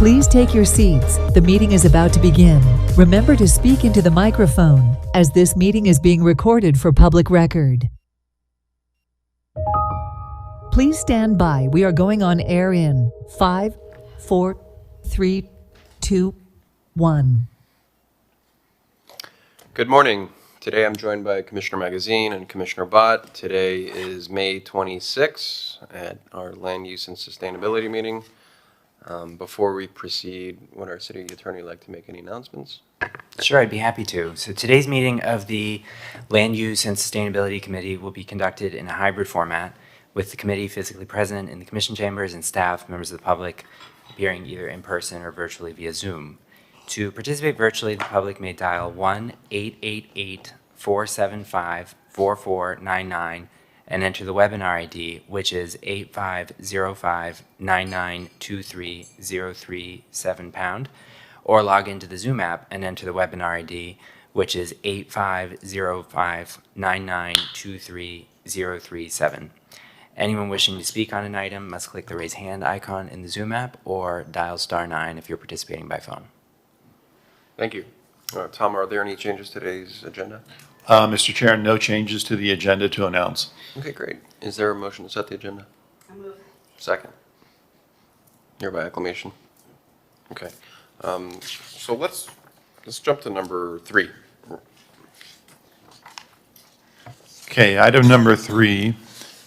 Please take your seats. The meeting is about to begin. Remember to speak into the microphone, as this meeting is being recorded for public record. Please stand by. We are going on air in 5, 4, 3, 2, 1. Good morning. Today I'm joined by Commissioner Magazine and Commissioner Bott. Today is May 26 at our Land Use and Sustainability meeting. Before we proceed, would our city attorney like to make any announcements? Sure, I'd be happy to. So today's meeting of the Land Use and Sustainability Committee will be conducted in a hybrid format, with the committee physically present in the commission chambers and staff, members of the public, appearing either in person or virtually via Zoom. To participate virtually, the public may dial 1-888-475-4499 and enter the webinar ID, which is 8505-9923-037#, or log into the Zoom app and enter the webinar ID, which is 8505-9923-037. Anyone wishing to speak on an item must click the raise hand icon in the Zoom app or dial *9 if you're participating by phone. Thank you. Tom, are there any changes to today's agenda? Mr. Chair, no changes to the agenda to announce. Okay, great. Is there a motion to set the agenda? I move. Second. Hereby acclamation. Okay. So let's jump to number 3. Okay, item number 3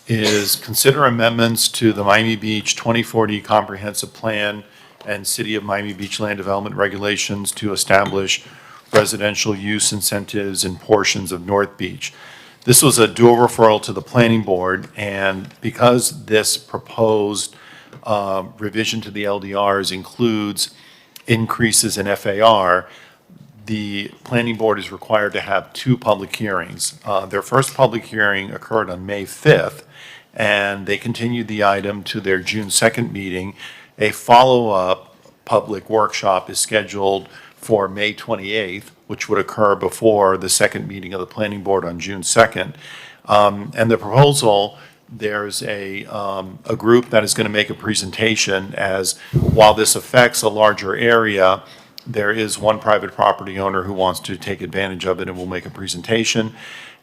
is consider amendments to the Miami Beach 2040 Comprehensive Plan and City of Miami Beach Land Development Regulations to establish residential use incentives in portions of North Beach. This was a dual referral to the planning board, and because this proposed revision to the LDRs includes increases in FAR, the planning board is required to have 2 public hearings. Their first public hearing occurred on May 5th, and they continued the item to their June 2nd meeting. A follow-up public workshop is scheduled for May 28th, which would occur before the second meeting of the planning board on June 2nd. And the proposal, there's a group that is going to make a presentation, as while this affects a larger area, there is one private property owner who wants to take advantage of it and will make a presentation.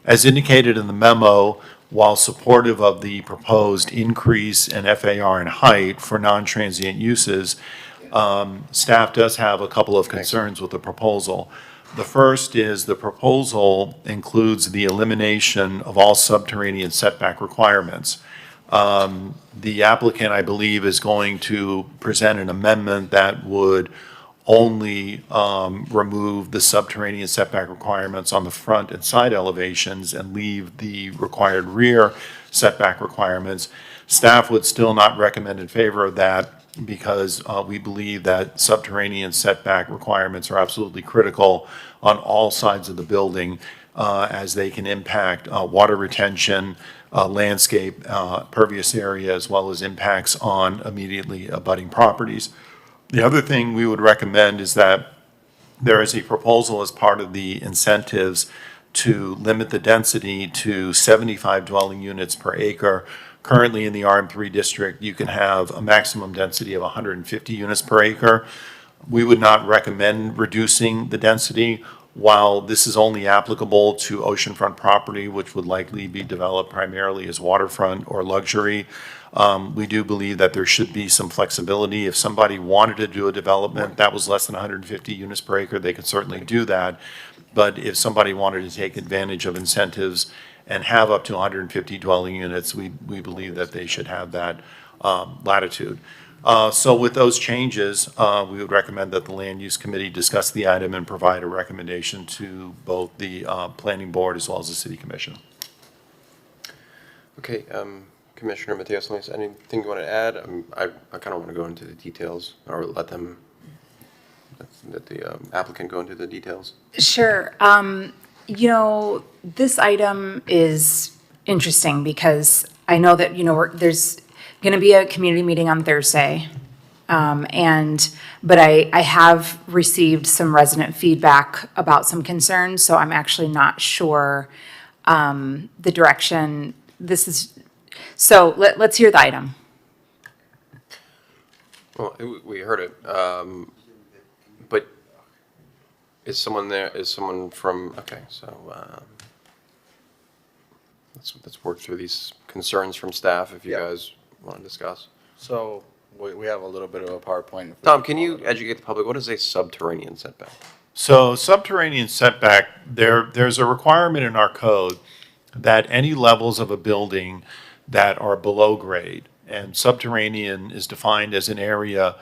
As indicated in the memo, while supportive of the proposed increase in FAR and height for non-transient uses, staff does have a couple of concerns with the proposal. The first is the proposal includes the elimination of all subterranean setback requirements. The applicant, I believe, is going to present an amendment that would only remove the subterranean setback requirements on the front and side elevations and leave the required rear setback requirements. Staff would still not recommend in favor of that, because we believe that subterranean setback requirements are absolutely critical on all sides of the building, as they can impact water retention, landscape, pervious area, as well as impacts on immediately abutting properties. The other thing we would recommend is that there is a proposal as part of the incentives to limit the density to 75 dwelling units per acre. Currently in the RM3 district, you can have a maximum density of 150 units per acre. We would not recommend reducing the density. While this is only applicable to oceanfront property, which would likely be developed primarily as waterfront or luxury, we do believe that there should be some flexibility. If somebody wanted to do a development that was less than 150 units per acre, they could certainly do that. But if somebody wanted to take advantage of incentives and have up to 150 dwelling units, we believe that they should have that latitude. So with those changes, we would recommend that the Land Use Committee discuss the item and provide a recommendation to both the Planning Board as well as the City Commission. Okay, Commissioner Matias, anything you want to add? I kind of want to go into the details, or let the applicant go into the details. Sure. You know, this item is interesting because I know that, there's going to be a community meeting on Thursday. But I have received some resident feedback about some concerns, so I'm actually not sure the direction this is. So let's hear the item. Well, we heard it, but is someone there, is someone from, okay, so, let's work through these concerns from staff if you Yeah. guys want to discuss. So we have a little bit of a PowerPoint. Tom, can you educate the public, what is a subterranean setback? So subterranean setback, there's a requirement in our code that any levels of a building that are below grade, and subterranean is defined as an area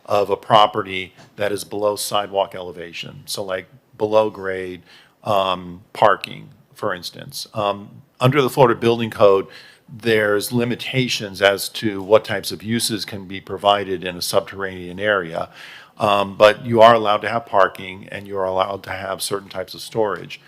of a property that is below sidewalk elevation. So like below grade, parking, for instance. Under the Florida Building Code, there's limitations as to what types of uses can be provided in a subterranean area. But you are allowed to have parking and you're allowed to have certain types of storage.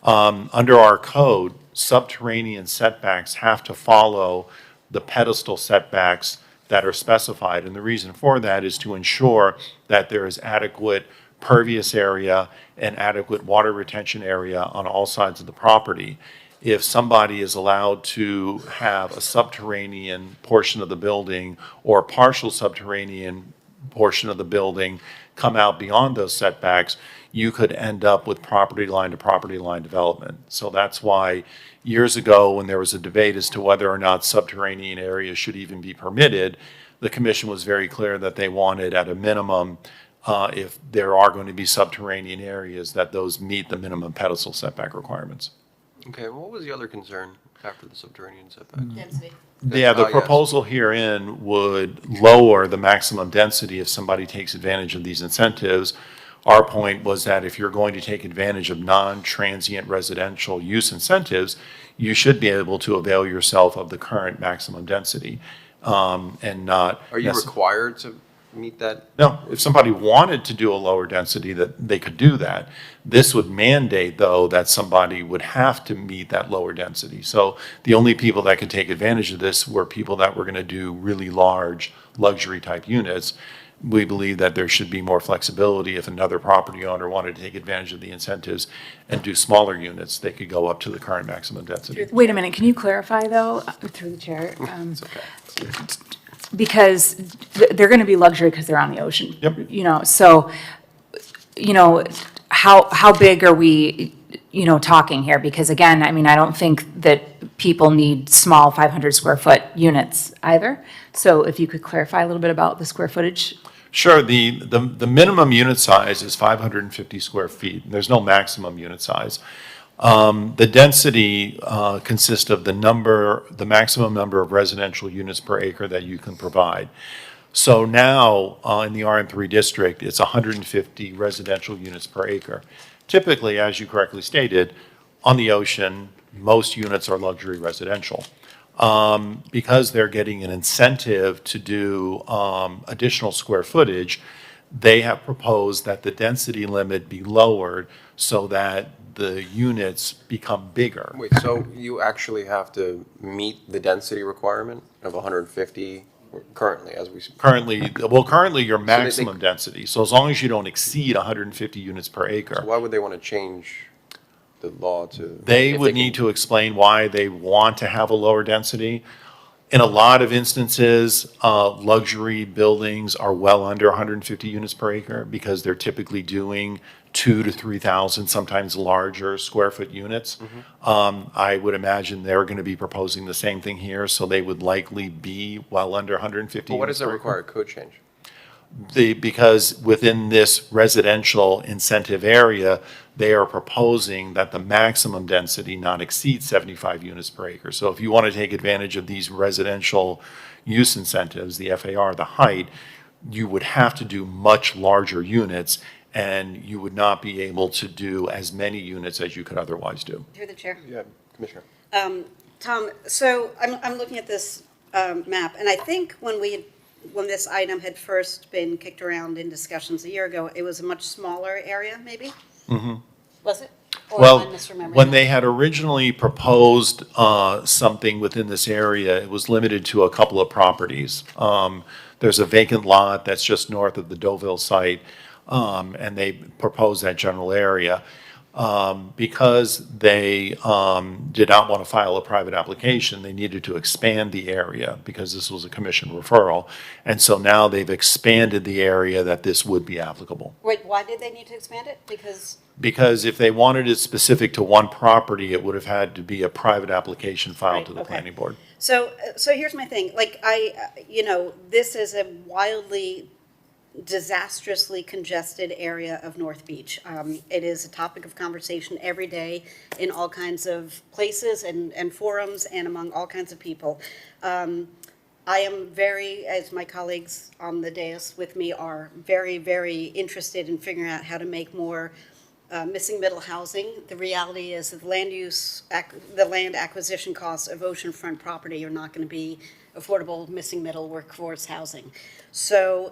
Under our code, subterranean setbacks have to follow the pedestal setbacks that are specified. And the reason for that is to ensure that there is adequate pervious area and adequate water retention area on all sides of the property. If somebody is allowed to have a subterranean portion of the building or partial subterranean portion of the building come out beyond those setbacks, you could end up with property line to property line development. So that's why years ago, when there was a debate as to whether or not subterranean areas should even be permitted, the commission was very clear that they wanted at a minimum, if there are going to be subterranean areas, that those meet the minimum pedestal setback requirements. Okay, what was the other concern after the subterranean setback? Density. Yeah, the yes. proposal herein would lower the maximum density if somebody takes advantage of these incentives. Our point was that if you're going to take advantage of non-transient residential use incentives, you should be able to avail yourself of the current maximum density, and not. Are you required to meet that? No, if somebody wanted to do a lower density, that they could do that. This would mandate, though, that somebody would have to meet that lower density. So the only people that could take advantage of this were people that were going to do really large luxury type units. We believe that there should be more flexibility. If another property owner wanted to take advantage of the incentives and do smaller units, they could go up to the current maximum density. Wait a minute, can you clarify though, through the chair? Because they're gonna be luxury because they're on the ocean. Yep. You know, so, you know, how big are we, you know, talking here? Because again, I mean, I don't think that people need small 500 square foot units either. So if you could clarify a little bit about the square footage. Sure, the minimum unit size is 550 square feet. There's no maximum unit size. The density consists of the maximum number of residential units per acre that you can provide. So now, in the RM3 district, it's 150 residential units per acre. Typically, as you correctly stated, on the ocean, most units are luxury residential. Because they're getting an incentive to do additional square footage, they have proposed that the density limit be lowered so that the units become bigger. Wait, so you actually have to meet the density requirement of 150 currently, as we speak? Currently, your they- maximum density, so as long as you don't exceed 150 units per So acre, why would they want to change the law to? they if would can- need to explain why they want to have a lower density. In a lot of instances, luxury buildings are well under 150 units per acre because they're typically doing 2,000 to 3,000, sometimes larger square foot units. I would imagine they're going to be proposing the same thing here, so they would likely be well under 150 But what units does that per acre. require, a code change? Because within this residential incentive area, they are proposing that the maximum density not exceed 75 units per acre. So if you want to take advantage of these residential use incentives, the FAR, the height, you would have to do much larger units, and you would not be able to do as many units as you could otherwise do. Through the chair. Yeah, Commissioner. Tom, so I'm looking at this map, and I think when this item had first been kicked around in discussions a year ago, it was a much smaller area, maybe? Was it? Or am I Well, misremembering when that? they had originally proposed something within this area, it was limited to a couple of properties. There's a vacant lot that's just north of the Deauville site, and they proposed that general area. Because they did not want to file a private application, they needed to expand the area because this was a commission referral. And so now they've expanded the area that this would be applicable. Wait, why did they need to expand it? Because if they wanted it specific to one property, it would have had to be a private application filed Right, to the okay. planning board. So here's my thing, like, this is a wildly disastrously congested area of North Beach. It is a topic of conversation every day in all kinds of places and forums and among all kinds of people. I am very, as my colleagues on the dais with me are, very, very interested in figuring out how to make more missing middle housing. The reality is that the land acquisition costs of oceanfront property are not going to be affordable missing middle workforce housing. So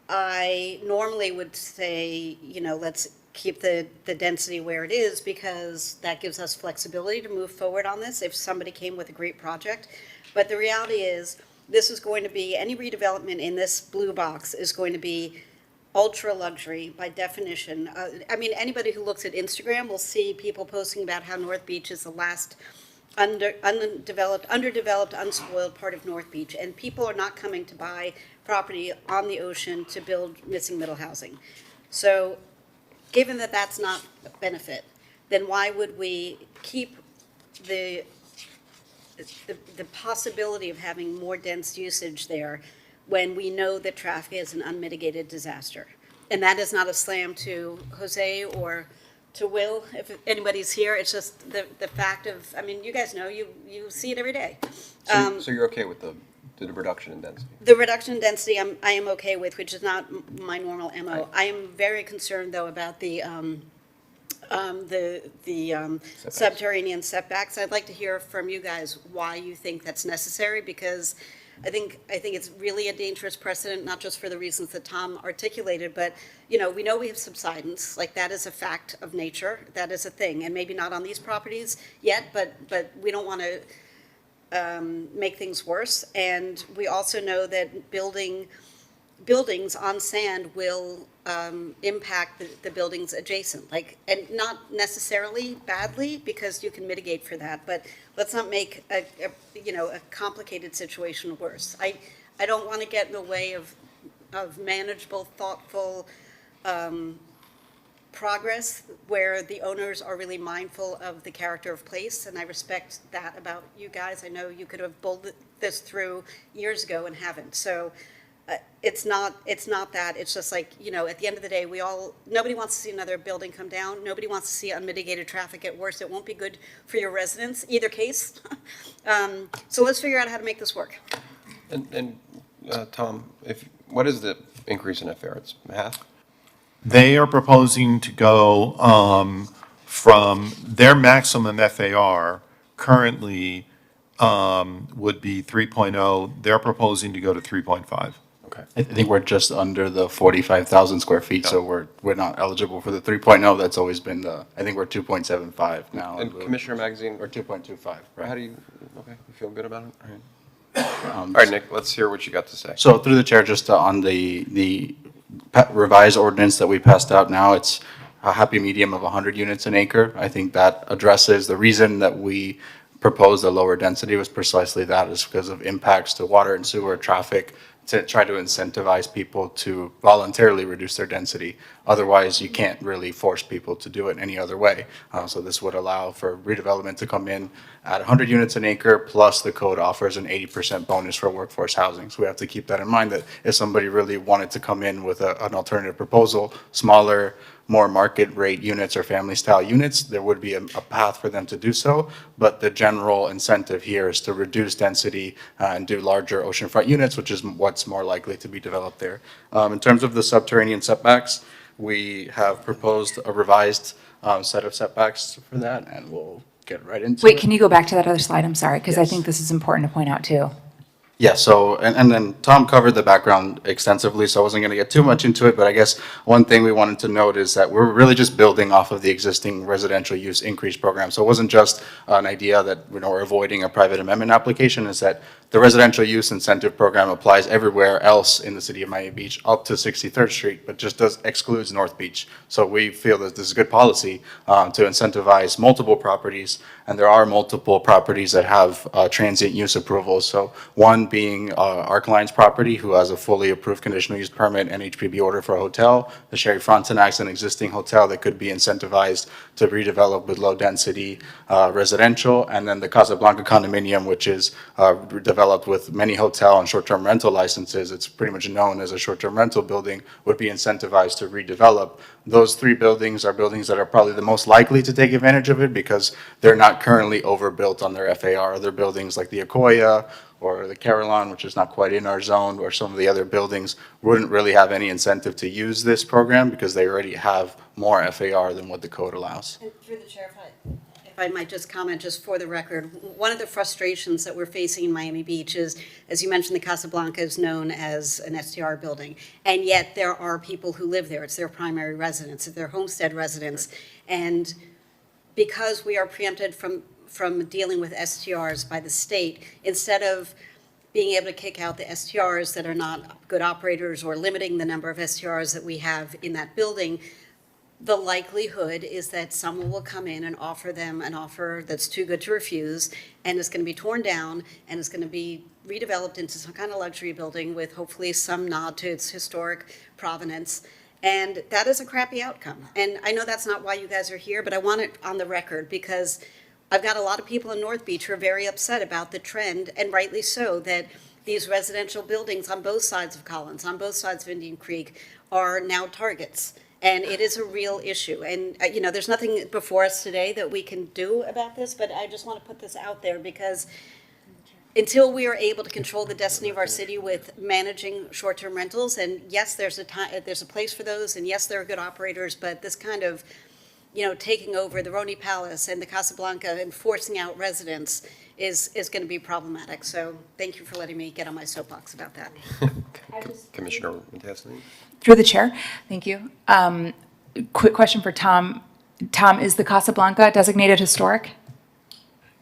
I normally would say, let's keep the density where it is because that gives us flexibility to move forward on this if somebody came with a great project. But the reality is, this is going to be, any redevelopment in this blue box is going to be ultra luxury by definition. Anybody who looks at Instagram will see people posting about how North Beach is the last underdeveloped, unspoiled part of North Beach. And people are not coming to buy property on the ocean to build missing middle housing. So given that that's not a benefit, then why would we keep the possibility of having more dense usage there when we know that traffic is an unmitigated disaster? And that is not a slam to Jose or to Will, if anybody's here. It's just the fact of, you guys know, you see it every day. So you're okay with the reduction in density? The reduction in density I am okay with, which is not my normal MO. I am very concerned, though, about the subterranean setbacks. I'd like to hear from you guys why you think that's necessary, because I think it's really a dangerous precedent, not just for the reasons that Tom articulated, but, we know we have subsidence, like that is a fact of nature, that is a thing, and maybe not on these properties yet, but we don't want to make things worse. And we also know that buildings on sand will impact the buildings adjacent, and not necessarily badly, because you can mitigate for that, but let's not make a complicated situation worse. I don't want to get in the way of manageable, thoughtful progress where the owners are really mindful of the character of place, and I respect that about you guys. I know you could have bowled this through years ago and haven't. So it's not that. It's just like, at the end of the day, nobody wants to see another building come down. Nobody wants to see unmitigated traffic get worse. It won't be good for your residents, either case. So let's figure out how to make this work. And Tom, what is the increase in FAR? It's half? They are proposing to go from their maximum FAR currently would be 3.0. They're proposing to go to 3.5. Okay. I think we're just under the 45,000 square feet, so we're not eligible for the 3.0. That's always been I think we're 2.75 now. And Commissioner Magazine, Or 2.25, right? how do you feel good about it? All right, Nick, let's hear what you got to say. So through the chair, just on the revised ordinance that we passed out now, it's a happy medium of 100 units an acre. I think that addresses the reason that we proposed a lower density was precisely that, is because of impacts to water and sewer traffic, to try to incentivize people to voluntarily reduce their density. Otherwise, you can't really force people to do it any other way. So this would allow for redevelopment to come in at 100 units an acre, plus the code offers an 80% bonus for workforce housing. So we have to keep that in mind, that if somebody really wanted to come in with an alternative proposal, smaller, more market rate units or family style units, there would be a path for them to do so. But the general incentive here is to reduce density and do larger oceanfront units, which is what's more likely to be developed there. In terms of the subterranean setbacks, we have proposed a revised set of setbacks for that, and we'll get right into it. Wait, can you go back to that other slide? I'm sorry, because I think this is important to point out too. Yeah, so, and then Tom covered the background extensively, so I wasn't going to get too much into it, but I guess one thing we wanted to note is that we're really just building off of the existing residential use increase program. So it wasn't just an idea that, we're avoiding a private amendment application, is that the residential use incentive program applies everywhere else in the city of Miami Beach up to 63rd Street, but just excludes North Beach. So we feel that this is good policy to incentivize multiple properties, and there are multiple properties that have transient use approvals. So one being our client's property, who has a fully approved conditional use permit and HPB order for a hotel. The Sherry Frontenac's an existing hotel that could be incentivized to redevelop with low-density residential. And then the Casablanca condominium, which is developed with many hotel and short-term rental licenses. It's pretty much known as a short-term rental building, would be incentivized to redevelop. Those three buildings are buildings that are probably the most likely to take advantage of it because they're not currently overbuilt on their FAR. Other buildings like the Akoya or the Carillon, which is not quite in our zone, or some of the other buildings wouldn't really have any incentive to use this program because they already have more FAR than what the code allows. And through the chair, if I might just comment, just for the record, one of the frustrations that we're facing in Miami Beach is, as you mentioned, the Casablanca is known as an STR building, and yet there are people who live there. It's their primary residence, it's their homestead residence, and because we are preempted from dealing with STRs by the state, instead of being able to kick out the STRs that are not good operators or limiting the number of STRs that we have in that building, the likelihood is that someone will come in and offer them an offer that's too good to refuse, and it's going to be torn down, and it's going to be redeveloped into some kind of luxury building with hopefully some nod to its historic provenance. And that is a crappy outcome. And I know that's not why you guys are here, but I want it on the record because I've got a lot of people in North Beach who are very upset about the trend, and rightly so, that these residential buildings on both sides of Collins, on both sides of Indian Creek, are now targets. And it is a real issue. And, there's nothing before us today that we can do about this, but I just want to put this out there because until we are able to control the destiny of our city with managing short-term rentals, and yes, there's a place for those, and yes, there are good operators, but this kind of, taking over the Roni Palace and the Casablanca and forcing out residents is going to be problematic. So thank you for letting me get on my soapbox about that. Commissioner Metasny? Through the chair, thank you. Quick question for Tom. Tom, is the Casablanca designated historic?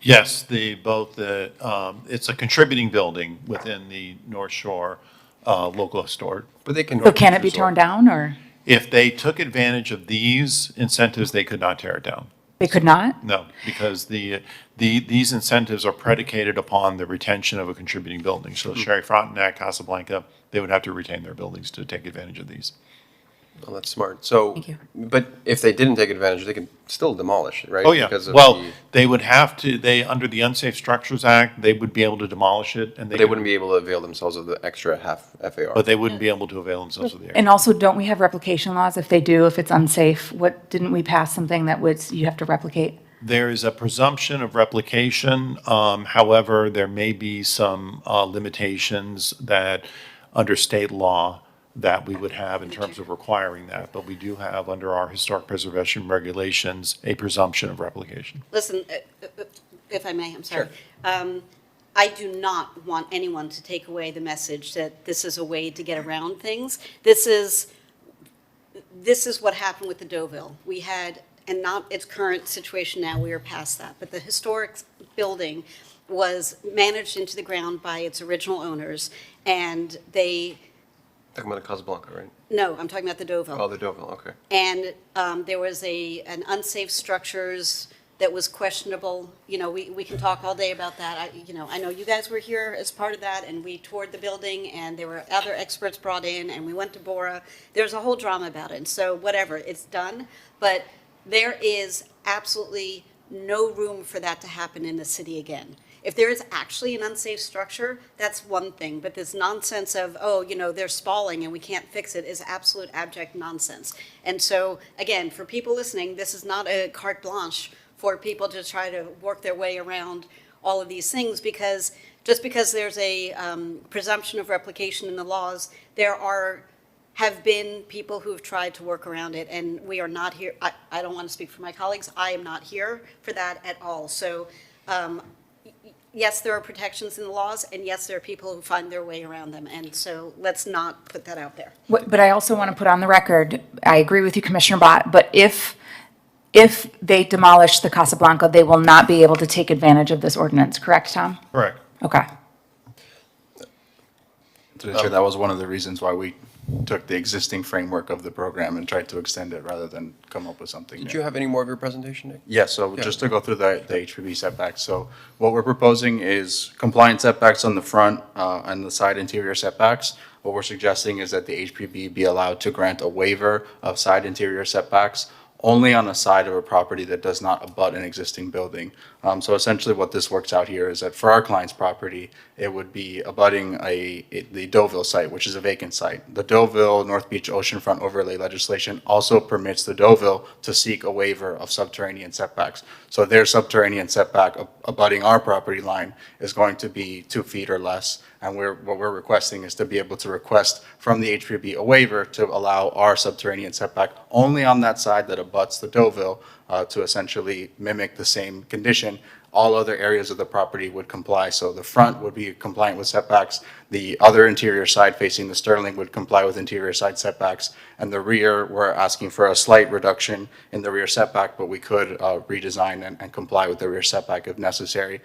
Yes, it's a contributing building within the North Shore local historic. But they can. So can it be torn down, or If they took advantage of these incentives, they could not tear it down. they could not? No, because these incentives are predicated upon the retention of a contributing building. So Sherry Frontenac, Casablanca, they would have to retain their buildings to take advantage of these. Well, that's smart. So, Thank you. but if they didn't take advantage, they can still demolish it, right? Oh, yeah. Because of Well, the- they would have to, under the Unsafe Structures Act, they would be able to demolish it and They wouldn't be able to avail themselves of the extra half FAR. but they wouldn't be able to avail themselves of the area. And also, don't we have replication laws if they do, if it's unsafe? Didn't we pass something that you have to replicate? There is a presumption of replication. However, there may be some limitations that, under state law, that we would have in terms of requiring that. But we do have, under our historic preservation regulations, a presumption of replication. Listen, if I may, I'm sorry. I do not want anyone to take away the message that this is a way to get around things. This is what happened with the Deauville. We had, and not its current situation now, we are past that, but the historic building was managed into the ground by its original owners, and they, Talking about a Casablanca, right? no, I'm talking about the Deauville. Oh, the Deauville, okay. And there was an unsafe structures that was questionable. We can talk all day about that. I know you guys were here as part of that, and we toured the building, and there were other experts brought in, and we went to Bora. There's a whole drama about it, and so whatever, it's done. But there is absolutely no room for that to happen in the city again. If there is actually an unsafe structure, that's one thing, but this nonsense of, they're spalling and we can't fix it is absolute abject nonsense. And so, again, for people listening, this is not a carte blanche for people to try to work their way around all of these things, because just because there's a presumption of replication in the laws, there have been people who have tried to work around it, and we are not here. I don't want to speak for my colleagues. I am not here for that at all. So, yes, there are protections in the laws, and yes, there are people who find their way around them, and so let's not put that out there. But I also want to put on the record, I agree with you, Commissioner Bott, but if they demolish the Casablanca, they will not be able to take advantage of this ordinance, correct, Tom? Correct. Okay. Through the chair, that was one of the reasons why we took the existing framework of the program and tried to extend it rather than come up with something new. Did you have any more of your presentation, Nick? Yes, so just to go through the HPB setbacks. So what we're proposing is compliant setbacks on the front and the side interior setbacks. What we're suggesting is that the HPB be allowed to grant a waiver of side interior setbacks only on a side of a property that does not abut an existing building. So essentially what this works out here is that for our client's property, it would be abutting the Deauville site, which is a vacant site. The Deauville North Beach Oceanfront overlay legislation also permits the Deauville to seek a waiver of subterranean setbacks. So their subterranean setback abutting our property line is going to be 2 feet or less. And what we're requesting is to be able to request from the HPB a waiver to allow our subterranean setback only on that side that abuts the Deauville to essentially mimic the same condition. All other areas of the property would comply. So the front would be compliant with setbacks. The other interior side facing the Sterling would comply with interior side setbacks. And the rear, we're asking for a slight reduction in the rear setback, but we could redesign and comply with the rear setback if necessary.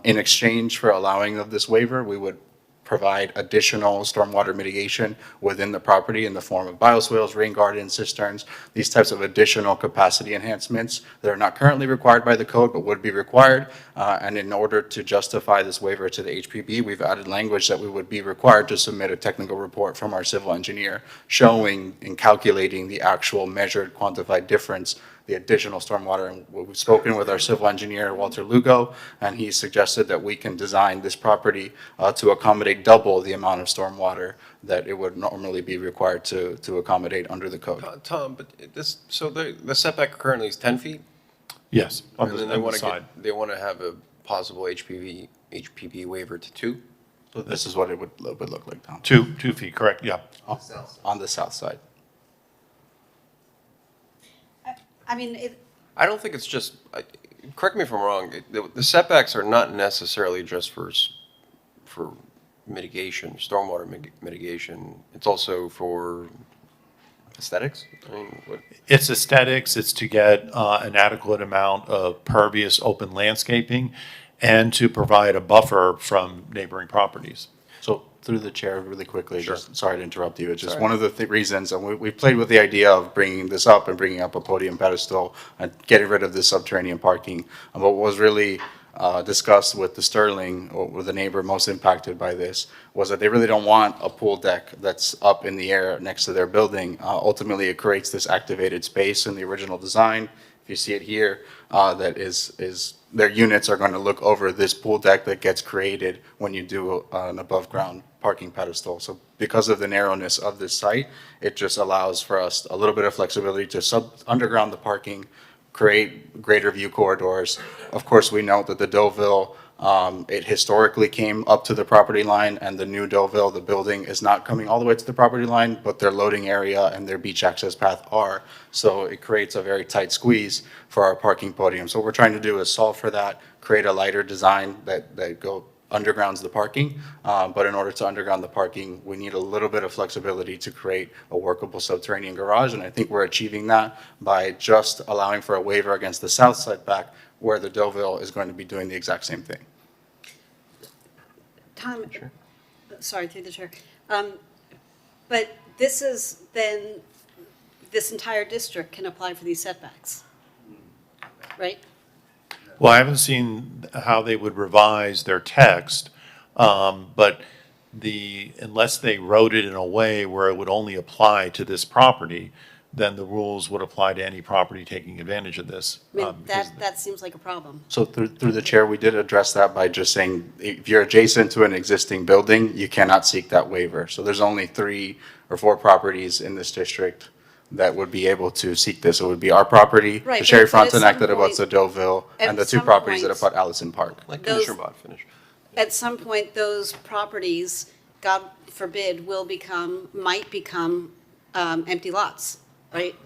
In exchange for allowing of this waiver, we would provide additional stormwater mitigation within the property in the form of bioswales, rain gardens, cisterns, these types of additional capacity enhancements that are not currently required by the code but would be required. And in order to justify this waiver to the HPB, we've added language that we would be required to submit a technical report from our civil engineer showing and calculating the actual measured quantified difference, the additional stormwater. And we've spoken with our civil engineer, Walter Lugo, and he suggested that we can design this property to accommodate double the amount of stormwater that it would normally be required to accommodate under the code. Tom, but this, so the setback currently is 10 feet? Yes, on And then the side. they want to have a possible HPB waiver to 2? So this is what it would look like, Tom, 2 feet, correct, yeah. on the south side. I mean, I don't think it's just, correct me if I'm wrong, the setbacks are not necessarily just for mitigation, stormwater mitigation. It's also for aesthetics? I mean, what? It's aesthetics, it's to get an adequate amount of pervious open landscaping and to provide a buffer from neighboring properties. So through the chair, really quickly, Sure. just sorry to interrupt you. It's just Sorry. one of the reasons, and we played with the idea of bringing this up and bringing up a podium pedestal and getting rid of this subterranean parking. And what was really discussed with the Sterling, or the neighbor most impacted by this, was that they really don't want a pool deck that's up in the air next to their building. Ultimately, it creates this activated space in the original design. If you see it here, that is their units are going to look over this pool deck that gets created when you do an above-ground parking pedestal. So because of the narrowness of this site, it just allows for us a little bit of flexibility to underground the parking, create greater view corridors. Of course, we know that the Deauville, it historically came up to the property line, and the new Deauville, the building, is not coming all the way to the property line, but their loading area and their beach access path are. So it creates a very tight squeeze for our parking podium. So what we're trying to do is solve for that, create a lighter design that undergrounds the parking. But in order to underground the parking, we need a little bit of flexibility to create a workable subterranean garage. And I think we're achieving that by just allowing for a waiver against the south setback, where the Deauville is going to be doing the exact same thing. Tom, sorry, through the chair. But this is then, this entire district can apply for these setbacks, right? Well, I haven't seen how they would revise their text, but unless they wrote it in a way where it would only apply to this property, then the rules would apply to any property taking advantage of this. I mean, because that seems like a problem. So through the chair, we did address that by just saying, if you're adjacent to an existing building, you cannot seek that waiver. So there's only 3 or 4 properties in this district that would be able to seek this. It would be our property, Right, the Sherry but at Frontenac some that abuts the point- Deauville, at and the 2 some properties that point- abut Allison Park. Let Those- Commissioner Bott finish. At some point, those properties, God forbid, might become empty lots, right?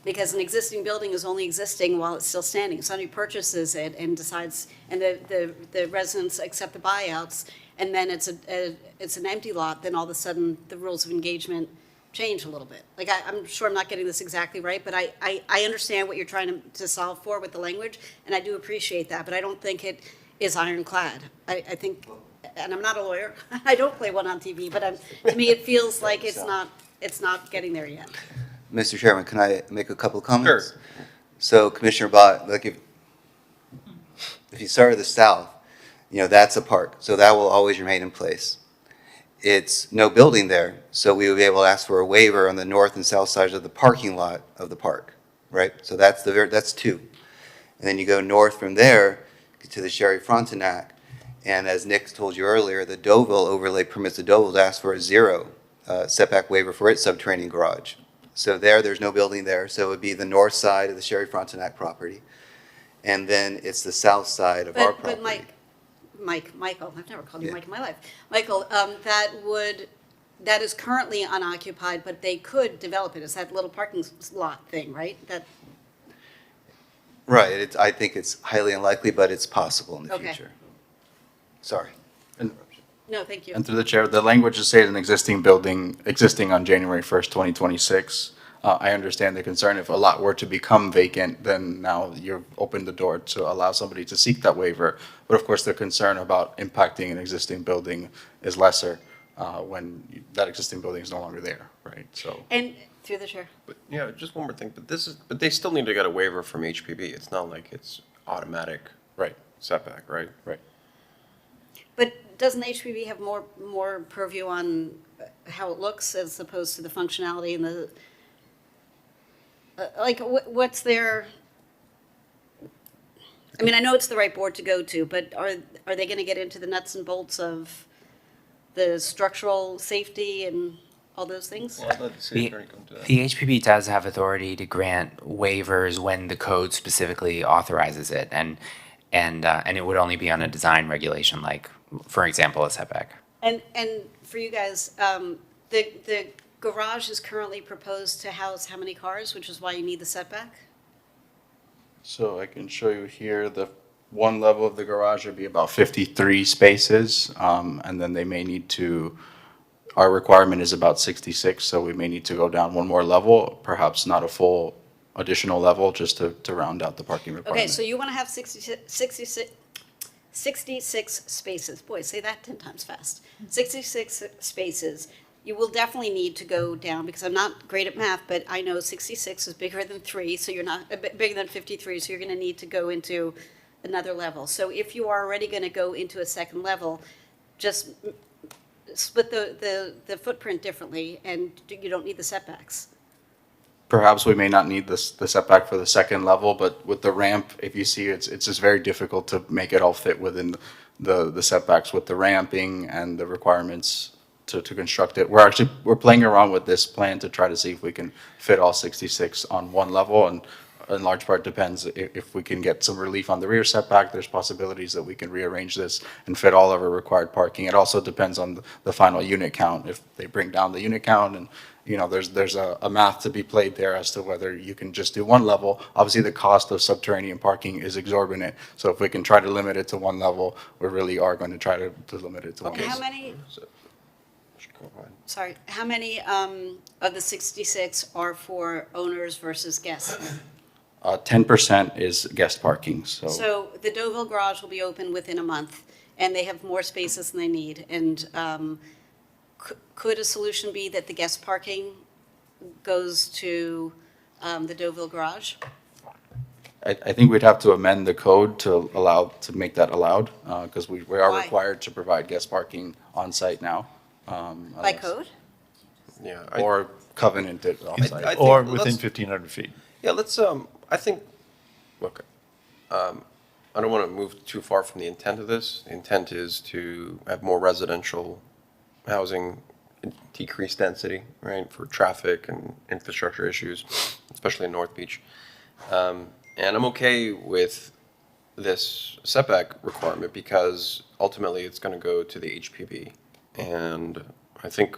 Because an existing building is only existing while it's still standing. If somebody purchases it and decides, and the residents accept the buyouts, and then it's an empty lot, then all of a sudden, the rules of engagement change a little bit. Like, I'm sure I'm not getting this exactly right, but I understand what you're trying to solve for with the language, and I do appreciate that, but I don't think it is ironclad. I think, and I'm not a lawyer, I don't play one on TV, but to me, it feels like it's not getting there yet. Mr. Chairman, can I make a couple of comments? Sure. So Commissioner Bott, like if you start at the south, that's a park, so that will always remain in place. It's no building there, so we would be able to ask for a waiver on the north and south sides of the parking lot of the park, right? So that's two. And then you go north from there to the Sherry Frontenac, and as Nick told you earlier, the Deauville overlay permits the Deauville to ask for a zero setback waiver for its subterranean garage. So there's no building there, so it would be the north side of the Sherry Frontenac property. And then it's the south side of our property. But Michael, I've never called you Yeah. Mike in my life. Michael, that is currently unoccupied, but they could develop it. It's that little parking lot thing, right? Right, I think it's highly unlikely, but it's possible in the Okay. future. Sorry. No, thank you. And through the chair, the language is saying an existing building, existing on January 1st, 2026. I understand the concern. If a lot were to become vacant, then now you've opened the door to allow somebody to seek that waiver. But of course, the concern about impacting an existing building is lesser when that existing building is no longer there, right? So. And through the chair. But, just one more thing, but they still need to get a waiver from HPB. It's not like it's automatic Right, setback, right? right. But doesn't HPV have more purview on how it looks as opposed to the functionality and the, what's their, I mean, I know it's the right board to go to, but are they going to get into the nuts and bolts of the structural safety and all those things? Well, I'd let the city attorney come to that. The HPP does have authority to grant waivers when the code specifically authorizes it, and it would only be on a design regulation, like, for example, a setback. And for you guys, the garage is currently proposed to house how many cars, which is why you need the setback? So I can show you here, the one level of the garage would be about 53 spaces, and then they may need to, our requirement is about 66, so we may need to go down one more level, perhaps not a full additional level, just to round out the parking requirement. Okay, so you want to have 66 spaces. Boy, say that 10 times fast. 66 spaces. You will definitely need to go down, because I'm not great at math, but I know 66 is bigger than 3, so you're not, bigger than 53, so you're going to need to go into another level. So if you are already going to go into a second level, just split the footprint differently, and you don't need the setbacks. Perhaps we may not need the setback for the second level, but with the ramp, if you see, it's just very difficult to make it all fit within the setbacks with the ramping and the requirements to construct it. We're playing around with this plan to try to see if we can fit all 66 on one level, and in large part depends if we can get some relief on the rear setback. There's possibilities that we can rearrange this and fit all of our required parking. It also depends on the final unit count. If they bring down the unit count, and there's a math to be played there as to whether you can just do one level. Obviously, the cost of subterranean parking is exorbitant. So if we can try to limit it to one level, we really are going to try to limit it to one And level. how many, Go ahead. sorry, how many of the 66 are for owners versus guests? 10% is guest parking, so. So the Deauville garage will be open within a month, and they have more spaces than they need. And could a solution be that the guest parking goes to the Deauville garage? I think we'd have to amend the code to make that allowed, because we are Why? required to provide guest parking on site now. By code? Yeah. Or covenanted on I site. think Or let's- within 1,500 feet. Yeah, let's, I think, look, I don't want to move too far from the intent of this. The intent is to have more residential housing, decrease density, right, for traffic and infrastructure issues, especially in North Beach. And I'm okay with this setback requirement because ultimately it's going to go to the HPB. And I think,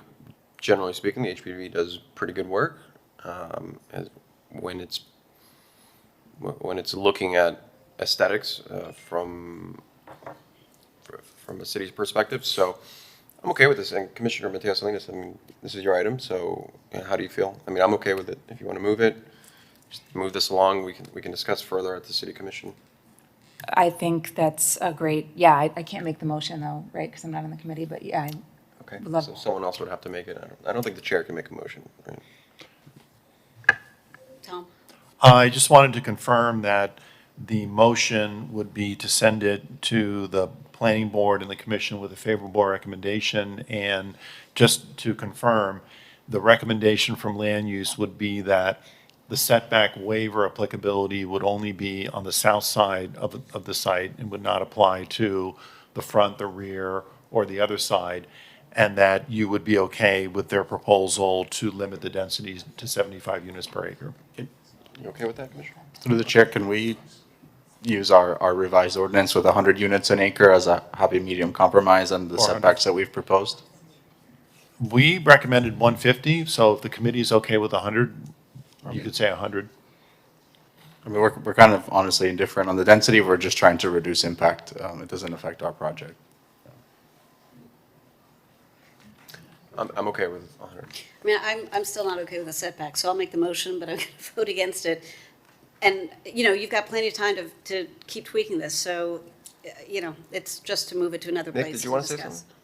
generally speaking, the HPB does pretty good work. when it's looking at aesthetics from a city's perspective. So I'm okay with this. And Commissioner Mateos Salinas, I mean, this is your item, so how do you feel? I mean, I'm okay with it. If you want to move it, just move this along. We can discuss further at the city commission. I think that's a great, yeah, I can't make the motion though, right, because I'm not on the committee, but yeah, Okay, Love- so someone else would have to make it. I don't think the chair can make a motion, right? Tom? I just wanted to confirm that the motion would be to send it to the planning board and the commission with a favorable recommendation. And just to confirm, the recommendation from land use would be that the setback waiver applicability would only be on the south side of the site and would not apply to the front, the rear, or the other side, and that you would be okay with their proposal to limit the densities to 75 units per acre. You okay with that, Commissioner? Through the chair, can we use our revised ordinance with 100 units an acre as a happy medium compromise on the 400. setbacks that we've proposed? We recommended 150, so if the committee is okay with 100, you could say 100. I mean, we're kind of honestly indifferent on the density. We're just trying to reduce impact. It doesn't affect our project. I'm okay with 100. I mean, I'm still not okay with the setback, so I'll make the motion, but I'm going to vote against it. And, you know, you've got plenty of time to keep tweaking this, so, you know, it's just to move it to another Nick, place did you to want to say discuss. something?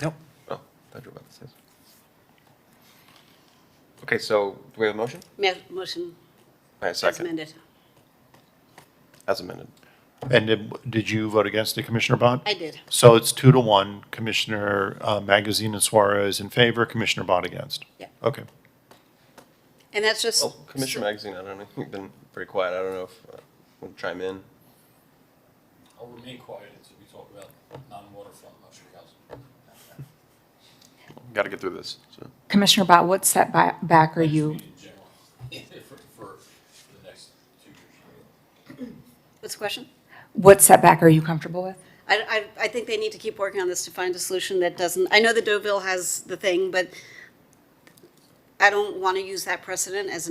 Nope. Oh, I thought you were about to say something. Okay, so do we have a motion? Motion All right, as second, amended. as amended. And did you vote against it, Commissioner Bott? I did. So it's 2-1, Commissioner Magazine and Suarez in favor, Commissioner Bott against? Yeah. Okay. And that's just. Well, Commissioner Magazine, I don't know, you've been pretty quiet. I don't know if you want to chime in. I'll remain quiet until we talk about non-waterfront luxury housing. Got to get through this, so. Commissioner Bott, what setback are you? In general, for the next 2 years. What's the question? What setback are you comfortable with? I think they need to keep working on this to find a solution that doesn't, I know that Deauville has the thing, but I don't want to use that precedent as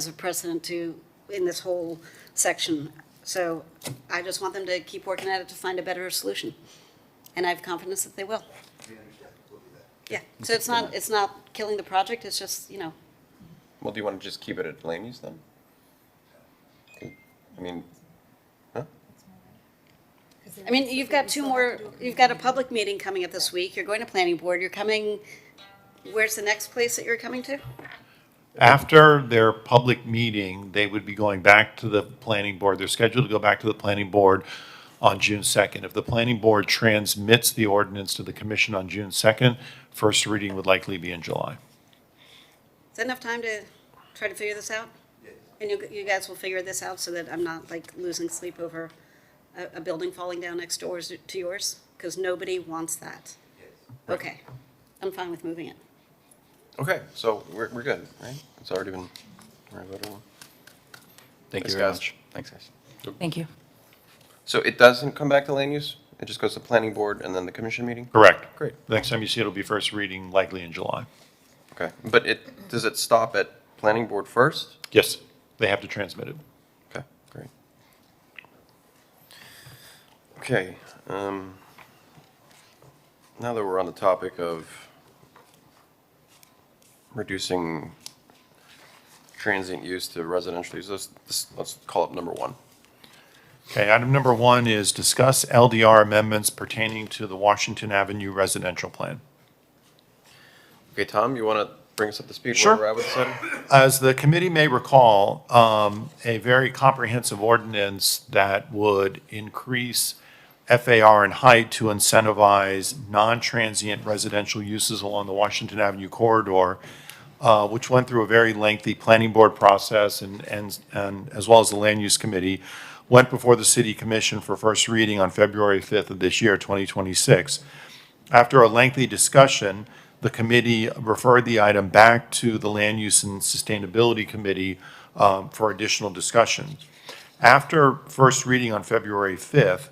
a precedent in this whole section. So I just want them to keep working at it to find a better solution. And I have confidence that they will. Yeah, so it's not killing the project, it's just, you know, Well, do you want to just keep it at land use then? I mean, huh? you've got you've got a public meeting coming up this week, you're going to planning board, you're coming, where's the next place that you're coming to? After their public meeting, they would be going back to the planning board. They're scheduled to go back to the planning board on June 2nd. If the planning board transmits the ordinance to the commission on June 2nd, first reading would likely be in July. Is that enough time to try to figure this out? And you guys will figure this out so that I'm not like losing sleep over a building falling down next door to yours? Because nobody wants that. Okay, I'm fine with moving it. Okay, so we're good, right? It's already been, we're voting on. Thank Thanks, you very guys. much. Thanks, guys. Thank you. So it doesn't come back to land use? It just goes to planning board and then the commission meeting? Correct. Great. The next time you see it, it'll be first reading likely in July. Okay, but does it stop at planning board first? Yes, they have to transmit it. Okay, great. Okay, now that we're on the topic of reducing transient use to residential use, let's call it number 1. Okay, item number 1 is discuss LDR amendments pertaining to the Washington Avenue residential plan. Okay, Tom, you want to bring us up to speed Sure. where we're at with this item? As the committee may recall, a very comprehensive ordinance that would increase FAR in height to incentivize non-transient residential uses along the Washington Avenue corridor, which went through a very lengthy planning board process and as well as the land use committee, went before the city commission for first reading on February 5th of this year, 2026. After a lengthy discussion, the committee referred the item back to the Land Use and Sustainability Committee for additional discussion. After first reading on February 5th,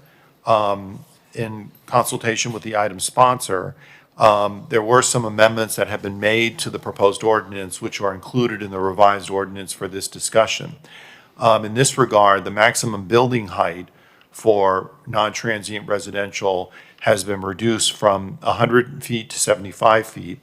in consultation with the item sponsor, There were some amendments that have been made to the proposed ordinance, which are included in the revised ordinance for this discussion. In this regard, the maximum building height for non-transient residential has been reduced from 100 feet to 75 feet.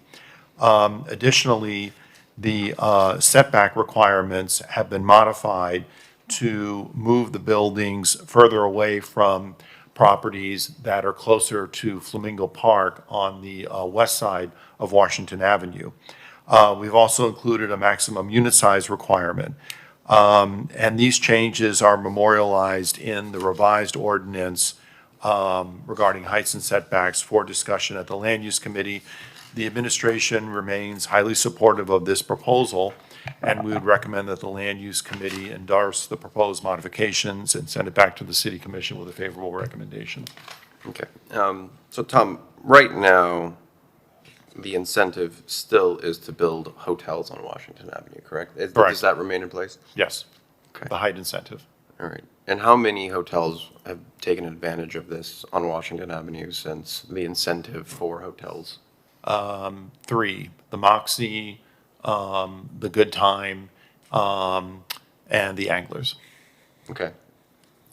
Additionally, the setback requirements have been modified to move the buildings further away from properties that are closer to Flamingo Park on the west side of Washington Avenue. We've also included a maximum unit size requirement. And these changes are memorialized in the revised ordinance regarding heights and setbacks for discussion at the Land Use Committee. The administration remains highly supportive of this proposal, and we would recommend that the Land Use Committee endorse the proposed modifications and send it back to the City Commission with a favorable recommendation. Okay. So Tom, right now, the incentive still is to build hotels on Washington Avenue, correct? Correct. Does that remain in place? Yes, Okay. the height incentive. All right. And how many hotels have taken advantage of this on Washington Avenue since the incentive for hotels? 3, the Moxie, the Good Time, and the Anglers. Okay.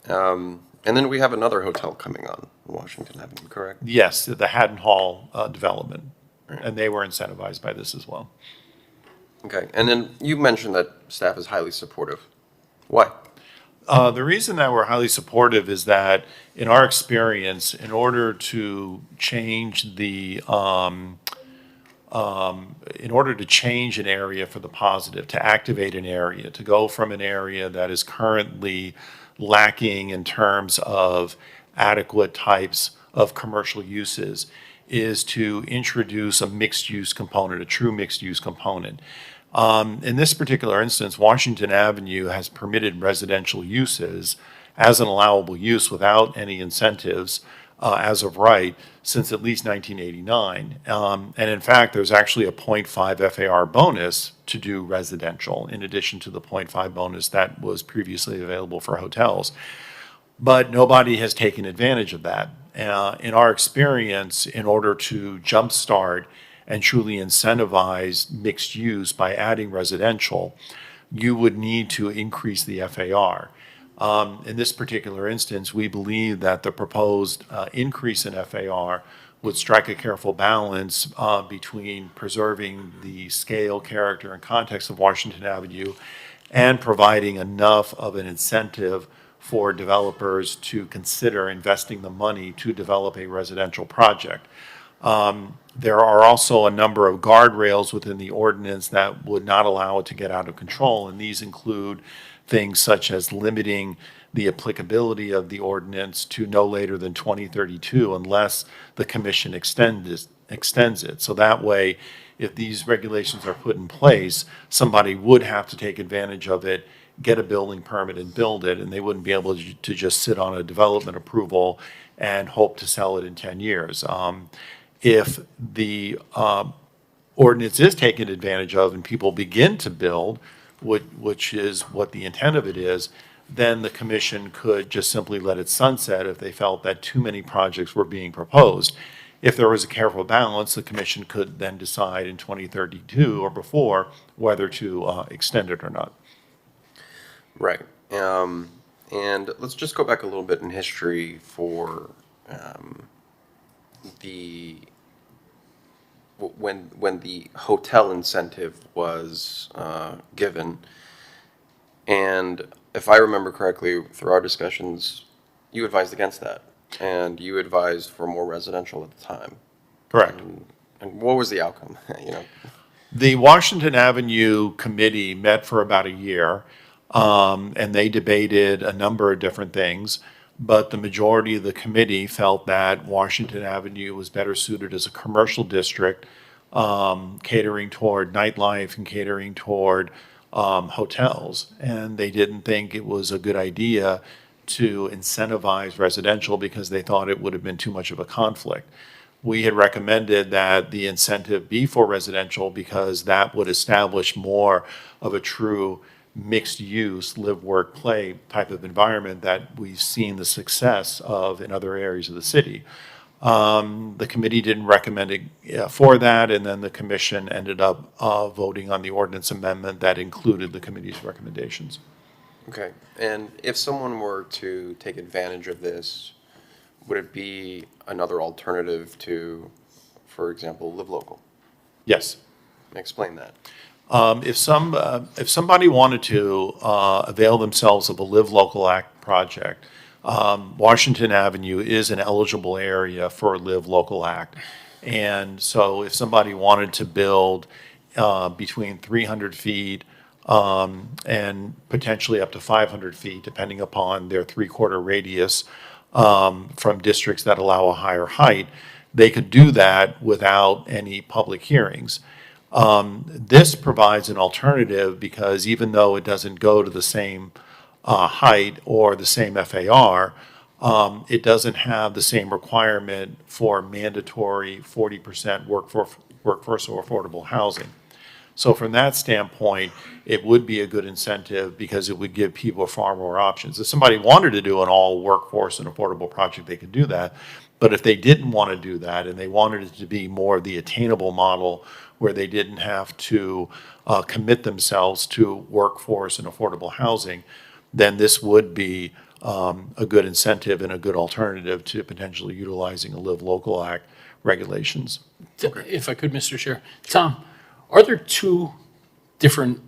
And then we have another hotel coming on Washington Avenue, correct? Yes, the Haddon Hall development, and they were incentivized by this as well. Okay. And then you mentioned that staff is highly supportive. Why? The reason that we're highly supportive is that, in our experience, in order to change an area for the positive, to activate an area, to go from an area that is currently lacking in terms of adequate types of commercial uses, is to introduce a mixed-use component, a true mixed-use component. In this particular instance, Washington Avenue has permitted residential uses as an allowable use without any incentives as of right since at least 1989. And in fact, there's actually a 0.5 FAR bonus to do residential in addition to the 0.5 bonus that was previously available for hotels. But nobody has taken advantage of that. In our experience, in order to jumpstart and truly incentivize mixed use by adding residential, you would need to increase the FAR. In this particular instance, we believe that the proposed increase in FAR would strike a careful balance between preserving the scale, character, and context of Washington Avenue and providing enough of an incentive for developers to consider investing the money to develop a residential project. There are also a number of guardrails within the ordinance that would not allow it to get out of control, and these include things such as limiting the applicability of the ordinance to no later than 2032 unless the commission extends it. So that way, if these regulations are put in place, somebody would have to take advantage of it, get a building permit and build it, and they wouldn't be able to just sit on a development approval and hope to sell it in 10 years. If the ordinance is taken advantage of and people begin to build, which is what the intent of it is, then the commission could just simply let it sunset if they felt that too many projects were being proposed. If there was a careful balance, the commission could then decide in 2032 or before whether to extend it or not. Right. And let's just go back a little bit in history for when the hotel incentive was given. And if I remember correctly, through our discussions, you advised against that, and you advised for more residential at the time. Correct. And what was the outcome? The Washington Avenue Committee met for about a year, and they debated a number of different things. But the majority of the committee felt that Washington Avenue was better suited as a commercial district, catering toward nightlife and catering toward hotels. And they didn't think it was a good idea to incentivize residential because they thought it would have been too much of a conflict. We had recommended that the incentive be for residential because that would establish more of a true mixed-use, live, work, play type of environment that we've seen the success of in other areas of the city. The committee didn't recommend it for that, and then the commission ended up voting on the ordinance amendment that included the committee's recommendations. Okay, and if someone were to take advantage of this, would it be another alternative to, for example, Live Local? Yes. Explain that. If somebody wanted to avail themselves of a Live Local Act project, Washington Avenue is an eligible area for a Live Local Act. And so if somebody wanted to build between 300 feet and potentially up to 500 feet, depending upon their three-quarter radius from districts that allow a higher height, they could do that without any public hearings. This provides an alternative because even though it doesn't go to the same height or the same FAR, it doesn't have the same requirement for mandatory 40% workforce or affordable housing. So from that standpoint, it would be a good incentive because it would give people far more options. If somebody wanted to do an all workforce and affordable project, they could do that. But if they didn't want to do that and they wanted it to be more the attainable model where they didn't have to commit themselves to workforce and affordable housing, then this would be a good incentive and a good alternative to potentially utilizing a Live Local Act regulations. If I could, Mr. Chair. Tom, are there two different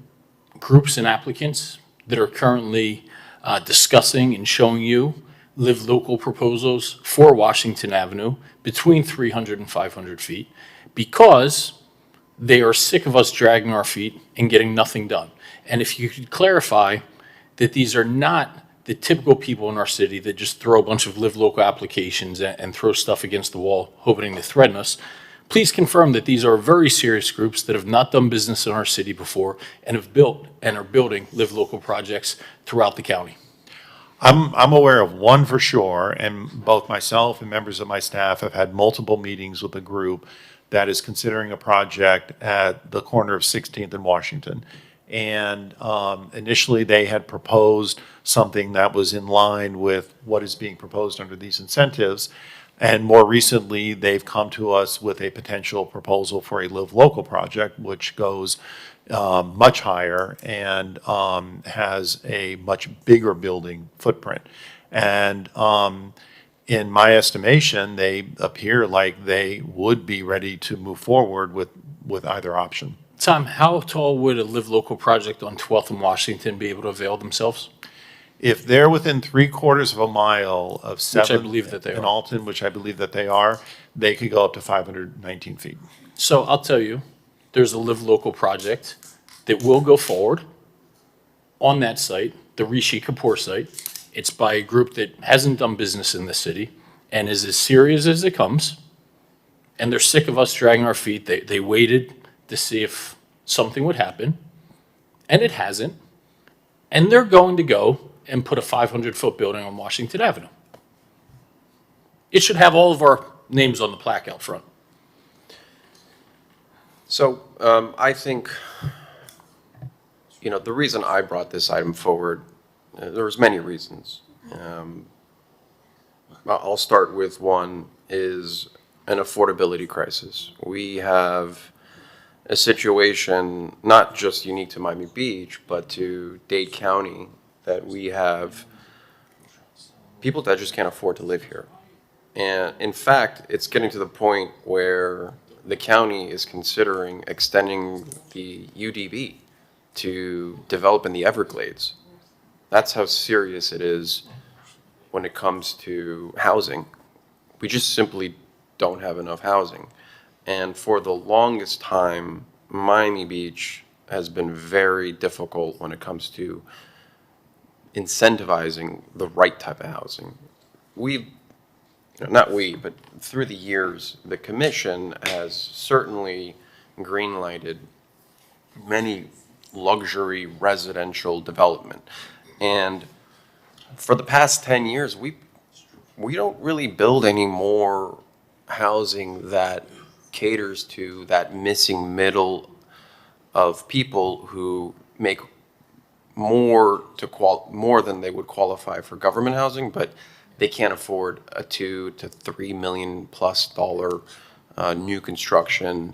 groups and applicants that are currently discussing and showing you Live Local proposals for Washington Avenue between 300 and 500 feet because they are sick of us dragging our feet and getting nothing done? And if you could clarify that these are not the typical people in our city that just throw a bunch of Live Local applications and throw stuff against the wall hoping to threaten us, please confirm that these are very serious groups that have not done business in our city before and have built and are building Live Local projects throughout the county. I'm aware of one for sure, and both myself and members of my staff have had multiple meetings with a group that is considering a project at the corner of 16th and Washington. And initially, they had proposed something that was in line with what is being proposed under these incentives. And more recently, they've come to us with a potential proposal for a Live Local project, which goes much higher and has a much bigger building footprint. And in my estimation, they appear like they would be ready to move forward with either option. Tom, how tall would a Live Local project on 12th and Washington be able to avail themselves? If they're within 3/4 of a mile of 7th Which I believe that they and are. Alton, which I believe that they are, they could go up to 519 feet. So I'll tell you, there's a Live Local project that will go forward on that site, the Rishi Kapoor site. It's by a group that hasn't done business in the city and is as serious as it comes. And they're sick of us dragging our feet. They waited to see if something would happen, and it hasn't. And they're going to go and put a 500-foot building on Washington Avenue. It should have all of our names on the plaque out front. So I think, the reason I brought this item forward, there was many reasons. I'll start with one is an affordability crisis. We have a situation not just unique to Miami Beach, but to Dade County, that we have people that just can't afford to live here. And in fact, it's getting to the point where the county is considering extending the UDB to develop in the Everglades. That's how serious it is when it comes to housing. We just simply don't have enough housing. And for the longest time, Miami Beach has been very difficult when it comes to incentivizing the right type of housing. Not we, but through the years, the commission has certainly greenlighted many luxury residential development. And for the past 10 years, we don't really build any more housing that caters to that missing middle of people who make more than they would qualify for government housing, but they can't afford a $2 to $3 million plus new construction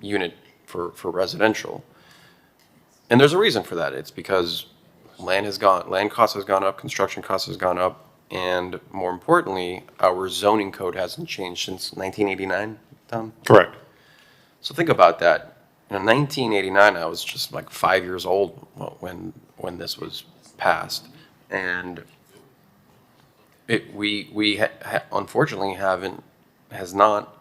unit for residential. And there's a reason for that. It's because land cost has gone up, construction cost has gone up, and more importantly, our zoning code hasn't changed since 1989, Tom? Correct. So think about that. In 1989, I was just like 5 years old when this was passed, and we unfortunately has not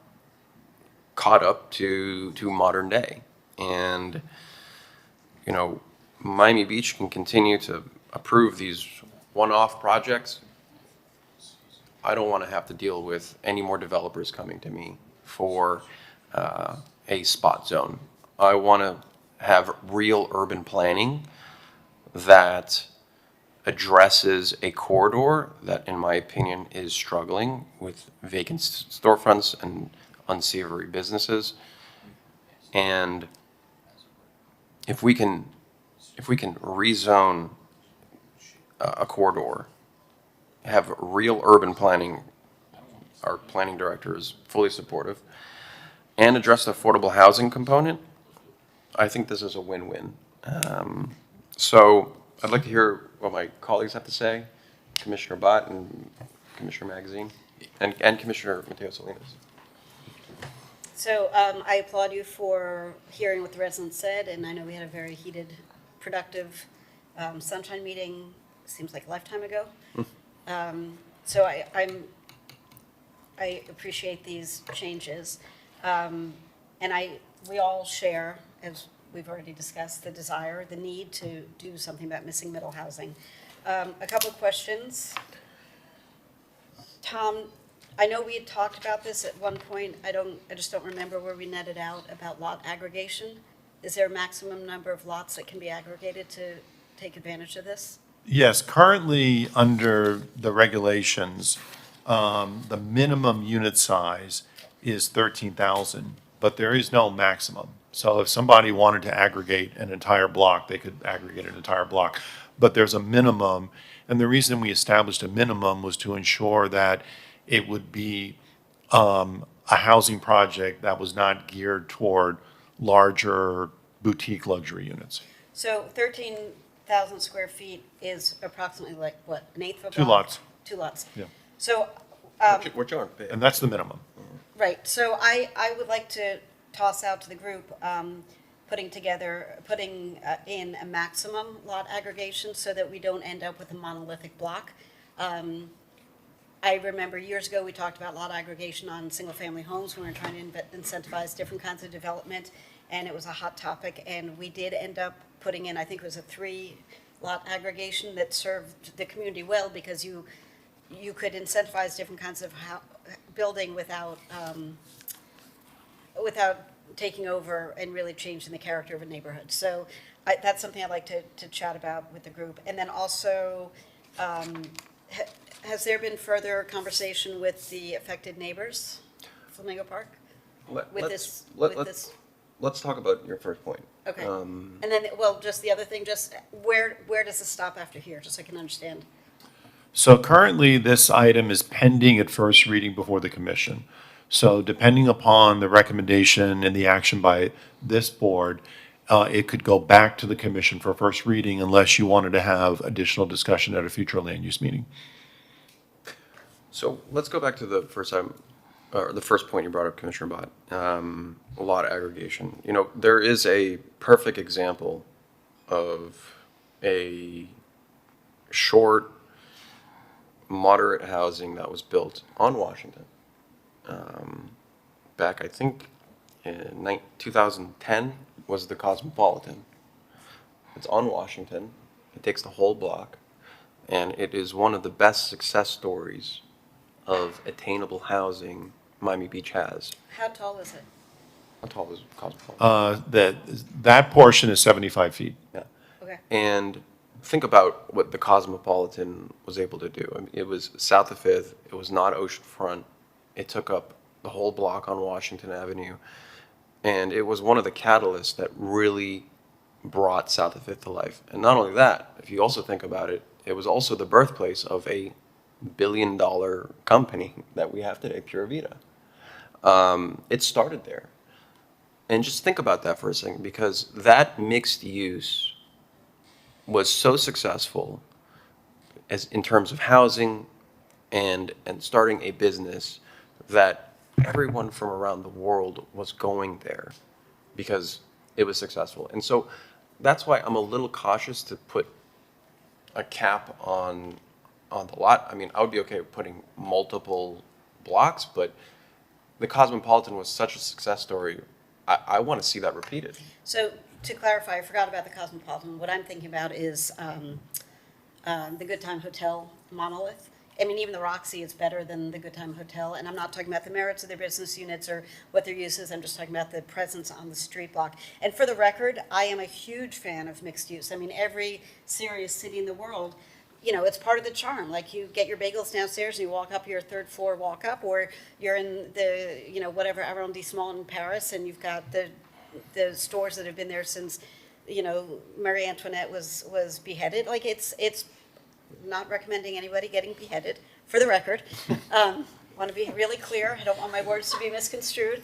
caught up to modern day. And you know, Miami Beach can continue to approve these one-off projects. I don't want to have to deal with any more developers coming to me for a spot zone. I want to have real urban planning that addresses a corridor that, in my opinion, is struggling with vacant storefronts and unsavory businesses. And if we can rezone a corridor, have real urban planning, our planning director is fully supportive, and address the affordable housing component, I think this is a win-win. So I'd like to hear what my colleagues have to say, Commissioner Bott and Commissioner Magazine, and Commissioner Mateo Salinas. So I applaud you for hearing what the residents said, and I know we had a very heated, productive sunshine meeting, seems like a lifetime ago. So I appreciate these changes. And we all share, as we've already discussed, the desire, the need to do something about missing middle housing. A couple of questions. Tom, I know we had talked about this at one point. I just don't remember where we netted out about lot aggregation. Is there a maximum number of lots that can be aggregated to take advantage of this? Yes, currently, under the regulations, the minimum unit size is 13,000, but there is no maximum. So if somebody wanted to aggregate an entire block, they could aggregate an entire block. But there's a minimum, and the reason we established a minimum was to ensure that it would be a housing project that was not geared toward larger boutique luxury units. So 13,000 square feet is approximately like, what, an eighth of a block? 2 lots, 2 lots. Yeah. So, Which aren't big. and that's the minimum. right, so I would like to toss out to the group, putting in a maximum lot aggregation so that we don't end up with a monolithic block. I remember years ago, we talked about lot aggregation on single-family homes when we were trying to incentivize different kinds of development, and it was a hot topic, and we did end up putting in, I think it was a 3-lot aggregation that served the community well, because you could incentivize different kinds of building without taking over and really changing the character of a neighborhood. So that's something I'd like to chat about with the group. And then also, has there been further conversation with the affected neighbors, Flamingo Park? Let's talk about your first point. Okay. And then, well, just the other thing, just where does this stop after here, just so I can understand? So currently, this item is pending at first reading before the commission. So depending upon the recommendation and the action by this board, it could go back to the commission for first reading unless you wanted to have additional discussion at a future land use meeting. So let's go back to the first time, or the first point you brought up, Commissioner Bott, lot aggregation. You know, there is a perfect example of a short, moderate housing that was built on Washington. Back, I think, in 2010 was the Cosmopolitan. It's on Washington. It takes the whole block, and it is one of the best success stories of attainable housing Miami Beach has. How tall is it? How tall is Cosmopolitan? That portion is 75 feet. Yeah. Okay. And think about what the Cosmopolitan was able to do. I mean, it was south of Fifth. It was not oceanfront. It took up the whole block on Washington Avenue. And it was one of the catalysts that really brought South of Fifth to life. And not only that, if you also think about it, it was also the birthplace of a billion-dollar company that we have today, Pura Vida. It started there. And just think about that for a second, because that mixed use was so successful as in terms of housing and starting a business that everyone from around the world was going there because it was successful. And so that's why I'm a little cautious to put a cap on the lot. I mean, I would be okay with putting multiple blocks, but the Cosmopolitan was such a success story. I want to see that repeated. So to clarify, I forgot about the Cosmopolitan. What I'm thinking about is the Good Time Hotel monolith. I mean, even the Roxy is better than the Good Time Hotel, and I'm not talking about the merits of their business units or what their use is. I'm just talking about the presence on the street block. And for the record, I am a huge fan of mixed use. I mean, every serious city in the world, you know, it's part of the charm. Like, you get your bagels downstairs and you walk up your third floor walk up, or you're in the, you know, whatever, arrondissement in Paris, and you've got the stores that have been there since, you know, Marie Antoinette was beheaded. Like, it's not recommending anybody getting beheaded, for the record. Want to be really clear. I don't want my words to be misconstrued.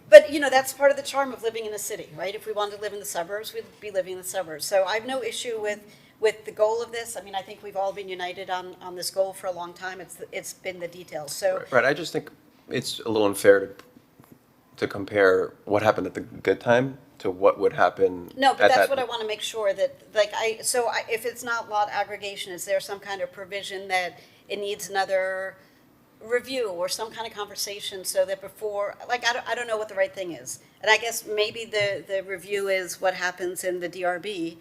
But, you know, that's part of the charm of living in a city, right? If we wanted to live in the suburbs, we'd be living in the suburbs. So I have no issue with the goal of this. I mean, I think we've all been united on this goal for a long time. It's been the details. So Right, I just think it's a little unfair to compare what happened at the Good Time to what would happen no, but at that's that. what I want to make sure that, like, if it's not lot aggregation, is there some kind of provision that it needs another review or some kind of conversation so that before, like, I don't know what the right thing is. And I guess maybe the review is what happens in the DRB,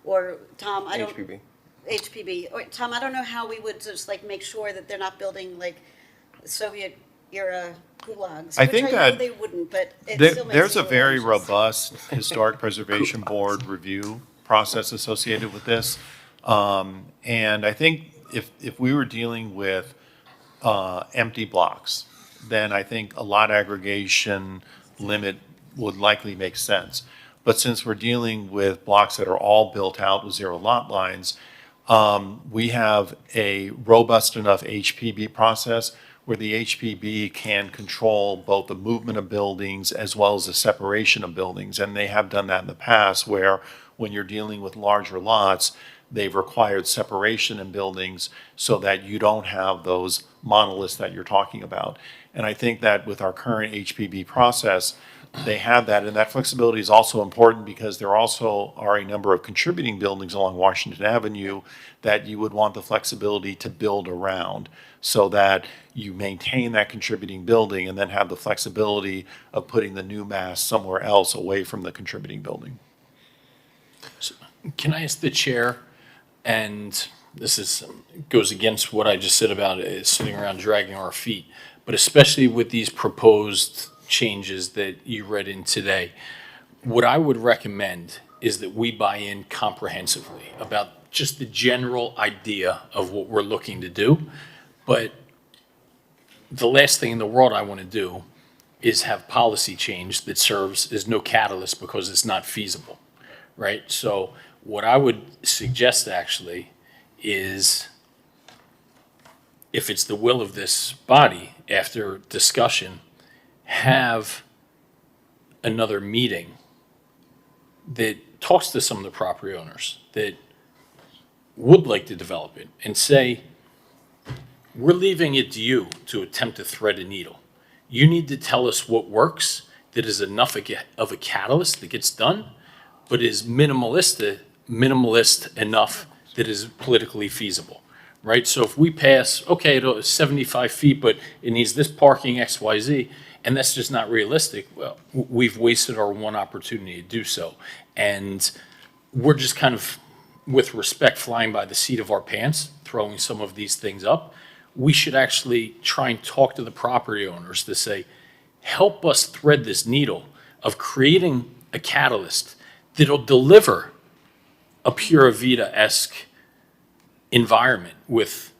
or Tom, I don't. HPB. Or, Tom, I don't know how we would just, like, make sure that they're not building, like, Soviet era gulags. I which think I know that they wouldn't, but it There- still makes There's me a little very anxious. robust Historic Preservation Board review process associated with this. And I think if we were dealing with empty blocks, then I think a lot aggregation limit would likely make sense. But since we're dealing with blocks that are all built out with zero lot lines, we have a robust enough HPB process where the HPB can control both the movement of buildings as well as the separation of buildings. And they have done that in the past, where when you're dealing with larger lots, they've required separation in buildings so that you don't have those monoliths that you're talking about. And I think that with our current HPB process, they have that, and that flexibility is also important because there also are a number of contributing buildings along Washington Avenue that you would want the flexibility to build around, so that you maintain that contributing building and then have the flexibility of putting the new mass somewhere else away from the contributing building. Can I ask the chair, and this goes against what I just said about sitting around dragging our feet, but especially with these proposed changes that you read in today, what I would recommend is that we buy in comprehensively about just the general idea of what we're looking to do. But the last thing in the world I want to do is have policy change that serves as no catalyst because it's not feasible, right? So what I would suggest actually is, if it's the will of this body, after discussion, have another meeting that talks to some of the property owners that would like to develop it and say, we're leaving it to you to attempt to thread a needle. You need to tell us what works, that is enough of a catalyst that gets done, but is minimalist enough that is politically feasible, right? So if we pass, okay, it's 75 feet, but it needs this parking X, Y, Z, and that's just not realistic, well, we've wasted our one opportunity to do so. And we're just kind of, with respect, flying by the seat of our pants, throwing some of these things up. We should actually try and talk to the property owners to say, help us thread this needle of creating a catalyst that'll deliver a Pura Vida-esque environment with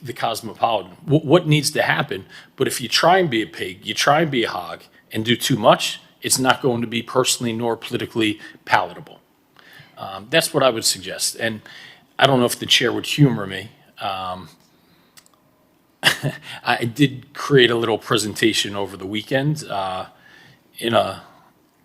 the Cosmopolitan. What needs to happen? But if you try and be a pig, you try and be a hog and do too much, it's not going to be personally nor politically palatable. That's what I would suggest. And I don't know if the chair would humor me. I did create a little presentation over the weekend in a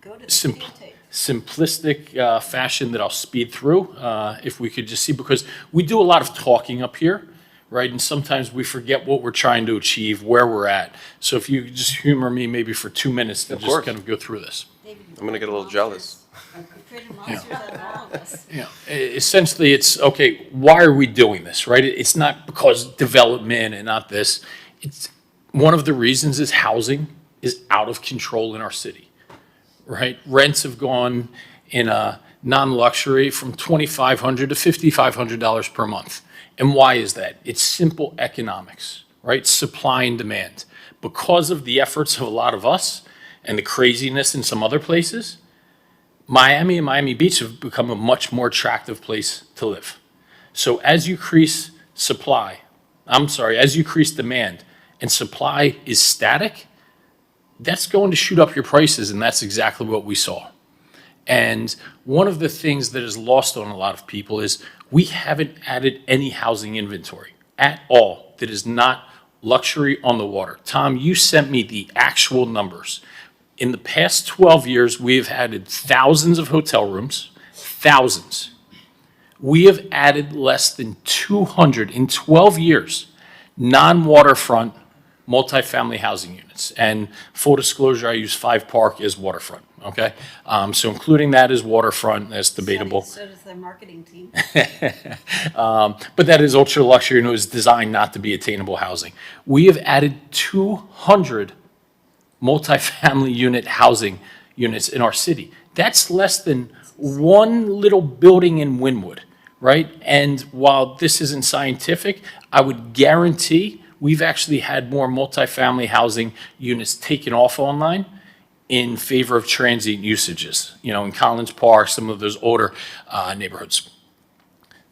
Go to the Simple. videotape. simplistic fashion that I'll speed through, if we could just see, because we do a lot of talking up here, right? And sometimes we forget what we're trying to achieve, where we're at. So if you could just humor me maybe for 2 minutes to Of just course. kind of go through this. I'm gonna get a little jealous. You created monsters out of all of us. You know, essentially, it's, okay, why are we doing this, right? It's not because development and not this. It's, one of the reasons is housing is out of control in our city, right? Rents have gone in a non-luxury from $2,500 to $5,500 per month. And why is that? It's simple economics, right? Supply and demand. Because of the efforts of a lot of us and the craziness in some other places, Miami and Miami Beach have become a much more attractive place to live. So as you increase as you increase demand and supply is static, that's going to shoot up your prices, and that's exactly what we saw. And one of the things that is lost on a lot of people is we haven't added any housing inventory at all that is not luxury on the water. Tom, you sent me the actual numbers. In the past 12 years, we have added thousands of hotel rooms, thousands. We have added less than 200 in 12 years, non-waterfront multifamily housing units. And full disclosure, I use Five Park as waterfront, okay? So including that as waterfront, that's debatable. So does their marketing team. But that is ultra luxury and it was designed not to be attainable housing. We have added 200 multifamily unit housing units in our city. That's less than one little building in Wynwood, right? And while this isn't scientific, I would guarantee we've actually had more multifamily housing units taken off online in favor of transient usages, you know, in Collins Park, some of those older neighborhoods.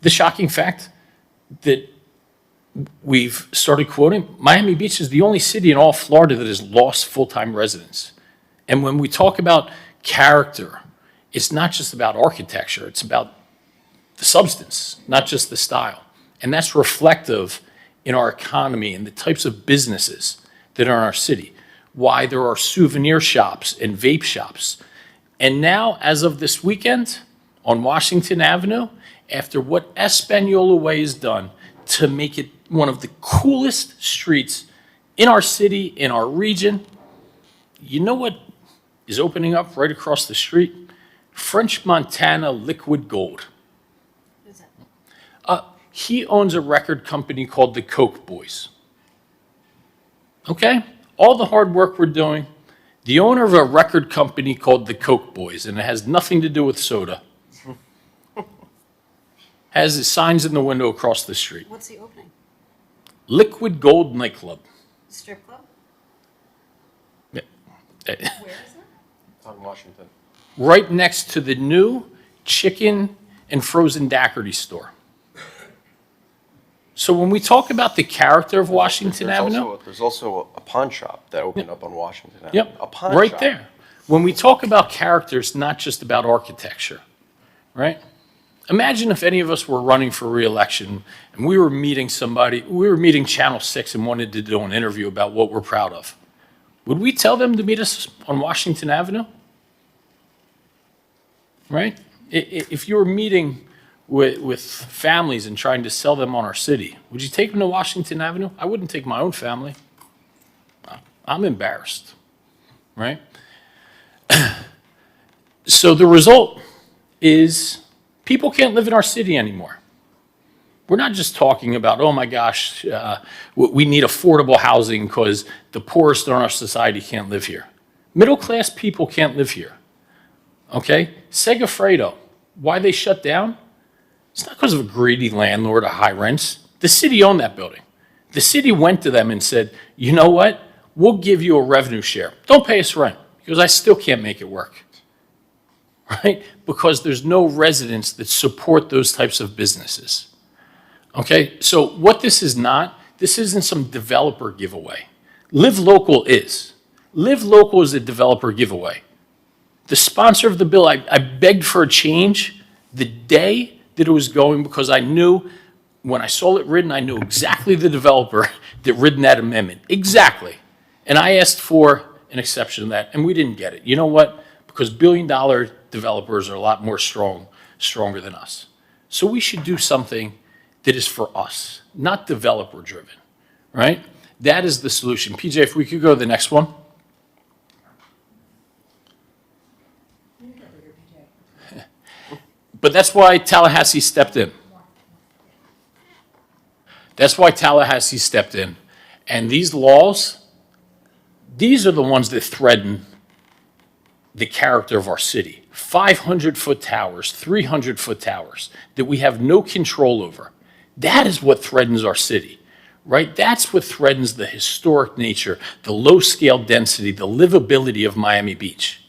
The shocking fact that we've started quoting, Miami Beach is the only city in all Florida that has lost full-time residents. And when we talk about character, it's not just about architecture, it's about the substance, not just the style. And that's reflective in our economy and the types of businesses that are in our city. Why there are souvenir shops and vape shops. And now, as of this weekend, on Washington Avenue, after what Espanola Way has done to make it one of the coolest streets in our city, in our region, you know what is opening up right across the street? French Montana Liquid Gold. Who's that? He owns a record company called the Coke Boys. Okay? All the hard work we're doing, the owner of a record company called the Coke Boys, and it has nothing to do with soda, has his signs in the window across the street. What's the opening? Liquid Gold Nightclub. Strip club? Yeah. Where is it? It's on Washington. Right next to the new chicken and frozen daiquiri store. So when we talk about the character of Washington Avenue, There's also a pawn shop that opened up on Washington Avenue. yep, A pawn right shop. there. When we talk about character, it's not just about architecture, right? Imagine if any of us were running for reelection and we were meeting Channel 6 and wanted to do an interview about what we're proud of. Would we tell them to meet us on Washington Avenue? Right? If you were meeting with families and trying to sell them on our city, would you take them to Washington Avenue? I wouldn't take my own family. I'm embarrassed, right? So the result is people can't live in our city anymore. We're not just talking about, oh my gosh, we need affordable housing because the poorest in our society can't live here. Middle-class people can't live here, okay? Segafredo, why they shut down? It's not because of a greedy landlord or high rents. The city owned that building. The city went to them and said, you know what? We'll give you a revenue share. Don't pay us rent because I still can't make it work, right? Because there's no residents that support those types of businesses. Okay, so what this is not, this isn't some developer giveaway. Live Local is. Live Local is a developer giveaway. The sponsor of the bill, I begged for a change the day that it was going because I knew, when I saw it written, I knew exactly the developer that written that amendment. Exactly. And I asked for an exception to that, and we didn't get it. You know what? Because billion-dollar developers are a lot more stronger than us. So we should do something that is for us, not developer-driven, right? That is the solution. PJ, if we could go to the next one. But that's why Tallahassee stepped in. That's why Tallahassee stepped in. And these laws, these are the ones that threaten the character of our city. 500-foot towers, 300-foot towers that we have no control over. That is what threatens our city, right? That's what threatens the historic nature, the low-scale density, the livability of Miami Beach,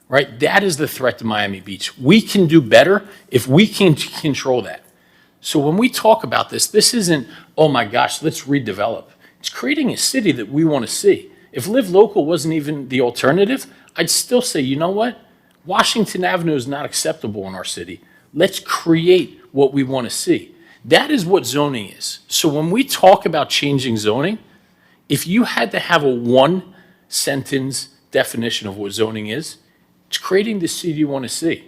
right? That is the threat to Miami Beach. We can do better if we can control that. So when we talk about this, this isn't, oh my gosh, let's redevelop. It's creating a city that we want to see. If Live Local wasn't even the alternative, I'd still say, you know what? Washington Avenue is not acceptable in our city. Let's create what we want to see. That is what zoning is. So when we talk about changing zoning, if you had to have a one-sentence definition of what zoning is, it's creating the city you want to see.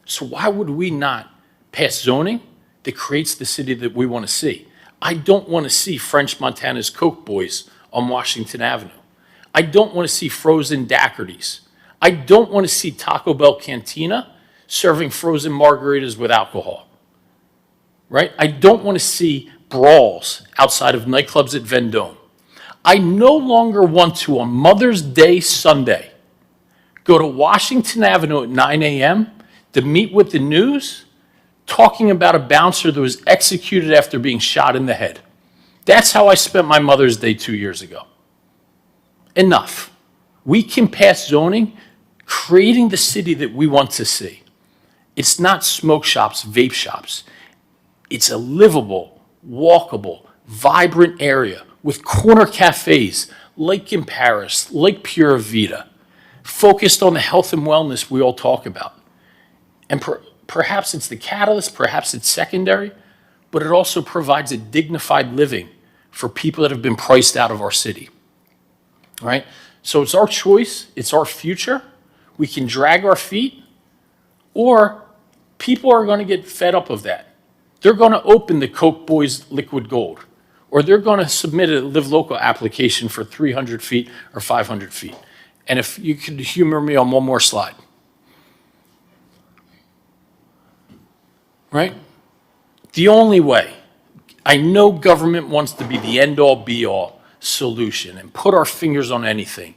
So why would we not pass zoning that creates the city that we want to see? I don't want to see French Montana's Coke Boys on Washington Avenue. I don't want to see frozen daiquiris. I don't want to see Taco Bell Cantina serving frozen margaritas with alcohol, right? I don't want to see brawls outside of nightclubs at Vendome. I no longer want to, on Mother's Day Sunday, go to Washington Avenue at 9 a.m. to meet with the news talking about a bouncer that was executed after being shot in the head. That's how I spent my Mother's Day 2 years ago. Enough. We can pass zoning, creating the city that we want to see. It's not smoke shops, vape shops. It's a livable, walkable, vibrant area with corner cafes like in Paris, like Pura Vida, focused on the health and wellness we all talk about. And perhaps it's the catalyst, perhaps it's secondary, but it also provides a dignified living for people that have been priced out of our city, right? So it's our choice, it's our future. We can drag our feet, or people are going to get fed up of that. They're going to open the Coke Boys Liquid Gold, or they're going to submit a Live Local application for 300 feet or 500 feet. And if you could humor me on one more slide. Right? The only way, I know government wants to be the end-all, be-all solution and put our fingers on anything.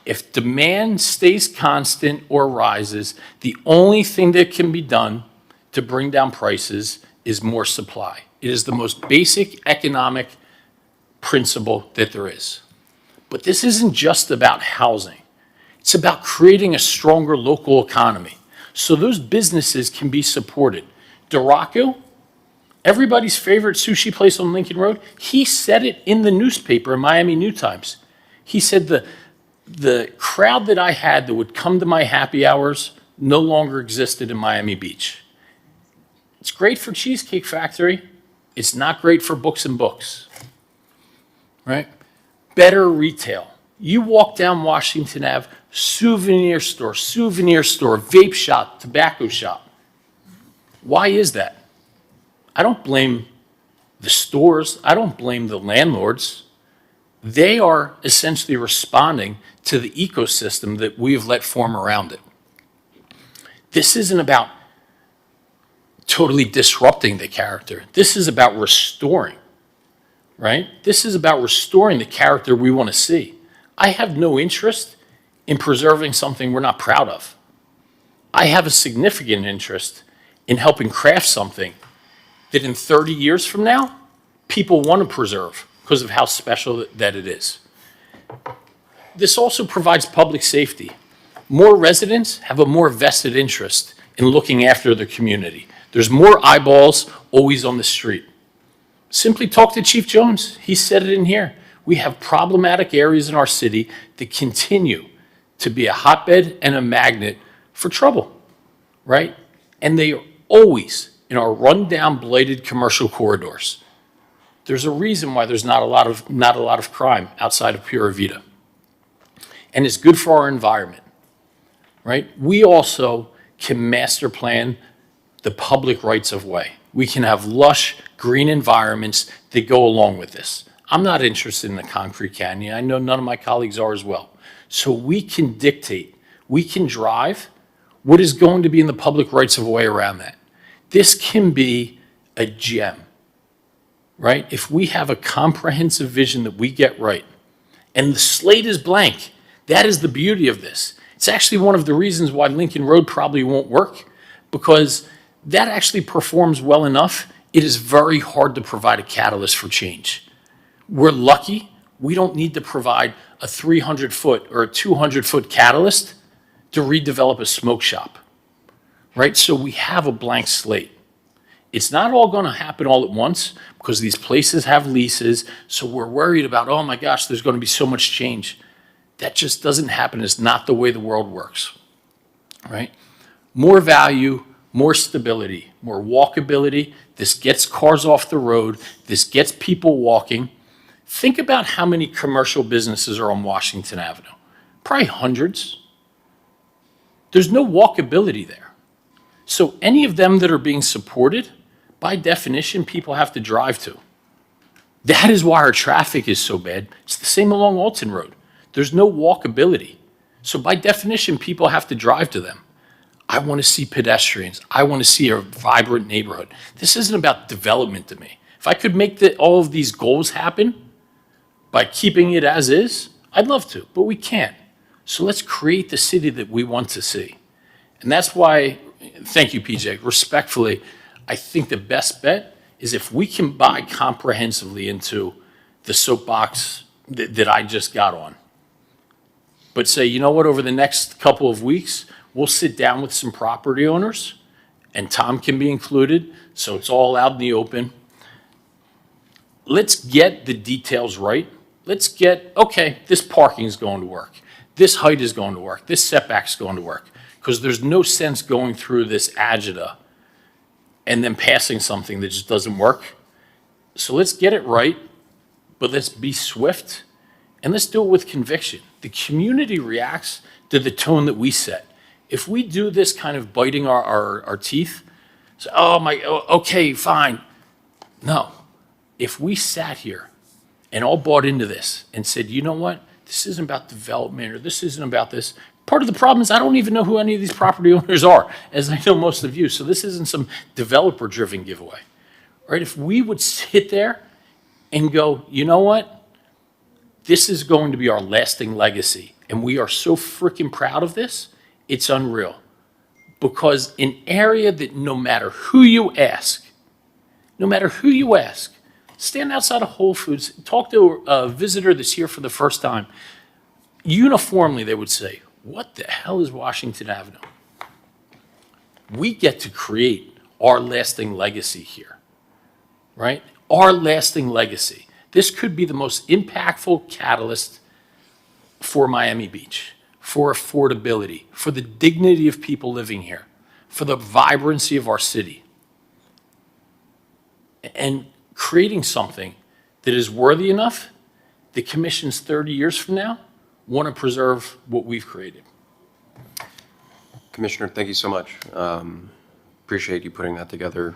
If demand stays constant or rises, the only thing that can be done to bring down prices is more supply. It is the most basic economic principle that there is. But this isn't just about housing. It's about creating a stronger local economy so those businesses can be supported. Duraco, everybody's favorite sushi place on Lincoln Road, he said it in the newspaper in Miami New Times. He said the crowd that I had that would come to my happy hours no longer existed in Miami Beach. It's great for Cheesecake Factory. It's not great for Books and Books, right? Better retail. You walk down Washington Ave, souvenir store, vape shop, tobacco shop. Why is that? I don't blame the stores. I don't blame the landlords. They are essentially responding to the ecosystem that we have let form around it. This isn't about totally disrupting the character. This is about restoring, right? This is about restoring the character we want to see. I have no interest in preserving something we're not proud of. I have a significant interest in helping craft something that in 30 years from now, people want to preserve because of how special that it is. This also provides public safety. More residents have a more vested interest in looking after their community. There's more eyeballs always on the street. Simply talk to Chief Jones. He said it in here. We have problematic areas in our city that continue to be a hotbed and a magnet for trouble, right? And they always in our rundown, blighted commercial corridors. There's a reason why there's not a lot of crime outside of Pura Vida. And it's good for our environment, right? We also can master plan the public rights of way. We can have lush, green environments that go along with this. I'm not interested in the concrete canyon. I know none of my colleagues are as well. So we can dictate, we can drive what is going to be in the public rights of way around that. This can be a gem, right? If we have a comprehensive vision that we get right, and the slate is blank, that is the beauty of this. It's actually one of the reasons why Lincoln Road probably won't work, because that actually performs well enough. It is very hard to provide a catalyst for change. We're lucky. We don't need to provide a 300-foot or a 200-foot catalyst to redevelop a smoke shop, right? So we have a blank slate. It's not all going to happen all at once because these places have leases. So we're worried about, oh my gosh, there's going to be so much change. That just doesn't happen. It's not the way the world works, right? More value, more stability, more walkability. This gets cars off the road. This gets people walking. Think about how many commercial businesses are on Washington Avenue. Probably hundreds. There's no walkability there. So any of them that are being supported, by definition, people have to drive to. That is why our traffic is so bad. It's the same along Alton Road. There's no walkability. So by definition, people have to drive to them. I want to see pedestrians. I want to see a vibrant neighborhood. This isn't about development to me. If I could make all of these goals happen by keeping it as is, I'd love to, but we can't. So let's create the city that we want to see. And that's why, thank you, PJ, respectfully, I think the best bet is if we can buy comprehensively into the soapbox that I just got on. But say, you know what, over the next couple of weeks, we'll sit down with some property owners, and Tom can be included, so it's all out in the open. Let's get the details right. Let's get, okay, this parking is going to work. This height is going to work. This setback is going to work. Because there's no sense going through this agita and then passing something that just doesn't work. So let's get it right, but let's be swift, and let's do it with conviction. The community reacts to the tone that we set. If we do this kind of biting our teeth, so, okay, fine. No. If we sat here and all bought into this and said, you know what, this isn't about development or this isn't about this. Part of the problem is I don't even know who any of these property owners are, as I know most of you. So this isn't some developer-driven giveaway, right? If we would sit there and go, you know what, this is going to be our lasting legacy, and we are so freaking proud of this, it's unreal. Because an area that no matter who you ask, stand outside of Whole Foods, talk to a visitor that's here for the first time, uniformly they would say, what the hell is Washington Avenue? We get to create our lasting legacy here, right? Our lasting legacy. This could be the most impactful catalyst for Miami Beach, for affordability, for the dignity of people living here, for the vibrancy of our city. And creating something that is worthy enough that commissions 30 years from now want to preserve what we've created. Commissioner, thank you so much. Appreciate you putting that together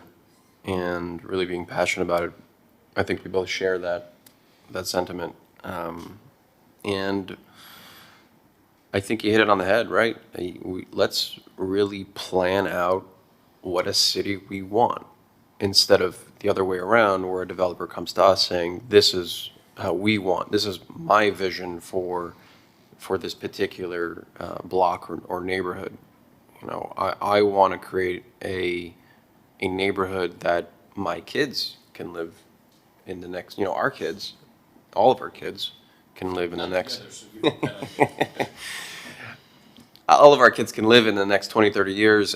and really being passionate about it. I think we both share that sentiment. And I think you hit it on the head, right? Let's really plan out what a city we want instead of the other way around where a developer comes to us saying, this is how we want, this is my vision for this particular block or neighborhood. You know, I want to create a neighborhood that my kids can live in the next, you know, our kids, all of our kids can live in the next. All of our kids can live in the next 20, 30 years.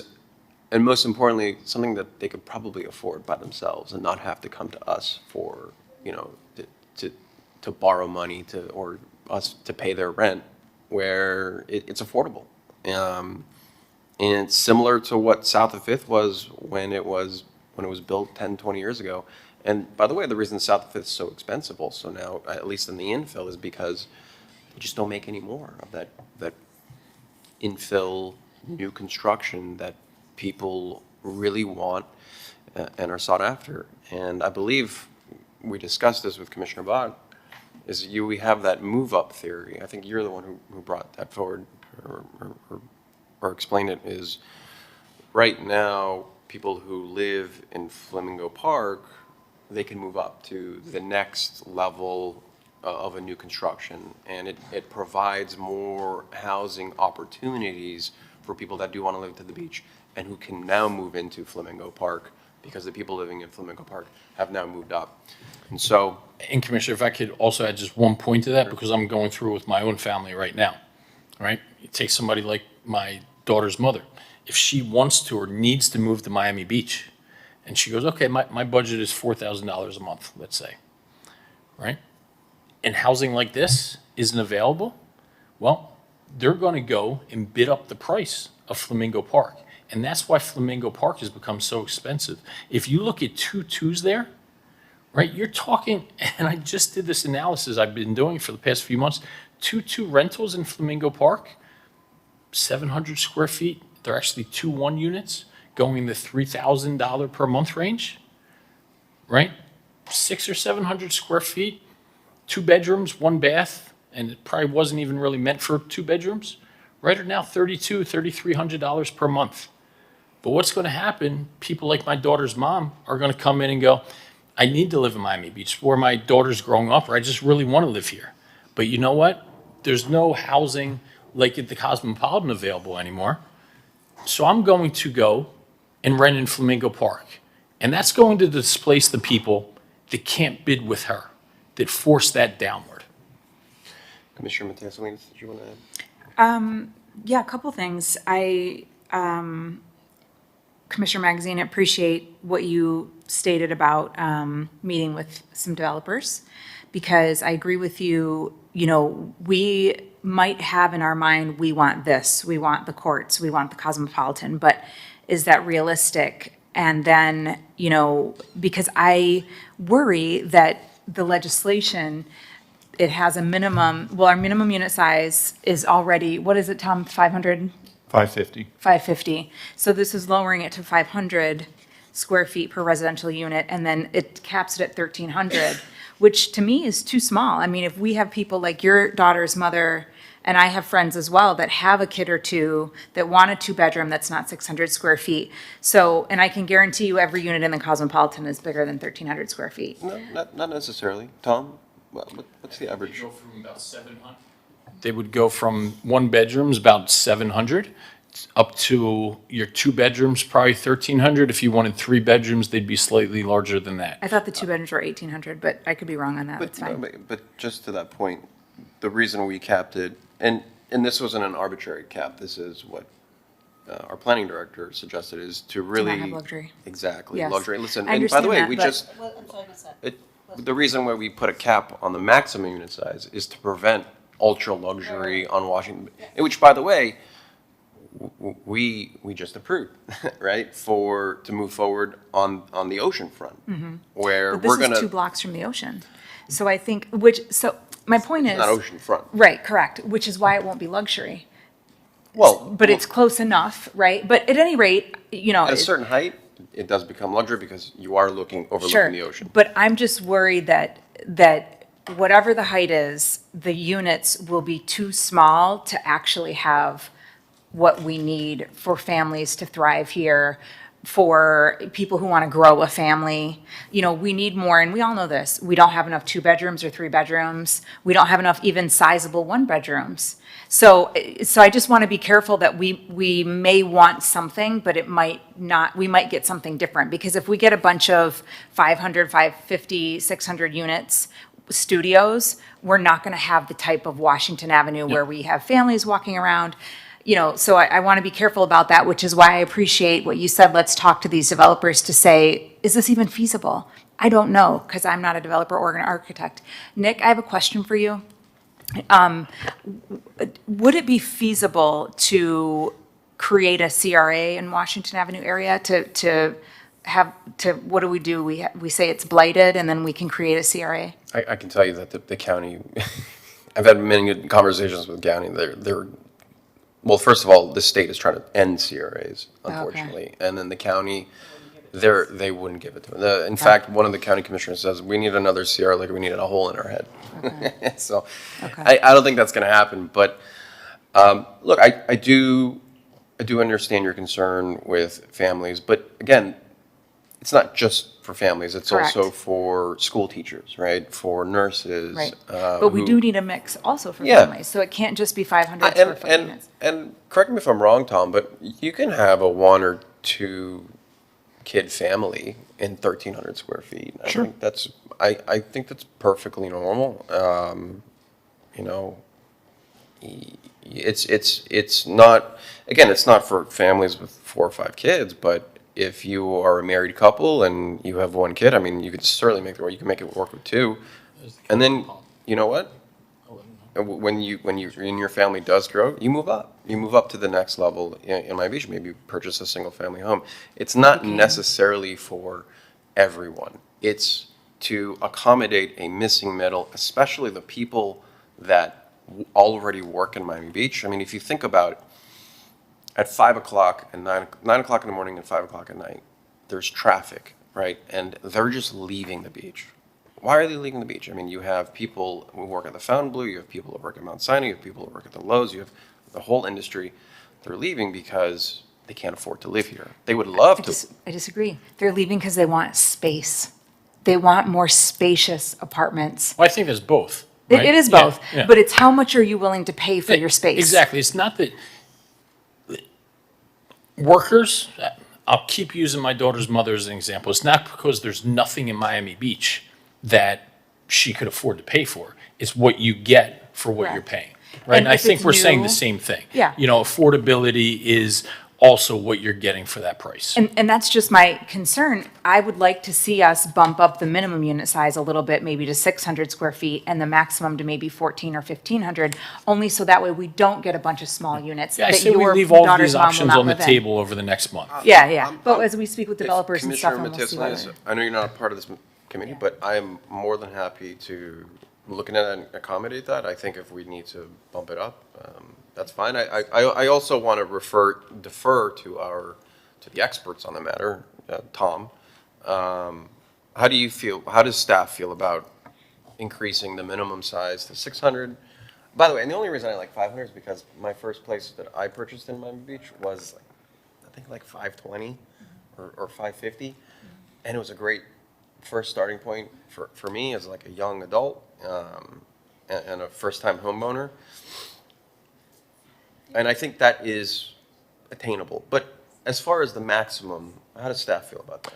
And most importantly, something that they could probably afford by themselves and not have to come to us for, you know, to borrow money or us to pay their rent, where it's affordable. And it's similar to what South of Fifth was when it was when it was built 10, 20 years ago. And by the way, the reason South Fifth is so expensive also now, at least in the infill, is because they just don't make any more of that infill new construction that people really want and are sought after. And I believe we discussed this with Commissioner Bott, is we have that move-up theory. I think you're the one who brought that forward or explained it, is right now, people who live in Flamingo Park, they can move up to the next level of a new construction, and it provides more housing opportunities for people that do want to live to the beach and who can now move into Flamingo Park because the people living in Flamingo Park have now moved up. And so, And Commissioner, if I could also add just one point to that, because I'm going through with my own family right now, right? You take somebody like my daughter's mother. If she wants to or needs to move to Miami Beach, and she goes, okay, my budget is $4,000 a month, let's say, right? And housing like this isn't available, well, they're going to go and bid up the price of Flamingo Park. And that's why Flamingo Park has become so expensive. If you look at 2-2s there, right, you're talking, and I just did this analysis I've been doing for the past few months, 2-2 rentals in Flamingo Park, 700 square feet. They're actually 2-1 units going in the $3,000 per month range, right? 600 or 700 square feet, 2 bedrooms, 1 bath, and it probably wasn't even really meant for 2 bedrooms, right? Are now $3,200, $3,300 per month. But what's going to happen, people like my daughter's mom are going to come in and go, I need to live in Miami Beach, or my daughter's growing up, or I just really want to live here. But you know what? There's no housing like at the Cosmopolitan available anymore. So I'm going to go and rent in Flamingo Park. And that's going to displace the people that can't bid with her, that force that downward. Commissioner Matias-Salinas, did you want to add? Yeah, a couple things. Commissioner Magazine, appreciate what you stated about meeting with some developers, because I agree with you, we might have in our mind, we want this, we want the courts, we want the Cosmopolitan, but is that realistic? And then, because I worry that the legislation, it has a minimum, well, our minimum unit size is already, what is it, Tom, 500? 550. 550. So this is lowering it to 500 square feet per residential unit, and then it caps it at 1,300, which to me is too small. I mean, if we have people like your daughter's mother, and I have friends as well that have a kid or two that want a 2-bedroom that's not 600 square feet. So, and I can guarantee you every unit in the Cosmopolitan is bigger than 1,300 square feet. No, not necessarily. Tom, what's the average? From about 700. They would go from 1 bedrooms, about 700, up to your 2 bedrooms, probably 1,300. If you wanted 3 bedrooms, they'd be slightly larger than that. I thought the 2 bedrooms were 1,800, but I could be wrong on that. But, That's fine. but just to that point, the reason we capped it, and this wasn't an arbitrary cap, this is what our planning director suggested, is to really. have luxury. Exactly, Yes. luxury. Listen, I and by the way, understand we that, but- just, Well, I'm sorry, I missed that. the reason why we put a cap on the maximum unit size is to prevent ultra luxury on Washington, which, by the way, we just approved, right, to move forward on the ocean front, where But we're this gonna. is 2 blocks from the ocean. So I think, so my point is. Not ocean front. Right, correct, which is why it won't be luxury. Well, But it's close enough, right? But at any rate, at a certain height, it does become luxury because you are overlooking sure. the ocean. But I'm just worried that whatever the height is, the units will be too small to actually have what we need for families to thrive here, for people who want to grow a family. We need more, and we all know this. We don't have enough 2 bedrooms or 3 bedrooms. We don't have enough even sizable 1 bedrooms. So I just want to be careful that we may want something, but it might not, we might get something different. Because if we get a bunch of 500, 550, 600 units, studios, we're not going to have the type of Washington Avenue where we have families walking around. So I want to be careful about that, which is why I appreciate what you said. Let's talk to these developers to say, is this even feasible? I don't know, because I'm not a developer or an architect. Nick, I have a question for you. Would it be feasible to create a CRA in Washington Avenue area to what do we do? We say it's blighted and then we can create a CRA? I can tell you that the county, I've had many conversations with the county. Well, first of all, the state is trying to end CRAs, unfortunately. And then the county, they wouldn't give it to them. In fact, one of the county commissioners says, we need another CRA like we needed a hole in our head. So Okay. I don't think that's going to happen. But look, I do understand your concern with families. But again, it's not just for families. It's Correct. also for school teachers, right? For nurses. Right. But we who- do need a mix also for Yeah. families, so it can't just be 500 square foot units. And correct me if I'm wrong, Tom, but you can have a 1 or 2 kid family in 1,300 square feet. Sure. I think that's perfectly normal. You know, it's not, again, it's not for families with 4 or 5 kids, but if you are a married couple and you have 1 kid, I mean, you could certainly make it work. You can make it work with 2. And then, you know what? When your family does grow, you move up. You move up to the next level in Miami Beach. Maybe purchase a single family home. It's not necessarily for everyone. It's to accommodate a missing middle, especially the people that already work in Miami Beach. I mean, if you think about it, at 5 o'clock and 9 o'clock in the morning and 5 o'clock at night, there's traffic, right? And they're just leaving the beach. Why are they leaving the beach? I mean, you have people who work at the Fontainebleau, you have people who work at Mount Sinai, you have people who work at the Lowe's, you have the whole industry. They're leaving because they can't afford to live here. They would love to. I disagree. They're leaving because they want space. They want more spacious apartments. Well, I think there's both. It right? is Yeah, both, yeah. but it's how much are you willing to pay for your space? Exactly. It's not that workers, I'll keep using my daughter's mother as an example. It's not because there's nothing in Miami Beach that she could afford to pay for. It's what you get for what you're Correct. paying. Right. And And I if think it's we're saying new- the same thing. Yeah. You know, affordability is also what you're getting for that price. And that's just my concern. I would like to see us bump up the minimum unit size a little bit, maybe to 600 square feet, and the maximum to maybe 1,400 or 1,500, only so that way we don't get a bunch of small units Yeah, I that say we your leave all of daughter's these mom will options not on the live in. table over the next month. Yeah. But I'm- as we speak with developers and stuff, and we'll see Commissioner whether. Matislian, I know you're not a part of this committee, but I am more than happy to look at it and accommodate that. I think if we need to bump it up, that's fine. I also want to defer to the experts on the matter, Tom. How do you feel, how does staff feel about increasing the minimum size to 600? By the way, and the only reason I like 500 is because my first place that I purchased in Miami Beach was, I think, like 520 or 550. And it was a great first starting point for me as like a young adult and a first-time homeowner. And I think that is attainable. But as far as the maximum, how does staff feel about that?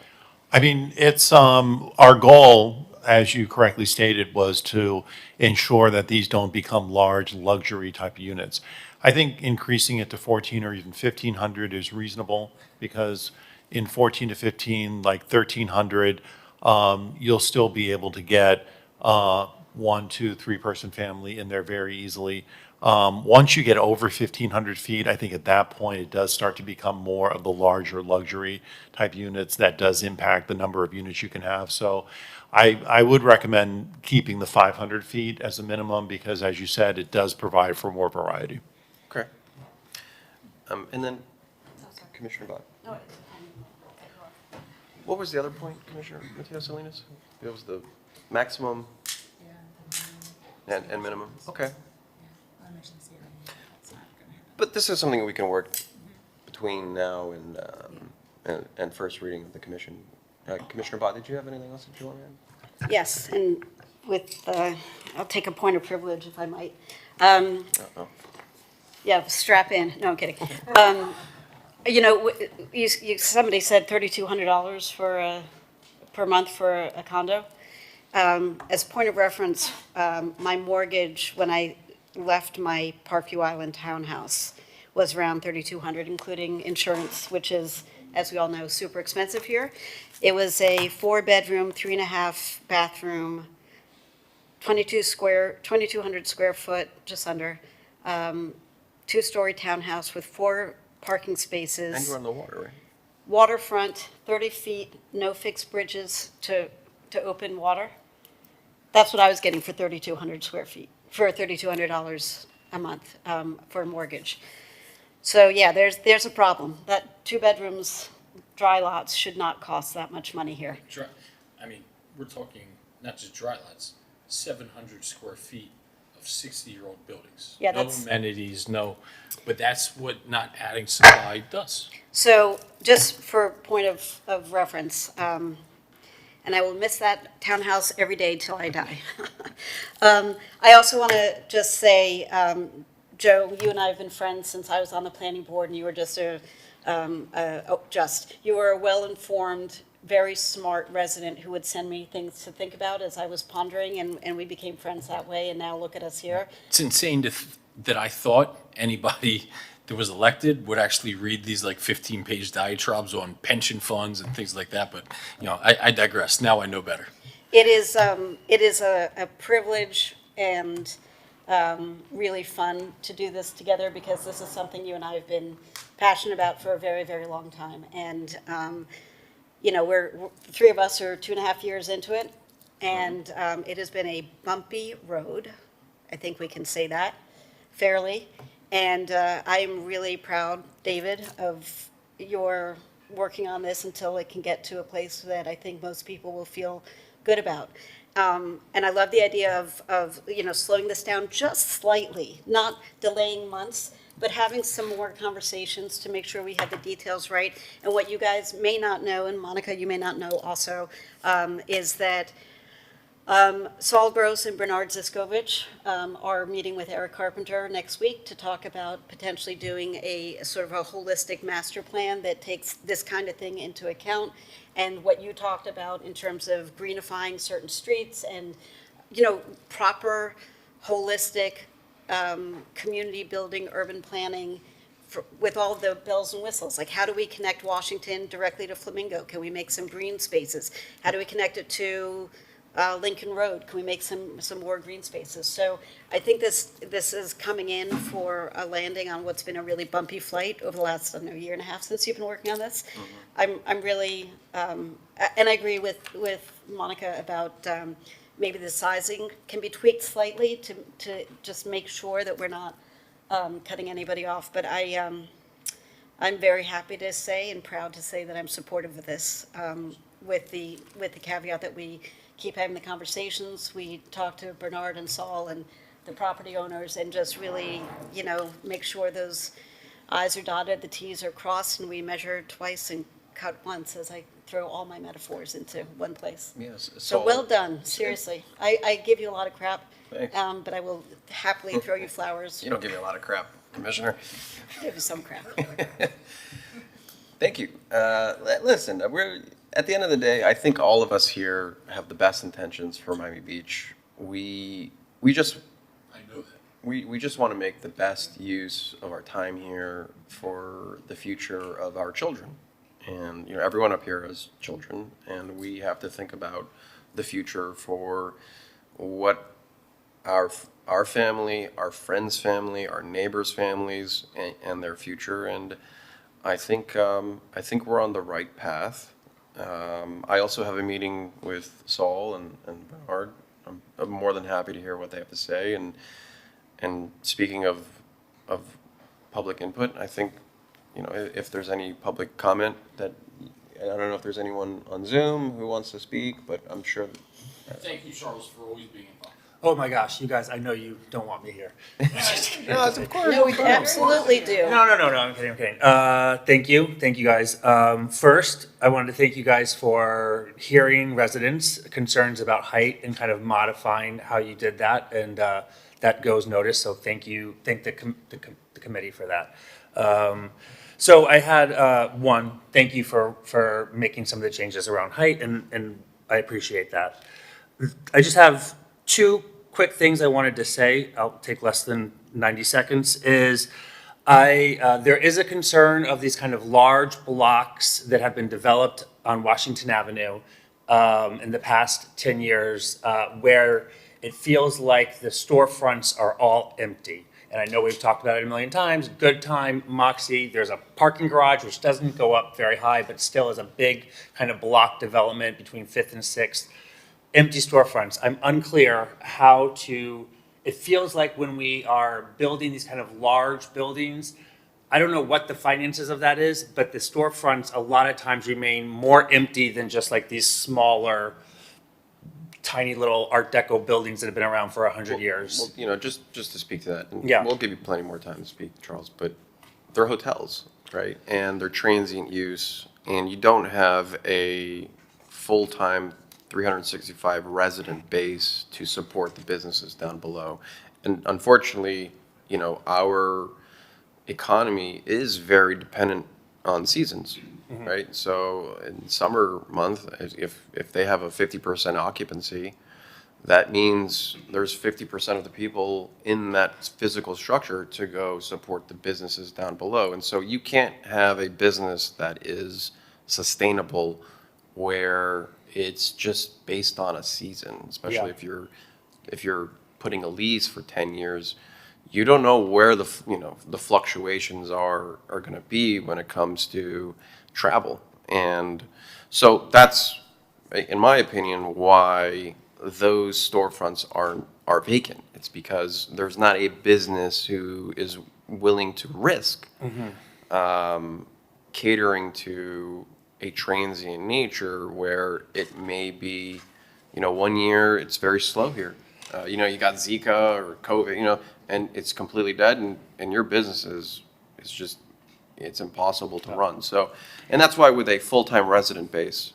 I mean, it's, our goal, as you correctly stated, was to ensure that these don't become large luxury type units. I think increasing it to 1,400 or even 1,500 is reasonable, because in 14 to 15, like 1,300, you'll still be able to get 1, 2, 3-person family in there very easily. Once you get over 1,500 feet, I think at that point, it does start to become more of the larger luxury type units that does impact the number of units you can have. So I would recommend keeping the 500 feet as a minimum, because as you said, it does provide for more variety. Okay. And then Commissioner Bott. What was the other point, Commissioner Matias Salinas? It was the maximum and minimum? Okay. But this is something that we can work between now and first reading of the commission. Commissioner Bott, did you have anything else that you want to add? Yes, and with, I'll take a point of privilege if I might. Uh-oh. Yeah, strap in. No, I'm kidding. You know, somebody said $3,200 per month for a condo. As a point of reference, my mortgage, when I left my Parkview Island townhouse, was around $3,200, including insurance, which is, as we all know, super expensive here. It was a 4-bedroom, 3.5 bathroom, 2,200 square foot, just under, 2-story townhouse with 4 parking spaces. And you're on the water, right? waterfront, 30 feet, no fixed bridges to open water. That's what I was getting for 3,200 square feet, for $3,200 a month for a mortgage. So yeah, there's a problem. That 2 bedrooms, dry lots should not cost that much money here. I mean, we're talking not just dry lots, 700 square feet of 60-year-old buildings. Yeah, No that's- amenities, but that's what not adding supply does. So just for point of reference, and I will miss that townhouse every day till I die. I also want to just say, Joe, you and I have been friends since I was on the planning board, and you were just you were a well-informed, very smart resident who would send me things to think about as I was pondering, and we became friends that way, and now look at us here. It's insane that I thought anybody that was elected would actually read these like 15-page diatribes on pension funds and things like that, but, I digress. Now I know better. It is a privilege and really fun to do this together, because this is something you and I have been passionate about for a very, very long time. And, we're the 3 of us are 2.5 years into it, and it has been a bumpy road. I think we can say that fairly. And I am really proud, David, of your working on this until it can get to a place that I think most people will feel good about. And I love the idea of slowing this down just slightly, not delaying months, but having some more conversations to make sure we have the details right. And what you guys may not know, and Monica, you may not know also, is that Saul Gross and Bernard Ziskovich are meeting with Eric Carpenter next week to talk about potentially doing a sort of a holistic master plan that takes this kind of thing into account. And what you talked about in terms of greenifying certain streets and, proper, holistic, community building, urban planning with all the bells and whistles. Like, how do we connect Washington directly to Flamingo? Can we make some green spaces? How do we connect it to Lincoln Road? Can we make some more green spaces? So I think this is coming in for a landing on what's been a really bumpy flight over the last, 1.5 years since you've been working on this. I'm really, and I agree with Monica about maybe the sizing can be tweaked slightly to just make sure that we're not cutting anybody off. But I'm very happy to say and proud to say that I'm supportive of this, with the caveat that we keep having the conversations. We talk to Bernard and Saul and the property owners, and just really, make sure those I's are dotted, the T's are crossed, and we measure twice and cut once, as I throw all my metaphors into one place. Yes. So well done, seriously. I give you a lot of crap, Thanks. but I will happily throw you flowers. You don't give me a lot of crap, Commissioner. Give you some crap. Thank you. Listen, at the end of the day, I think all of us here have the best intentions for Miami Beach. We just I know that. we just want to make the best use of our time here for the future of our children. And everyone up here has children, and we have to think about the future for what our family, our friends' family, our neighbors' families, and their future. And I think we're on the right path. I also have a meeting with Saul and Bernard. I'm more than happy to hear what they have to say. And speaking of public input, I think, if there's any public comment that, I don't know if there's anyone on Zoom who wants to speak, but I'm sure. Thank you, Charles, for always being involved. Oh my gosh, you guys, I know you don't want me here. No, of course. No, we absolutely do. No, I'm kidding. Thank you guys. First, I wanted to thank you guys for hearing residents' concerns about height and kind of modifying how you did that, and that goes noticed, so thank you, thank the committee for that. So I had, thank you for making some of the changes around height, and I appreciate that. I just have 2 quick things I wanted to say. I'll take less than 90 seconds. There is a concern of these kind of large blocks that have been developed on Washington Avenue in the past 10 years, where it feels like the storefronts are all empty. And I know we've talked about it a million times, Good Time, Moxie, there's a parking garage, which doesn't go up very high, but still is a big kind of block development between 5th and 6th. Empty storefronts. I'm unclear how to, it feels like when we are building these kind of large buildings, I don't know what the finances of that is, but the storefronts a lot of times remain more empty than just like these smaller, tiny little Art Deco buildings that have been around for 100 years. Well, you know, just to speak to that, and Yeah. we'll give you plenty more time to speak, Charles, but they're hotels, right? And they're transient use, and you don't have a full-time 365 resident base to support the businesses down below. And unfortunately, you know, our economy is very dependent on seasons, right? So in summer month, if they have a 50% occupancy, that means there's 50% of the people in that physical structure to go support the businesses down below. And so you can't have a business that is sustainable where it's just based on a season, especially Yeah. if you're putting a lease for 10 years. You don't know where the fluctuations are going to be when it comes to travel. And so that's, in my opinion, why those storefronts are vacant. It's because there's not a business who is willing to risk catering to a transient nature where it may be, you know, 1 year it's very slow here. You know, you got Zika or COVID, you know, and it's completely dead, and your business is just, it's impossible to run. So, and that's why with a full-time resident base,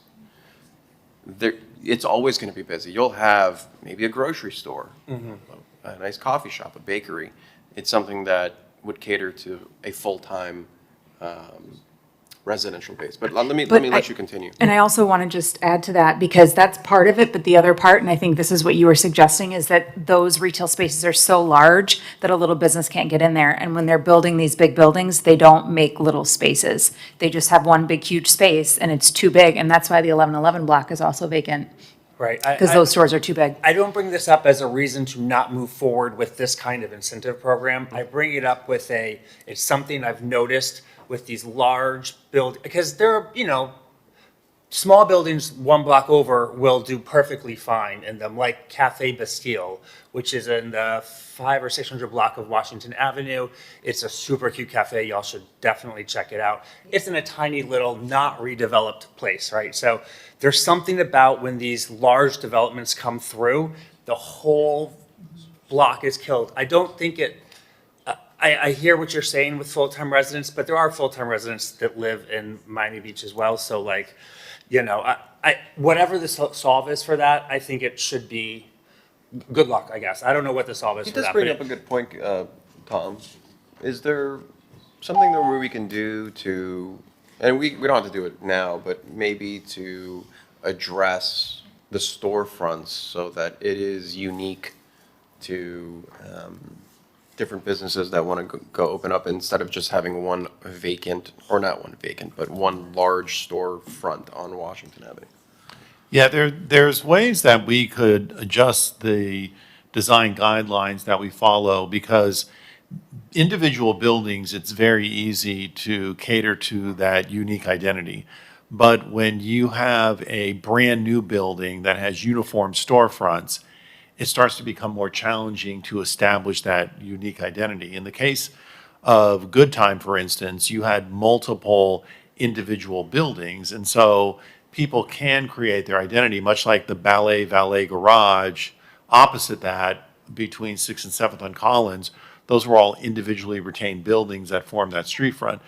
it's always going to be busy. You'll have maybe a grocery store, a nice coffee shop, a bakery. It's something that would cater to a full-time residential base. But let me let you continue. And I also want to just add to that, because that's part of it, but the other part, and I think this is what you were suggesting, is that those retail spaces are so large that a little business can't get in there. And when they're building these big buildings, they don't make little spaces. They just have one big, huge space, and it's too big. And that's why the 1111 block is also vacant, Right. because those stores are too big. I don't bring this up as a reason to not move forward with this kind of incentive program. I bring it up with it's something I've noticed with these large because there are, you know, small buildings 1 block over will do perfectly fine in them, like Cafe Bastille, which is in the 500 or 600 block of Washington Avenue. It's a super cute cafe. Y'all should definitely check it out. It's in a tiny little, not redeveloped place, right? So there's something about when these large developments come through, the whole block is killed. I don't think I hear what you're saying with full-time residents, but there are full-time residents that live in Miami Beach as well. So like, you know, whatever the solve is for that, I think it should be good luck, I guess. I don't know what the solve is He for does that. bring but up a good point, Tom. Is there something that we can do to, and we don't have to do it now, but maybe to address the storefronts so that it is unique to different businesses that want to go open up instead of just having one vacant, or not one vacant, but one large storefront on Washington Avenue? Yeah, there's ways that we could adjust the design guidelines that we follow, because individual buildings, it's very easy to cater to that unique identity. But when you have a brand-new building that has uniform storefronts, it starts to become more challenging to establish that unique identity. In the case of Good Time, for instance, you had multiple individual buildings, and so people can create their identity, much like the Ballet Valet Garage opposite that between 6th and 7th on Collins. Those were all individually retained buildings that formed that street front.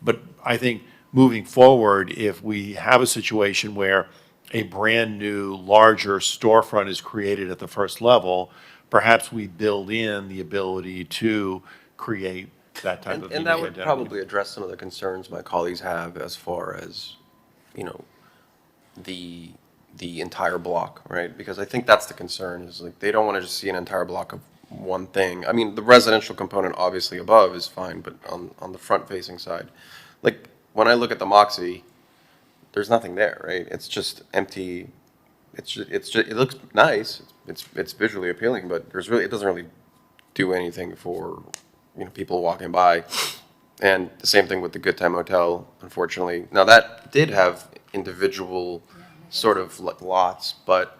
But I think moving forward, if we have a situation where a brand-new, larger storefront is created at the first level, perhaps we build in the ability to create that type of unique And that would identity. probably address some of the concerns my colleagues have as far as, you know, the entire block, right? Because I think that's the concern, is like they don't want to just see an entire block of one thing. I mean, the residential component obviously above is fine, but on the front-facing side, like when I look at the Moxie, there's nothing there, right? It's just empty. It looks nice. It's visually appealing, but it doesn't really do anything for people walking by. And the same thing with the Good Time Hotel, unfortunately. Now, that did have individual sort of lots, but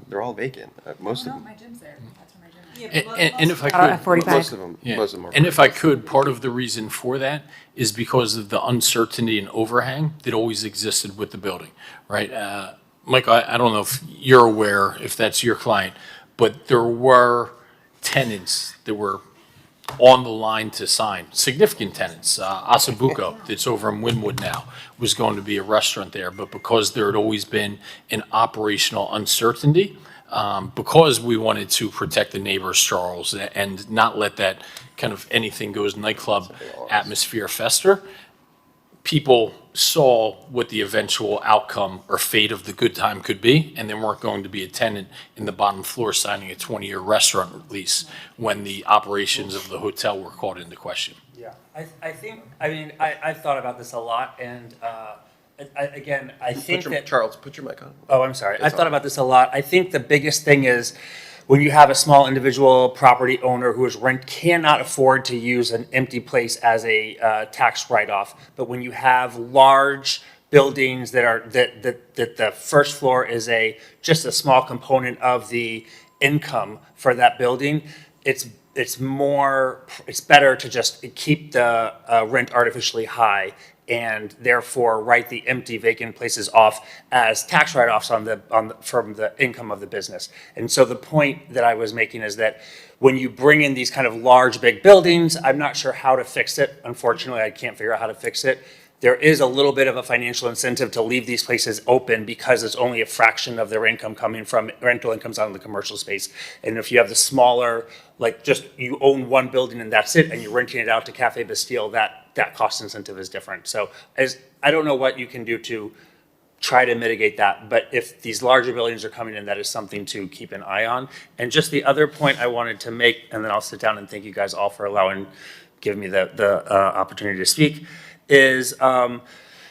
they're all vacant, most of them. My gym's there. That's where my gym And if I At could, 45. Most of them, yeah, most of them are. and if I could, part of the reason for that is because of the uncertainty and overhang that always existed with the building, right? Mike, I don't know if you're aware, if that's your client, but there were tenants that were on the line to sign, significant tenants. Asabuco, that's over in Wynwood now, was going to be a restaurant there, but because there had always been an operational uncertainty, because we wanted to protect the neighbors, Charles, and not let that kind of anything goes nightclub atmosphere fester, people saw what the eventual outcome or fate of the Good Time could be, and there weren't going to be a tenant in the bottom floor signing a 20-year restaurant lease when the operations of the hotel were called into question. Yeah, I think, I mean, I've thought about this a lot, and I think that. Charles, put your mic on. Oh, I'm sorry. It's I've thought on. about this a lot. I think the biggest thing is when you have a small individual property owner who is cannot afford to use an empty place as a tax write-off. But when you have large buildings that the first floor is just a small component of the income for that building, it's better to just keep the rent artificially high and therefore write the empty vacant places off as tax write-offs from the income of the business. And so the point that I was making is that when you bring in these kind of large, big buildings, I'm not sure how to fix it. Unfortunately, I can't figure out how to fix it. There is a little bit of a financial incentive to leave these places open because it's only a fraction of their income coming from rental incomes out of the commercial space. And if you have the smaller, like just you own one building and that's it, and you're renting it out to Cafe Bastille, that cost incentive is different. So I don't know what you can do to try to mitigate that, but if these larger buildings are coming in, that is something to keep an eye on. And just the other point I wanted to make, and then I'll sit down and thank you guys all for giving me the opportunity to speak, is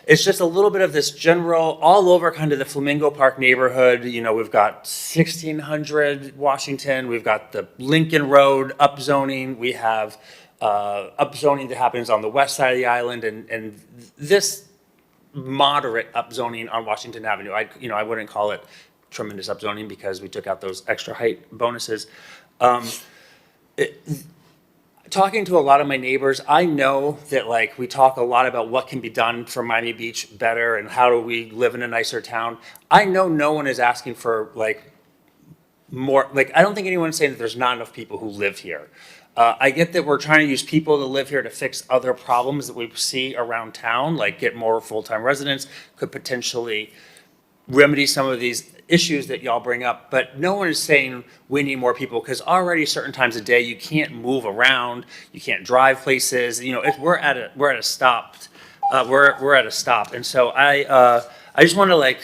it's just a little bit of this general, all over kind of the Flamingo Park neighborhood. You know, we've got 1600 Washington, we've got the Lincoln Road upzoning, we have upzoning that happens on the west side of the island, and this moderate upzoning on Washington Avenue. I wouldn't call it tremendous upzoning because we took out those extra height bonuses. Talking to a lot of my neighbors, I know that like we talk a lot about what can be done for Miami Beach better and how do we live in a nicer town. I know no one is asking for like more, like I don't think anyone's saying that there's not enough people who live here. I get that we're trying to use people to live here to fix other problems that we see around town, like get more full-time residents, could potentially remedy some of these issues that y'all bring up, but no one is saying we need more people because already certain times of day you can't move around, you can't drive places. You know, if we're at a stop, and so I just want to like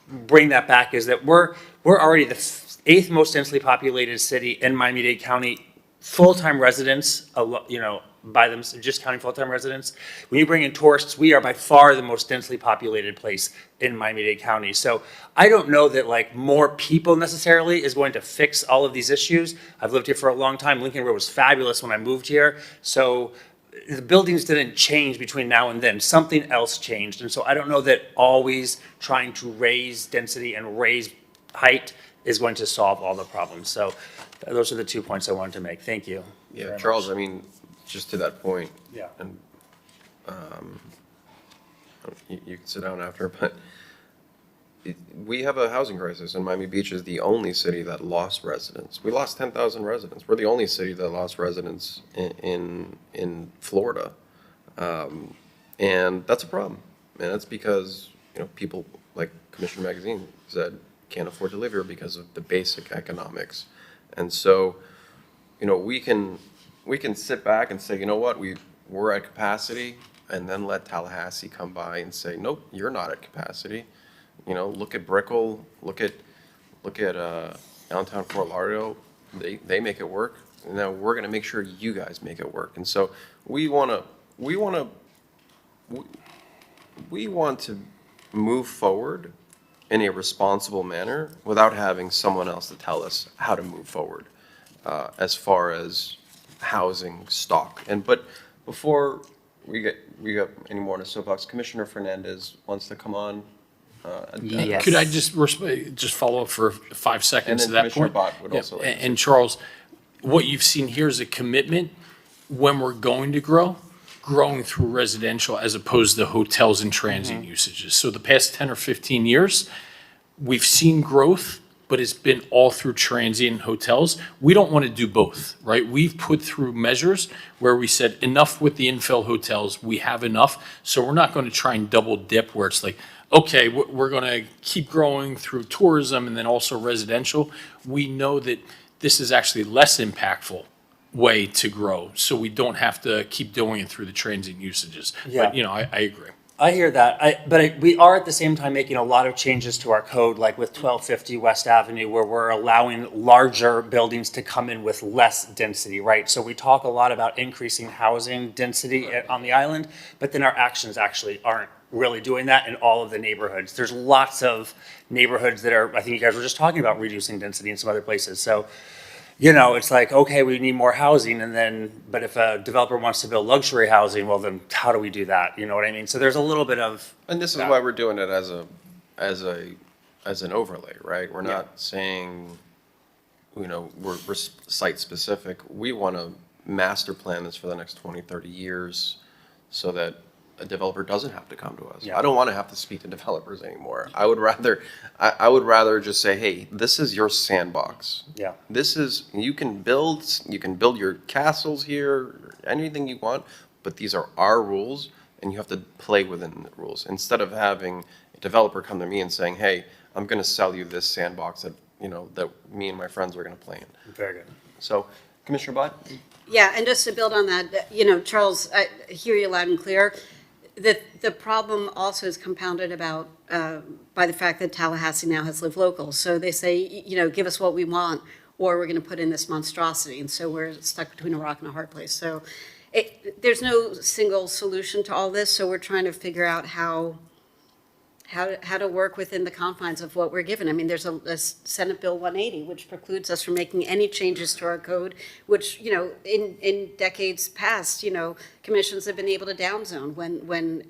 bring that back is that we're already the 8th most densely populated city in Miami-Dade County. Full-time residents, you know, by them, just counting full-time residents. When you bring in tourists, we are by far the most densely populated place in Miami-Dade County. So I don't know that like more people necessarily is going to fix all of these issues. I've lived here for a long time. Lincoln Road was fabulous when I moved here. So the buildings didn't change between now and then. Something else changed. And so I don't know that always trying to raise density and raise height is going to solve all the problems. So those are the 2 points I wanted to make. Thank you. Yeah, very Charles, much. I mean, just to that point. Yeah. And you can sit down after, but we have a housing crisis, and Miami Beach is the only city that lost residents. We lost 10,000 residents. We're the only city that lost residents in Florida, and that's a problem. And that's because people like Commissioner Magazine said can't afford to live here because of the basic economics. And so, we can sit back and say, you know what, we're at capacity, and then let Tallahassee come by and say, nope, you're not at capacity. Look at Brickell, look at downtown Fort Lauderdale. They make it work. And now we're going to make sure you guys make it work. And so we want to move forward in a responsible manner without having someone else to tell us how to move forward, as far as housing stock. But before we got any more on a soapbox, Commissioner Fernandez wants to come on. Yes. Could I just follow up for 5 And seconds then to that Commissioner point? Bott would Yeah, also like to And Charles, what you've seen here is a commitment when we're going to grow, growing through residential as opposed to hotels and transient usages. So the past 10 or 15 years, we've seen growth, but it's been all through transient hotels. We don't want to do both, right? We've put through measures where we said enough with the infill hotels, we have enough. So we're not going to try and double dip where it's like, okay, we're going to keep growing through tourism and then also residential. We know that this is actually less impactful way to grow, so we don't have to keep doing it through the transient usages. Yeah. But, I agree. I hear that, we are at the same time making a lot of changes to our code, like with 1250 West Avenue, where we're allowing larger buildings to come in with less density, right? So we talk a lot about increasing housing density on the island, but then our actions actually aren't really doing that in all of the neighborhoods. There's lots of neighborhoods that are, I think you guys were just talking about reducing density in some other places. So, it's like, okay, we need more housing, but if a developer wants to build luxury housing, well, then how do we do that? You know what I mean? So there's a little bit of. And this is why we're doing it as an overlay, right? We're not saying, we're site specific. We want to master plan this for the next 20, 30 years so that a developer doesn't have to come to us. Yeah. I don't want to have to speak to developers anymore. I would rather just say, hey, this is your sandbox. Yeah. You can build your castles here, anything you want, but these are our rules and you have to play within the rules. Instead of having a developer come to me and saying, hey, I'm going to sell you this sandbox that me and my friends are going to play in. Very good. So, Commissioner Bott? Yeah, and just to build on that, Charles, I hear you loud and clear. The problem also is compounded by the fact that Tallahassee now has Live Local. So they say, give us what we want, or we're going to put in this monstrosity. And so we're stuck between a rock and a hard place. So there's no single solution to all this. So we're trying to figure out how to work within the confines of what we're given. I mean, there's a Senate Bill 180, which precludes us from making any changes to our code, which, in decades past, commissions have been able to downzone when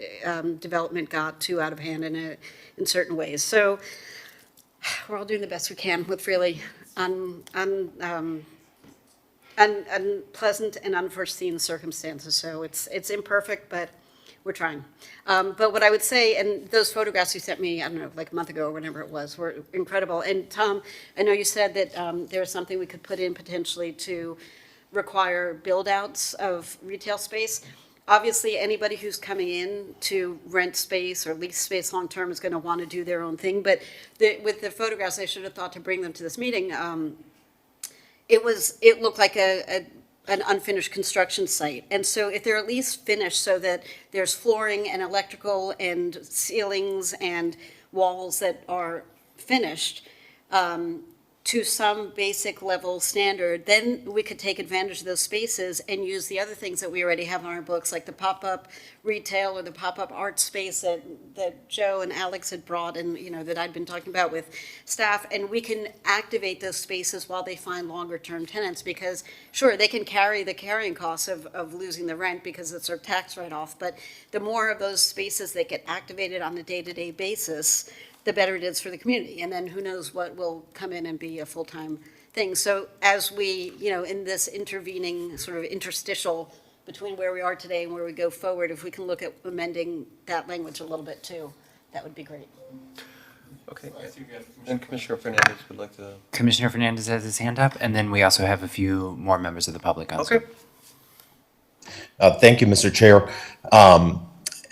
development got too out of hand in certain ways. So we're all doing the best we can with really unpleasant and unforeseen circumstances. So it's imperfect, but we're trying. But what I would say, and those photographs you sent me, I don't know, like a month ago or whenever it was, were incredible. And Tom, I know you said that there was something we could put in potentially to require build-outs of retail space. Obviously, anybody who's coming in to rent space or lease space long-term is going to want to do their own thing. But with the photographs, I should have thought to bring them to this meeting. It looked like an unfinished construction site. And so if they're at least finished so that there's flooring and electrical and ceilings and walls that are finished to some basic level standard, then we could take advantage of those spaces and use the other things that we already have on our books, like the pop-up retail or the pop-up art space that Joe and Alex had brought and, that I'd been talking about with staff. And we can activate those spaces while they find longer-term tenants because, sure, they can carry the carrying costs of losing the rent because it's their tax write-off. But the more of those spaces that get activated on a day-to-day basis, the better it is for the community. And then who knows what will come in and be a full-time thing. So as we, in this intervening sort of interstitial between where we are today and where we go forward, if we can look at amending that language a little bit too, that would be great. Okay. And Commissioner Fernandez would like to. Commissioner Fernandez has his hand up, and then we also have a few more members of the public on Zoom. Okay. Thank you, Mr. Chair.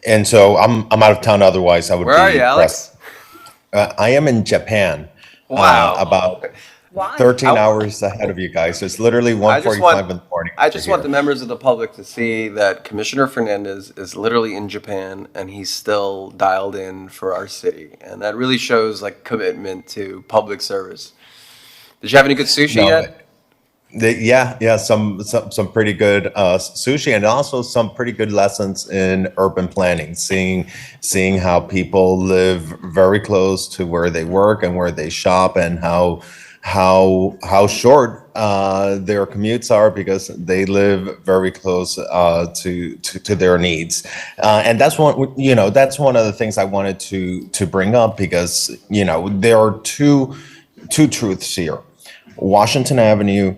And so I'm out of town. Otherwise, I would. Where are you, Alex? I am in Japan. Wow. About Why? 13 hours ahead of you guys. It's literally 1:45 in the morning. I just want the members of the public to see that Commissioner Fernandez is literally in Japan and he's still dialed in for our city. And that really shows commitment to public service. Did you have any good sushi yet? Yeah, some pretty good sushi and also some pretty good lessons in urban planning, seeing how people live very close to where they work and where they shop and how how short their commutes are because they live very close to their needs. And that's that's one of the things I wanted to bring up because, there are two truths here. Washington Avenue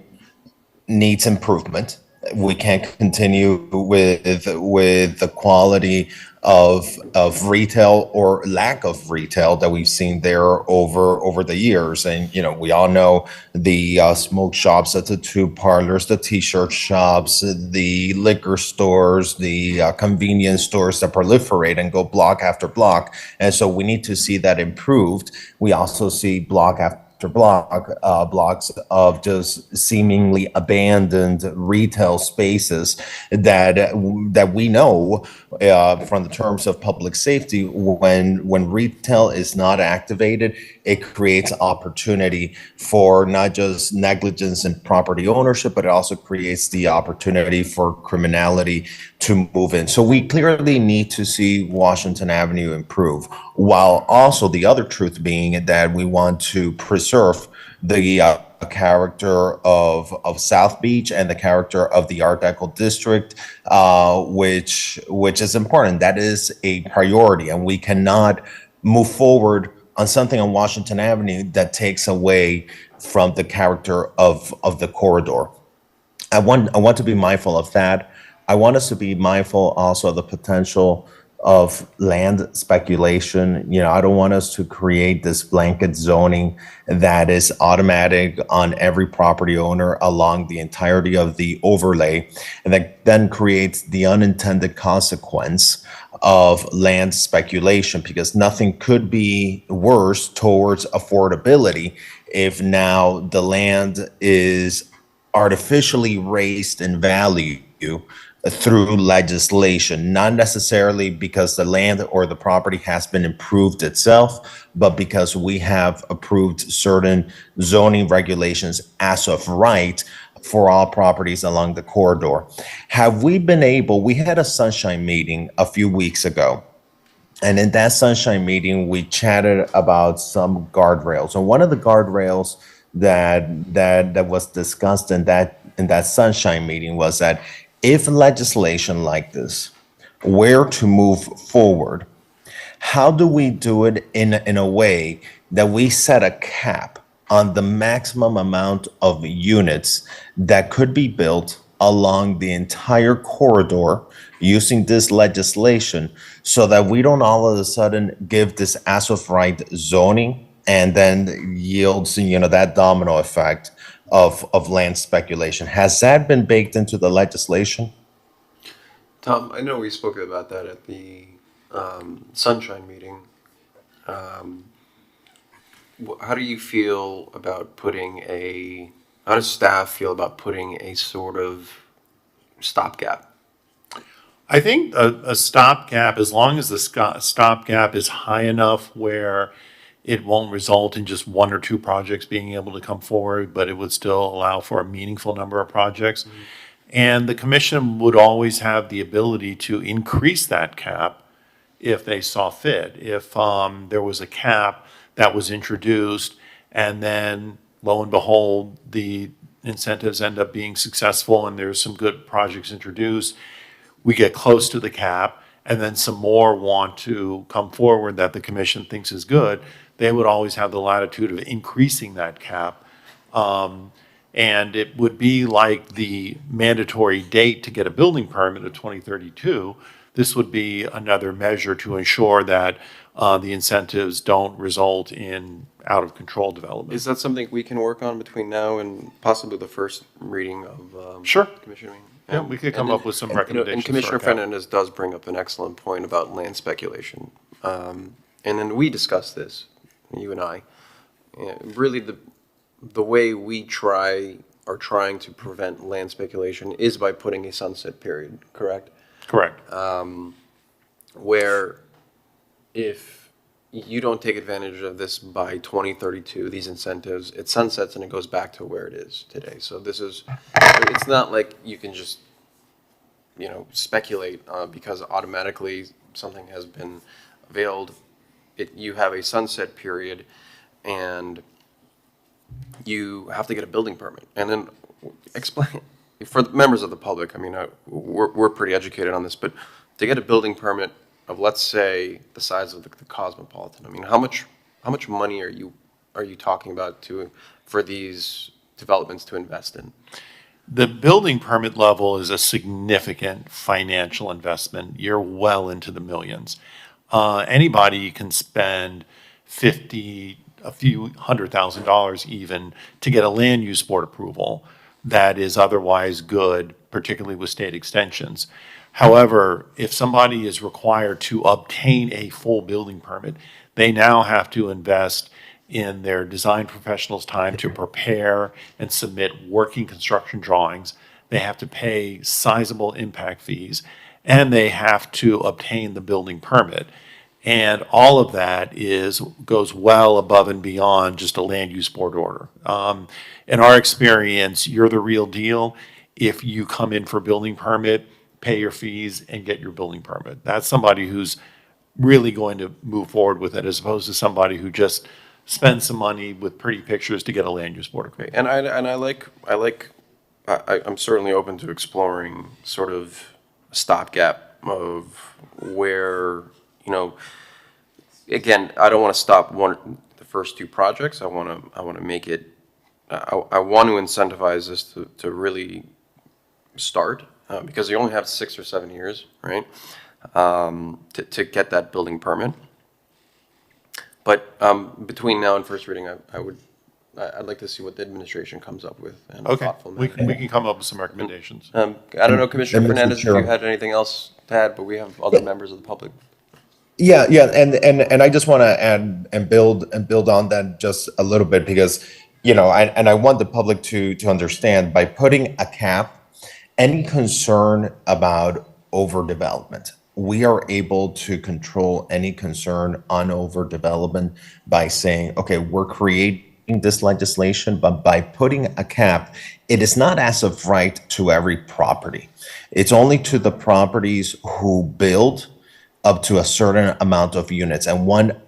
needs improvement. We can't continue with the quality of retail or lack of retail that we've seen there over the years. And we all know the smoke shops, the tattoo parlors, the t-shirt shops, the liquor stores, the convenience stores that proliferate and go block after block. And so we need to see that improved. We also see block after blocks of just seemingly abandoned retail spaces that we know from the terms of public safety, when retail is not activated, it creates opportunity for not just negligence in property ownership, but it also creates the opportunity for criminality to move in. So we clearly need to see Washington Avenue improve, while also the other truth being that we want to preserve the character of South Beach and the character of the Art Deco district, which is important. That is a priority, and we cannot move forward on something on Washington Avenue that takes away from the character of the corridor. I want to be mindful of that. I want us to be mindful also of the potential of land speculation. I don't want us to create this blanket zoning that is automatic on every property owner along the entirety of the overlay, and that then creates the unintended consequence of land speculation, because nothing could be worse towards affordability if now the land is artificially raised in value through legislation, not necessarily because the land or the property has been improved itself, but because we have approved certain zoning regulations as of right for all properties along the corridor. We had a sunshine meeting a few weeks ago. And in that sunshine meeting, we chatted about some guardrails. And one of the guardrails that was discussed in that sunshine meeting was that if legislation like this were to move forward, how do we do it in a way that we set a cap on the maximum amount of units that could be built along the entire corridor using this legislation, so that we don't all of a sudden give this as of right zoning and then yields that domino effect of land speculation? Has that been baked into the legislation? Tom, I know we spoke about that at the sunshine meeting. How do you feel about how does staff feel about putting a sort of stopgap? I think a stopgap, as long as the stopgap is high enough where it won't result in just one or two projects being able to come forward, but it would still allow for a meaningful number of projects. Mm-hmm. And the commission would always have the ability to increase that cap if they saw fit. If there was a cap that was introduced and then lo and behold, the incentives end up being successful and there's some good projects introduced, we get close to the cap and then some more want to come forward that the commission thinks is good, they would always have the latitude of increasing that cap. And it would be like the mandatory date to get a building permit of 2032. This would be another measure to ensure that the incentives don't result in out-of-control development. Is that something we can work on between now and possibly the first reading of Sure. commission meeting? Yeah, we could come up with some recommendations. And Commissioner for our cap. Fernandez does bring up an excellent point about land speculation. And then we discussed this, you and I. Really, the way we are trying to prevent land speculation is by putting a sunset period, correct? Correct. Where if you don't take advantage of this by 2032, these incentives, it sunsets and it goes back to where it is today. So it's not like you can just, speculate because automatically something has been availed. You have a sunset period, and you have to get a building permit. And then explain, for the members of the public, I mean, we're pretty educated on this, but to get a building permit of, let's say, the size of the Cosmopolitan, I mean, how much money are you talking about for these developments to invest in? The building permit level is a significant financial investment. You're well into the millions. Anybody can spend a few $100,000 even to get a land use board approval that is otherwise good, particularly with state extensions. However, if somebody is required to obtain a full building permit, they now have to invest in their design professionals' time to prepare and submit working construction drawings. They have to pay sizable impact fees, and they have to obtain the building permit. And all of that goes well above and beyond just a land use board order. In our experience, you're the real deal if you come in for a building permit, pay your fees, and get your building permit. That's somebody who's really going to move forward with it, as opposed to somebody who just spends some money with pretty pictures to get a land use board approval. And I'm certainly open to exploring sort of a stopgap of where, again, I don't want to stop the first two projects. I want to make it, I want to incentivize this to really start, because you only have 6 or 7 years, right? To get that building permit. But between now and first reading, I'd like to see what the administration comes up with in a Okay, thoughtful we manner. can come up with some recommendations. I don't know, Commissioner Mr. Fernandez, if you Chair. had anything else to add, but we have other members of the public. Yeah, and I just want to add and build on that just a little bit, because I want the public to understand, by putting a cap, any concern about overdevelopment, we are able to control any concern on overdevelopment by saying, okay, we're creating this legislation, but by putting a cap, it is not as of right to every property. It's only to the properties who build up to a certain amount of units. And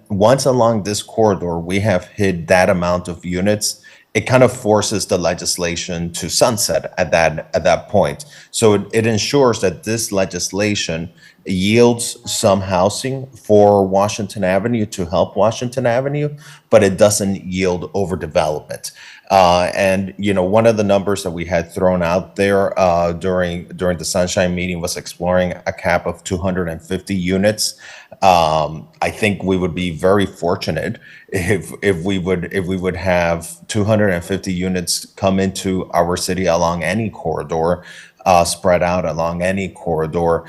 once along this corridor, we have hit that amount of units, it kind of forces the legislation to sunset at that point. So it ensures that this legislation yields some housing for Washington Avenue to help Washington Avenue, but it doesn't yield overdevelopment. And one of the numbers that we had thrown out there during the Sunshine meeting was exploring a cap of 250 units. I think we would be very fortunate if we would have 250 units come into our city along any corridor, spread out along any corridor,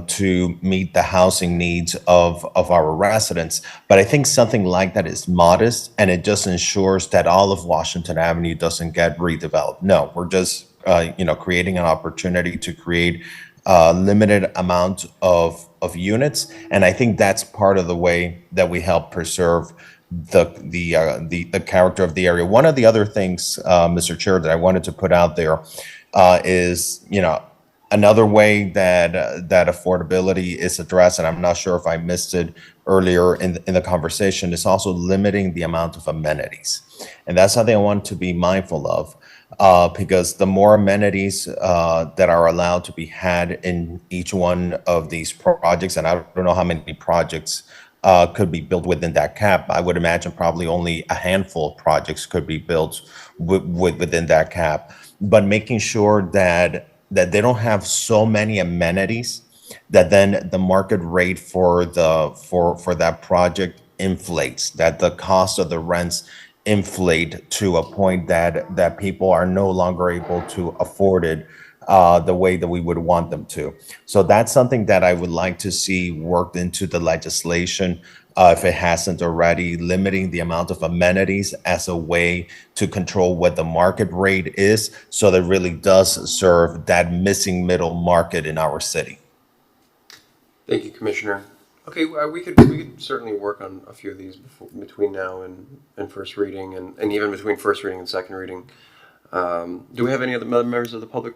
to meet the housing needs of our residents. But I think something like that is modest, and it just ensures that all of Washington Avenue doesn't get redeveloped. No, we're just creating an opportunity to create a limited amount of units, and I think that's part of the way that we help preserve the character of the area. One of the other things, Mr. Chair, that I wanted to put out there is, another way that affordability is addressed, and I'm not sure if I missed it earlier in the conversation, is also limiting the amount of amenities. And that's something I want to be mindful of, because the more amenities that are allowed to be had in each one of these projects, and I don't know how many projects could be built within that cap. I would imagine probably only a handful of projects could be built within that cap. But making sure that they don't have so many amenities that then the market rate for that project inflates, that the cost of the rents inflate to a point that people are no longer able to afford it the way that we would want them to. So that's something that I would like to see worked into the legislation, if it hasn't already, limiting the amount of amenities as a way to control what the market rate is, so that it really does serve that missing middle market in our city. Thank you, Commissioner. Okay, we could certainly work on a few of these between now and first reading, and even between first reading and second reading. Do we have any other members of the public?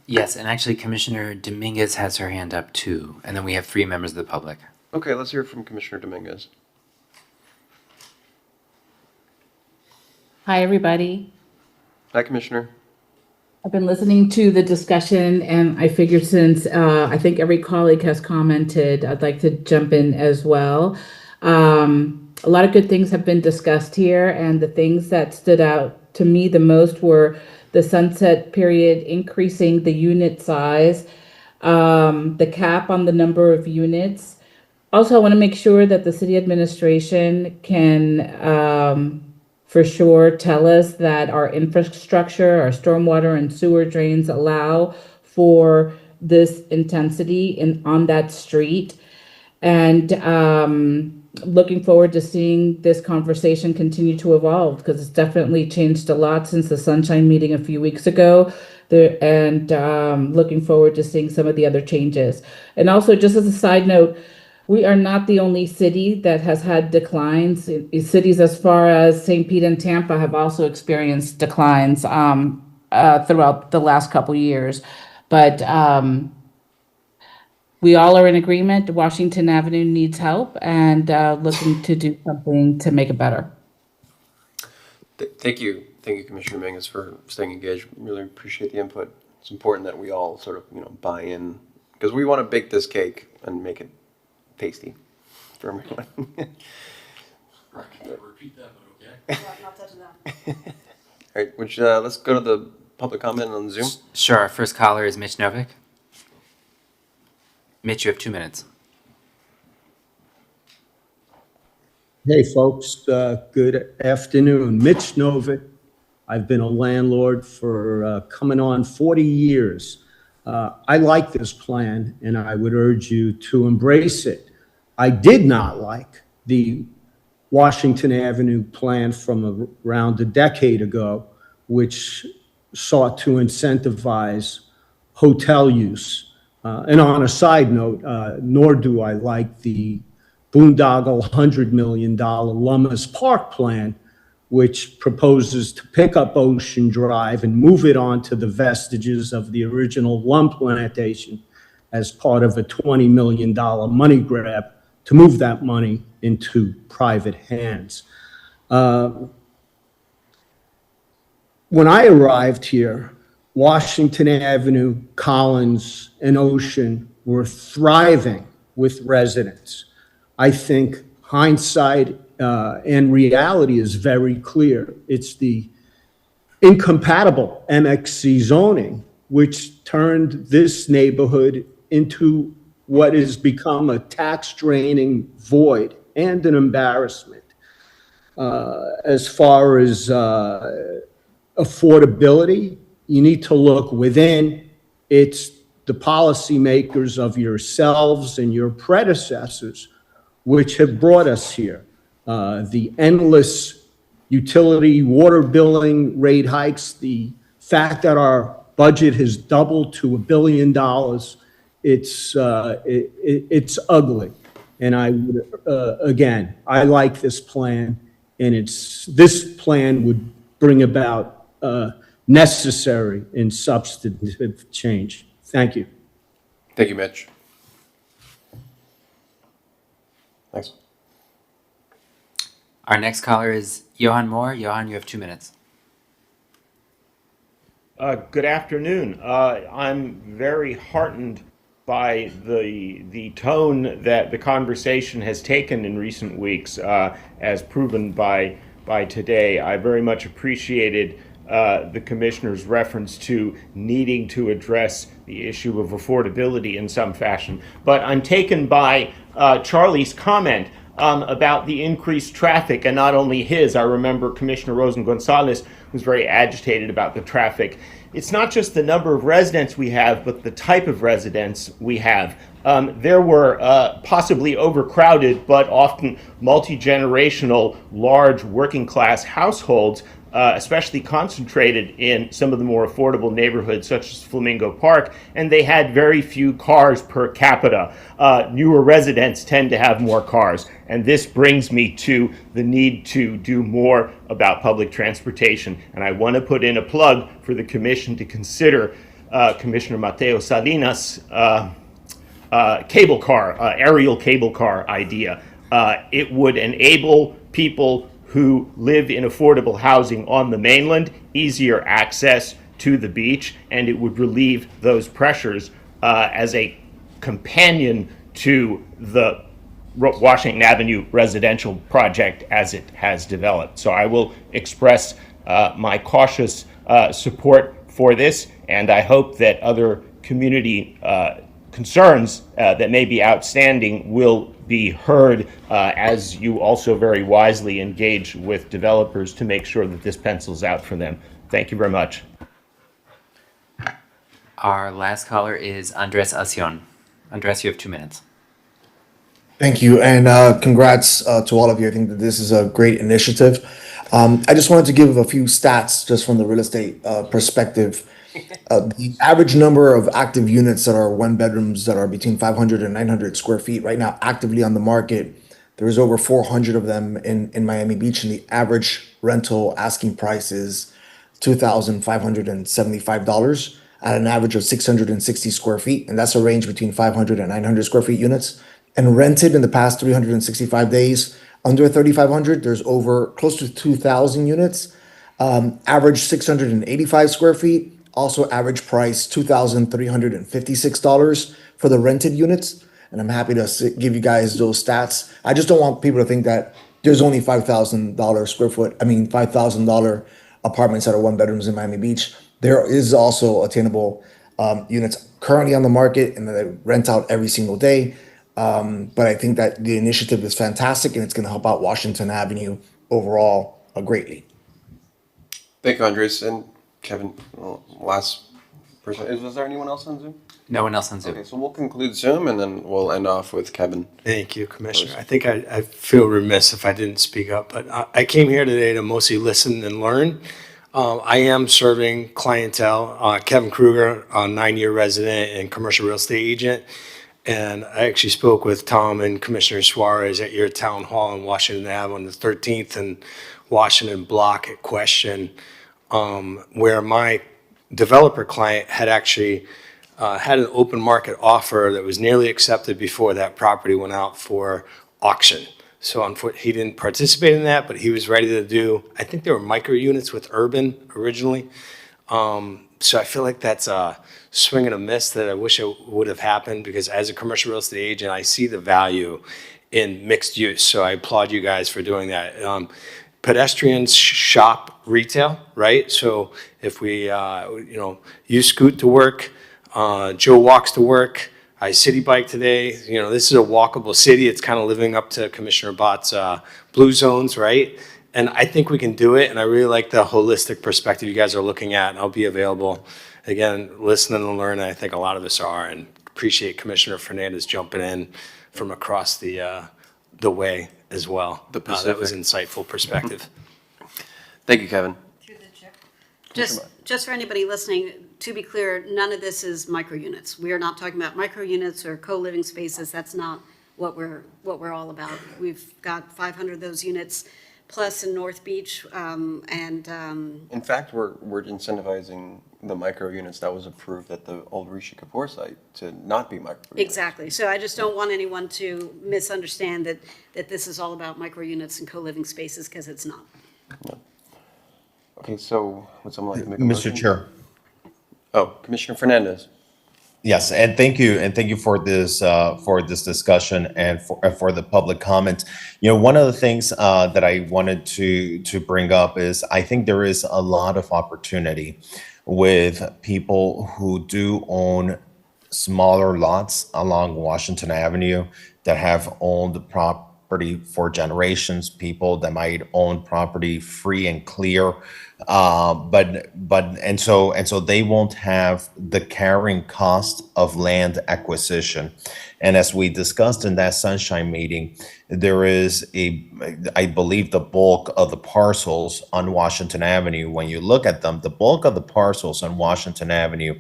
Yes, and actually Commissioner Dominguez has her hand up too, and then we have 3 members of the public. Okay, let's hear from Commissioner Dominguez. Hi, everybody. Hi, Commissioner. I've been listening to the discussion, and I figured since I think every colleague has commented, I'd like to jump in as well. A lot of good things have been discussed here, and the things that stood out to me the most were the sunset period, increasing the unit size, the cap on the number of units. Also, I want to make sure that the city administration can for sure tell us that our infrastructure, our stormwater and sewer drains allow for this intensity on that street. And looking forward to seeing this conversation continue to evolve, because it's definitely changed a lot since the Sunshine meeting a few weeks ago. Looking forward to seeing some of the other changes. And also, just as a side note, we are not the only city that has had declines. Cities as far as St. Pete and Tampa have also experienced declines throughout the last couple years. But we all are in agreement. Washington Avenue needs help, and looking to do something to make it better. Thank you, Commissioner Mangus, for staying engaged. Really appreciate the input. It's important that we all sort of, buy in, because we want to bake this cake and make it tasty for everyone. Repeat that, but okay. Not touching that. All right, let's go to the public comment on Zoom. Sure. Our first caller is Mitch Novick. Mitch, you have 2 minutes. Hey, folks. Good afternoon. Mitch Novick. I've been a landlord for coming on 40 years. I like this plan, and I would urge you to embrace it. I did not like the Washington Avenue plan from around a decade ago, which sought to incentivize hotel use. And on a side note, nor do I like the boondoggle $100 million Lummis Park plan, which proposes to pick up Ocean Drive and move it onto the vestiges of the original Lum plantation as part of a $20 million money grab to move that money into private hands. When I arrived here, Washington Avenue, Collins, and Ocean were thriving with residents. I think hindsight and reality is very clear. It's the incompatible MXC zoning which turned this neighborhood into what has become a tax draining void and an embarrassment. As far as affordability, you need to look within. It's the policymakers of yourselves and your predecessors which have brought us here. The endless utility water billing rate hikes, the fact that our budget has doubled to $1 billion, it's ugly. And I would, again, I like this plan, and this plan would bring about necessary and substantive change. Thank you. Thank you, Mitch. Thanks. Our next caller is Johan Moore. Johan, you have 2 minutes. Good afternoon. I'm very heartened by the tone that the conversation has taken in recent weeks, as proven by today. I very much appreciated the commissioner's reference to needing to address the issue of affordability in some fashion. But I'm taken by Charlie's comment about the increased traffic, and not only his. I remember Commissioner Rosen Gonzalez was very agitated about the traffic. It's not just the number of residents we have, but the type of residents we have. There were possibly overcrowded, but often multi-generational, large working class households, especially concentrated in some of the more affordable neighborhoods such as Flamingo Park, and they had very few cars per capita. Newer residents tend to have more cars, and this brings me to the need to do more about public transportation. And I want to put in a plug for the commission to consider Commissioner Mateo Salinas' cable car, aerial cable car idea. It would enable people who live in affordable housing on the mainland easier access to the beach, and it would relieve those pressures as a companion to the Washington Avenue residential project as it has developed. So I will express my cautious support for this, and I hope that other community concerns that may be outstanding will be heard as you also very wisely engage with developers to make sure that this pencils out for them. Thank you very much. Our last caller is Andres Acion. Andres, you have 2 minutes. Thank you, and congrats to all of you. I think that this is a great initiative. I just wanted to give a few stats just from the real estate perspective. The average number of active units that are one bedrooms that are between 500 and 900 square feet right now actively on the market, there is over 400 of them in Miami Beach, and the average rental asking price is $2,575 at an average of 660 square feet, and that's a range between 500 and 900 square feet units. And rented in the past 365 days, under 3,500, there's over close to 2,000 units. Average 685 square feet, also average price $2,356 for the rented units. And I'm happy to give you guys those stats. I just don't want people to think that there's only $5,000 apartments that are one bedrooms in Miami Beach. There is also attainable units currently on the market and they rent out every single day. But I think that the initiative is fantastic and it's going to help out Washington Avenue overall greatly. Thank you, Andres. And Kevin, last person. Was there anyone else on Zoom? No one else on Zoom. Okay, so we'll conclude Zoom and then we'll end off with Kevin. Thank you, Commissioner. I think I feel remiss if I didn't speak up, but I came here today to mostly listen and learn. I am serving clientele. Kevin Kruger, a 9-year resident and commercial real estate agent. And I actually spoke with Tom and Commissioner Suarez at your town hall in Washington Ave on the 13th and Washington Block at Question, where my developer client had actually had an open market offer that was nearly accepted before that property went out for auction. So he didn't participate in that, but he was ready to do, I think there were micro units with Urban originally. So I feel like that's a swing and a miss that I wish it would have happened, because as a commercial real estate agent, I see the value in mixed use. So I applaud you guys for doing that. Pedestrians shop retail, right? So if we, you scoot to work, Joe walks to work, I city bike today. This is a walkable city. It's kind of living up to Commissioner Bott's blue zones, right? And I think we can do it. And I really like the holistic perspective you guys are looking at. And I'll be available, again, listening and learning. I think a lot of us are, and appreciate Commissioner Fernandez jumping in from across the way as well. That was insightful perspective. Thank you, Kevin. Just for anybody listening, to be clear, none of this is micro units. We are not talking about micro units or co-living spaces. That's not what we're all about. We've got 500 of those units plus in North Beach, in fact, we're incentivizing the micro units that was approved at the old Rishi Kapoor site to not be micro units. Exactly. So I just don't want anyone to misunderstand that this is all about micro units and co-living spaces, because it's not. No. Okay, so would someone like to make a motion? Mr. Chair. Oh, Commissioner Fernandez. Yes, and thank you for this discussion and for the public comment. One of the things that I wanted to bring up is I think there is a lot of opportunity with people who do own smaller lots along Washington Avenue that have owned the property for generations, people that might own property free and clear, and so they won't have the carrying cost of land acquisition. And as we discussed in that Sunshine meeting, there is I believe the bulk of the parcels on Washington Avenue, when you look at them, the bulk of the parcels on Washington Avenue,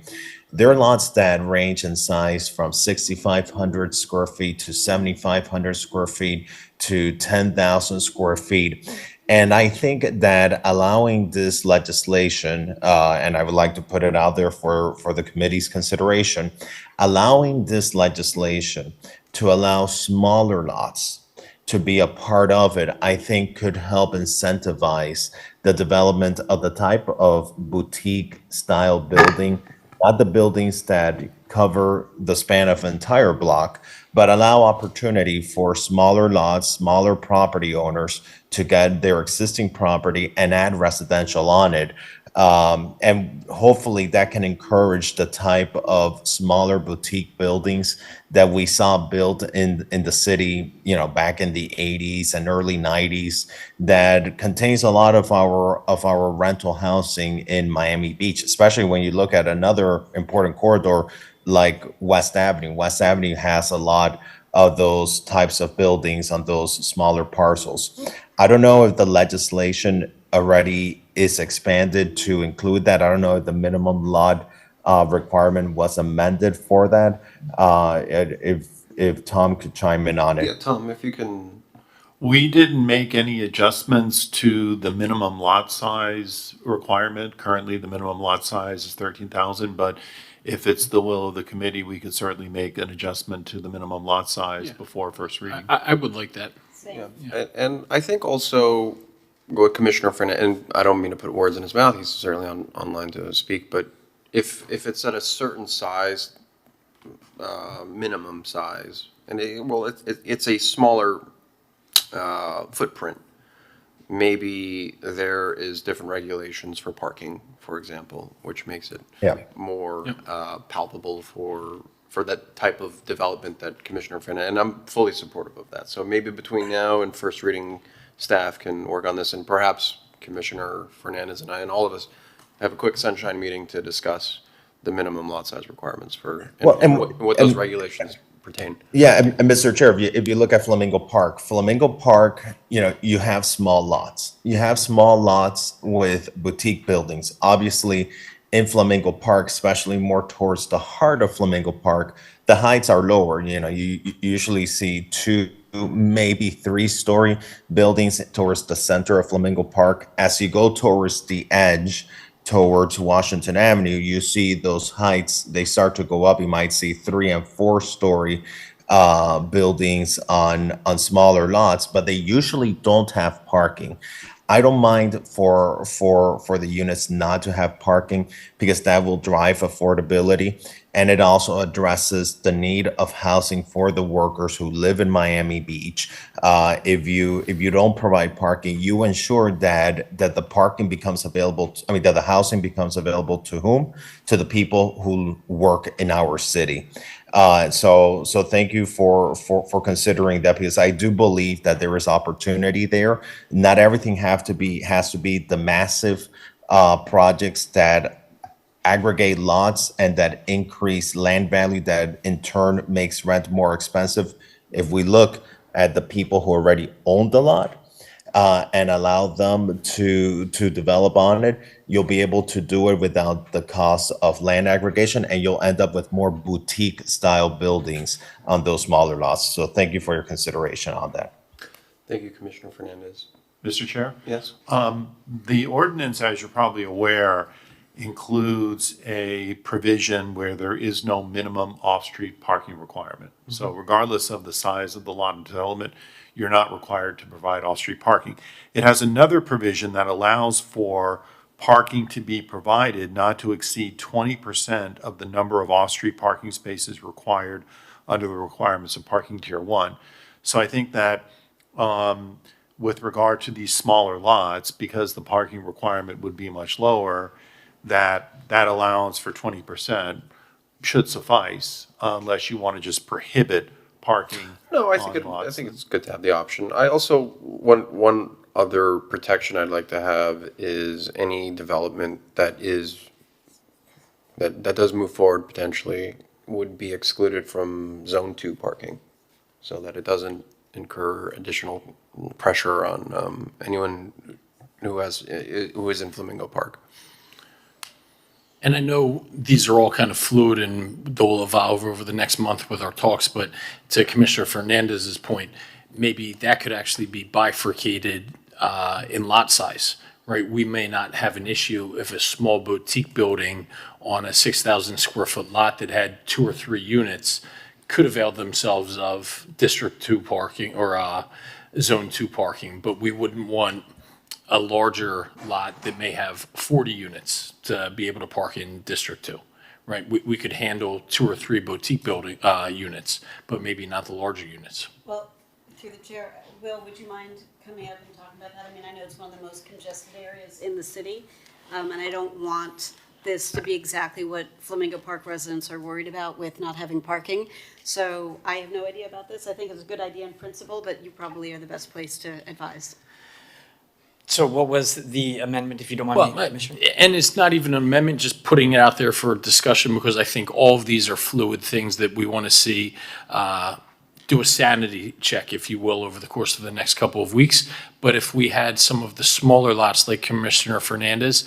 there are lots that range in size from 6,500 square feet to 7,500 square feet to 10,000 square feet. And I think that allowing this legislation, and I would like to put it out there for the committee's consideration, allowing this legislation to allow smaller lots to be a part of it, I think could help incentivize the development of the type of boutique style building, not the buildings that cover the span of an entire block, but allow opportunity for smaller lots, smaller property owners to get their existing property and add residential on it. And hopefully that can encourage the type of smaller boutique buildings that we saw built in the city, back in the 80s and early 90s, that contains a lot of our rental housing in Miami Beach, especially when you look at another important corridor like West Avenue. West Avenue has a lot of those types of buildings on those smaller parcels. I don't know if the legislation already is expanded to include that. I don't know if the minimum lot requirement was amended for that. If Tom could chime in on it. Yeah, Tom, if you can. We didn't make any adjustments to the minimum lot size requirement. Currently, the minimum lot size is 13,000, but if it's the will of the committee, we could certainly make an adjustment to the minimum lot size before first reading. I would like that. Yeah. And I think also what Commissioner Fernandez, and I don't mean to put words in his mouth, he's certainly online to speak, but if it's at a certain size, minimum size, and it's a smaller footprint, maybe there is different regulations for parking, for example, which makes it more palpable for that type of development that Commissioner Fernandez, and I'm fully supportive of that. So maybe between now and first reading, staff can work on this, and perhaps Commissioner Fernandez and I and all of us have a quick sunshine meeting to discuss the minimum lot size requirements for what those regulations pertain. Yeah, and Mr. Chair, if you look at Flamingo Park, you have small lots. You have small lots with boutique buildings. Obviously, in Flamingo Park, especially more towards the heart of Flamingo Park, the heights are lower. You usually see 2, maybe 3-story buildings towards the center of Flamingo Park. As you go towards the edge, towards Washington Avenue, you see those heights, they start to go up. You might see 3- and 4-story buildings on smaller lots, but they usually don't have parking. I don't mind for the units not to have parking because that will drive affordability, and it also addresses the need of housing for the workers who live in Miami Beach. If you don't provide parking, you ensure that the parking becomes available. That the housing becomes available to whom? To the people who work in our city. So thank you for considering that, because I do believe that there is opportunity there. Not everything has to be the massive projects that aggregate lots and that increase land value that in turn makes rent more expensive. If we look at the people who already own the lot and allow them to develop on it, you'll be able to do it without the cost of land aggregation, and you'll end up with more boutique style buildings on those smaller lots. So thank you for your consideration on that. Thank you, Commissioner Fernandez. Mr. Chair? Yes. The ordinance, as you're probably aware, includes a provision where there is no minimum off-street parking requirement. So regardless of the size of the lot and development, you're not required to provide off-street parking. It has another provision that allows for parking to be provided not to exceed 20% of the number of off-street parking spaces required under the requirements of parking tier 1. So I think that with regard to these smaller lots, because the parking requirement would be much lower, that allowance for 20% should suffice unless you want to just prohibit parking. No, I think it's good to have the option. I also, one other protection I'd like to have is any development that does move forward potentially would be excluded from Zone 2 parking, so that it doesn't incur additional pressure on anyone who is in Flamingo Park. And I know these are all kind of fluid and they'll evolve over the next month with our talks, but to Commissioner Fernandez's point, maybe that could actually be bifurcated in lot size, right? We may not have an issue if a small boutique building on a 6,000 square foot lot that had 2 or 3 units could avail themselves of District 2 parking or Zone 2 parking, but we wouldn't want a larger lot that may have 40 units to be able to park in District 2, right? We could handle 2 or 3 boutique building, units, but maybe not the larger units. Well, through the chair, Will, would you mind coming up and talking about that? I mean, I know it's one of the most congested areas in the city, and I don't want this to be exactly what Flamingo Park residents are worried about with not having parking. So I have no idea about this. I think it's a good idea in principle, but you probably are the best place to advise. So what was the amendment, if you don't mind Well, me, Commissioner? and it's not even an amendment, just putting it out there for discussion, because I think all of these are fluid things that we want to see, do a sanity check, if you will, over the course of the next couple of weeks. But if we had some of the smaller lots, like Commissioner Fernandez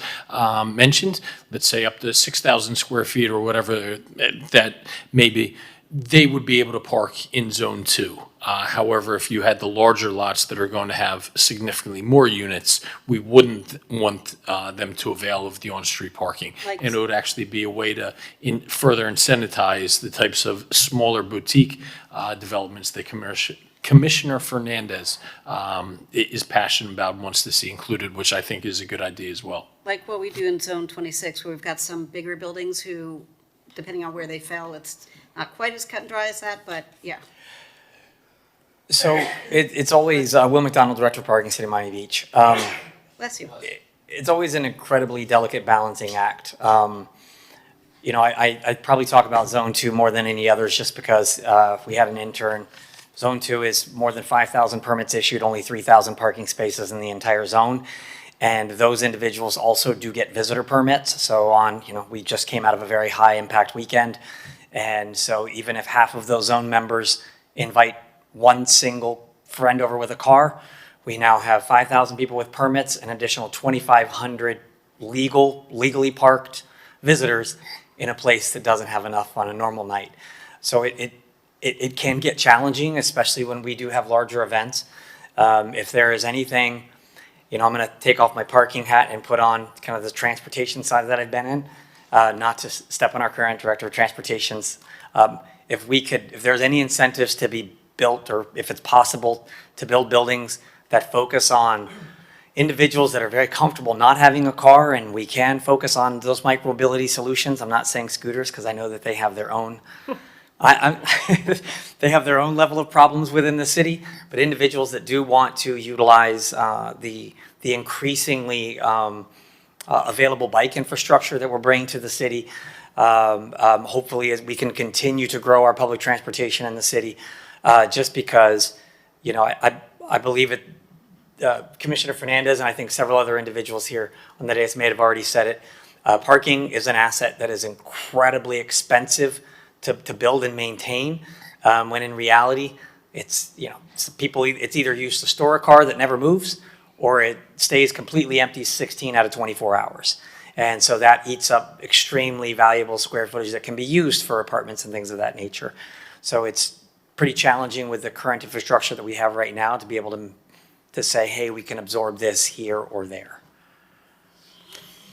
mentioned, let's say up to 6,000 square feet or whatever that may be, they would be able to park in Zone 2. However, if you had the larger lots that are going to have significantly more units, we wouldn't want them to avail of the on-street parking. And it would actually be a way to further incentivize the types of smaller boutique developments that Commissioner Fernandez is passionate about and wants to see included, which I think is a good idea as well. Like what we do in Zone 26, where we've got some bigger buildings who, depending on where they fell, it's not quite as cut and dry as that, but yeah. So it's always, Will McDonald, Director of Parking, City of Miami Beach. Bless you. It's always an incredibly delicate balancing act. You know, I probably talk about Zone 2 more than any others just because we had an intern. Zone 2 is more than 5,000 permits issued, only 3,000 parking spaces in the entire zone. And those individuals also do get visitor permits. So we just came out of a very high impact weekend. And so even if half of those zone members invite one single friend over with a car, we now have 5,000 people with permits, an additional 2,500 legally parked visitors in a place that doesn't have enough on a normal night. So it can get challenging, especially when we do have larger events. If there is anything, I'm going to take off my parking hat and put on kind of the transportation side that I've been in, not to step on our current Director of Transportation's. If there's any incentives to be built, or if it's possible to build buildings that focus on individuals that are very comfortable not having a car, and we can focus on those micromobility solutions. I'm not saying scooters, because I know that they have their own they have their own level of problems within the city, but individuals that do want to utilize the increasingly available bike infrastructure that we're bringing to the city, hopefully as we can continue to grow our public transportation in the city, just because, I believe it, Commissioner Fernandez and I think several other individuals here on the dais may have already said it, parking is an asset that is incredibly expensive to build and maintain, when in reality, it's either used to store a car that never moves, or it stays completely empty 16 out of 24 hours. And so that eats up extremely valuable square footage that can be used for apartments and things of that nature. So it's pretty challenging with the current infrastructure that we have right now to be able to say, hey, we can absorb this here or there.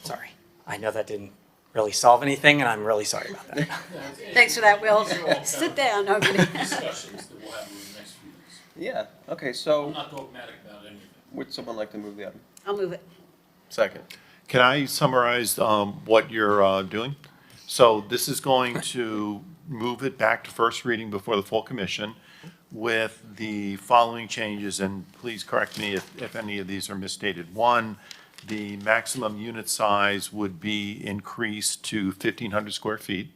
Sorry, I know that didn't really solve anything, and I'm really sorry about that. Thanks for that, Will. Sit down. No, I'm kidding. Discussions that we'll have over the next few weeks. Yeah, okay, so I'm not dogmatic about anything. would someone like to move the item? I'll move it. Second. Can I summarize what you're doing? So this is going to move it back to first reading before the full commission with the following changes, and please correct me if any of these are misstated. One, the maximum unit size would be increased to 1,500 square feet.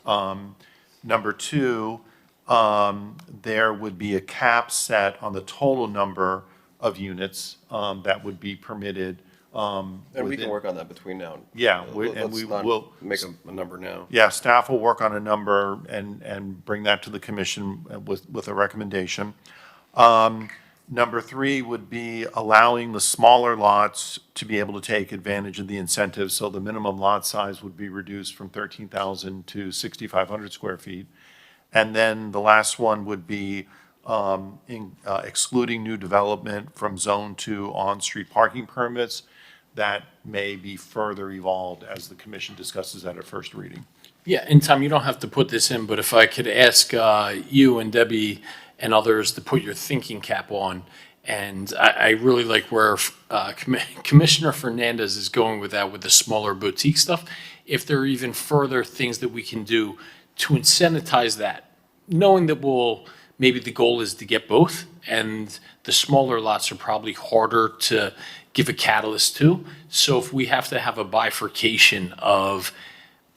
Number two, there would be a cap set on the total number of units that would be permitted. And we can work on that between now and. Yeah, Let's we not will. Make a number now. Yeah, staff will work on a number and bring that to the commission with a recommendation. Number three would be allowing the smaller lots to be able to take advantage of the incentives. So the minimum lot size would be reduced from 13,000 to 6,500 square feet. And then the last one would be excluding new development from Zone 2 on-street parking permits. That may be further evolved as the commission discusses that at first reading. Yeah, and Tom, you don't have to put this in, but if I could ask you and Debbie and others to put your thinking cap on. And I really like where Commissioner Fernandez is going with that, with the smaller boutique stuff. If there are even further things that we can do to incentivize that, knowing that maybe the goal is to get both, and the smaller lots are probably harder to give a catalyst to. So if we have to have a bifurcation of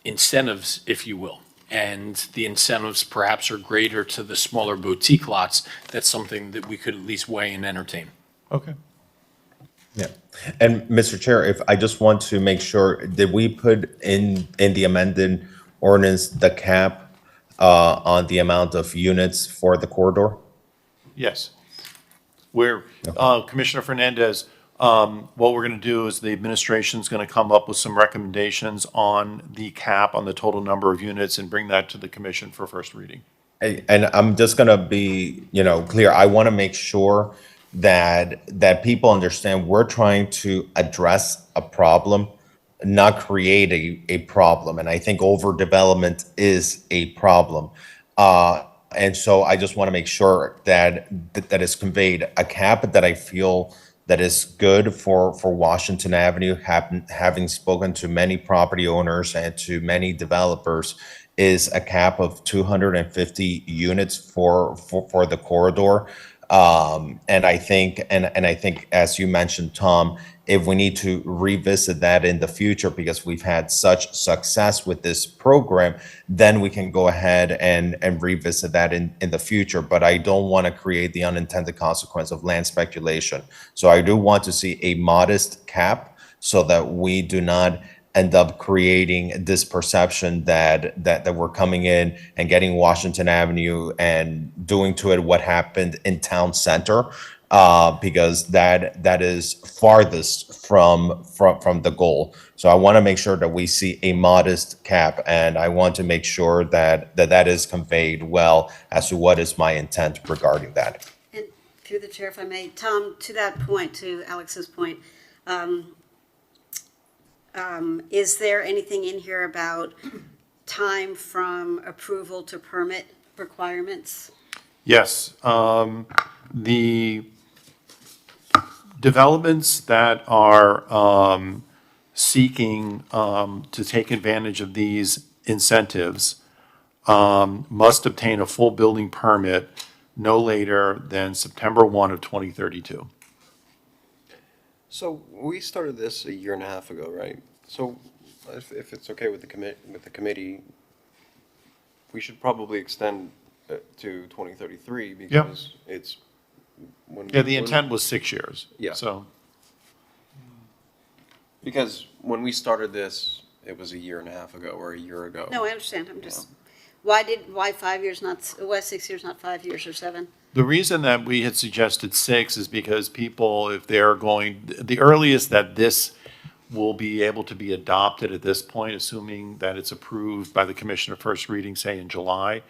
incentives, if you will, and the incentives perhaps are greater to the smaller boutique lots, that's something that we could at least weigh and entertain. Okay. Yeah. And Mr. Chair, if I just want to make sure, did we put in the amended ordinance the cap on the amount of units for the corridor? Yes. Commissioner Fernandez, what we're going to do is the administration's going to come up with some recommendations on the cap on the total number of units and bring that to the commission for first reading. And I'm just going to be, clear. I want to make sure that people understand we're trying to address a problem, not create a problem. And I think overdevelopment is a problem. And so I just want to make sure that is conveyed. A cap that I feel that is good for Washington Avenue, having spoken to many property owners and to many developers, is a cap of 250 units for the corridor. And I think, as you mentioned, Tom, if we need to revisit that in the future because we've had such success with this program, then we can go ahead and revisit that in the future. But I don't want to create the unintended consequence of land speculation. So I do want to see a modest cap so that we do not end up creating this perception that we're coming in and getting Washington Avenue and doing to it what happened in Town Center, because that is farthest from the goal. So I want to make sure that we see a modest cap, and I want to make sure that is conveyed well as to what is my intent regarding that. And through the chair, if I may, Tom, to that point, to Alex's point, is there anything in here about time from approval to permit requirements? Yes. The developments that are seeking to take advantage of these incentives must obtain a full building permit no later than September 1 of 2032. So we started this a year and a half ago, right? So if it's okay with the committee, we should probably extend it to 2033 because it's when. Yeah, the intent was 6 years. Yeah. So. Because when we started this, it was a year and a half ago or a year ago. No, I understand. I'm just, why 5 years, why 6 years, not 5 years or 7? The reason that we had suggested 6 is because people, if they're going, the earliest that this will be able to be adopted at this point, assuming that it's approved by the commission of first reading, say in July,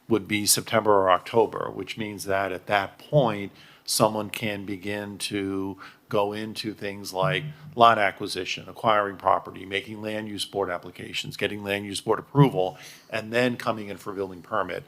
would be September or October, which means that at that point, someone can begin to go into things like lot acquisition, acquiring property, making land use board applications, getting land use board approval, and then coming in for building permit.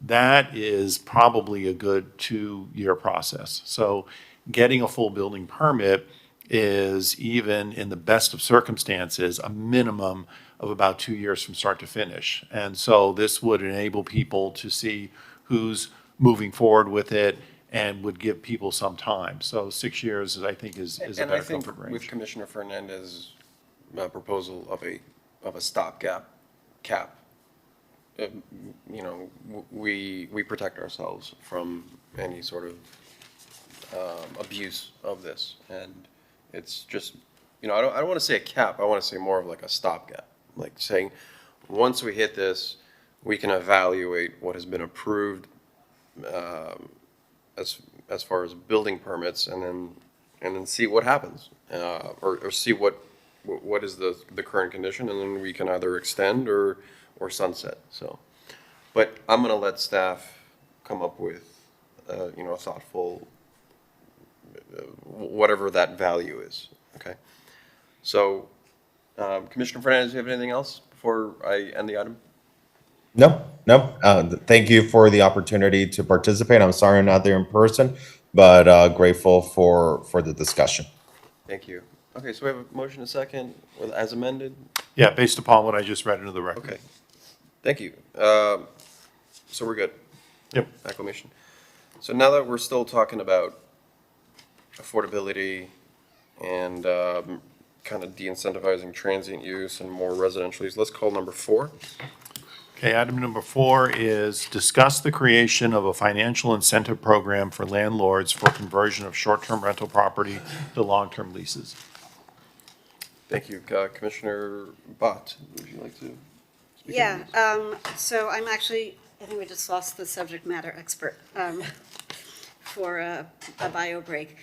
That is probably a good 2-year process. So getting a full building permit is, even in the best of circumstances, a minimum of about 2 years from start to finish. And so this would enable people to see who's moving forward with it and would give people some time. So 6 years, I think, is a And I better think comfort range. with Commissioner Fernandez's proposal of a stopgap cap, we protect ourselves from any sort of abuse of this. And it's just, I don't want to say a cap, I want to say more of like a stopgap. Like saying, once we hit this, we can evaluate what has been approved as far as building permits, and then see what happens, or see what is the current condition, and then we can either extend or sunset. So, but I'm gonna let staff come up with a thoughtful whatever that value is. Okay. So, Commissioner Fernandez, do you have anything else before I end the item? No. No, thank you for the opportunity to participate. I'm sorry I'm not there in person, but grateful for the discussion. Thank you. Okay, so we have a motion and a second as amended. Yeah, based upon what I just read into the record. Okay, thank you. So we're good. Yep. Acclamation. So now that we're still talking about affordability and kind of de-incentivizing transient use and more residential use, let's call number 4. Okay, item number 4 is discuss the creation of a financial incentive program for landlords for conversion of short-term rental property to long-term leases. Thank you. Commissioner Bott, would you like to speak? Yeah, so I'm actually, I think we just lost the subject matter expert for a bio break.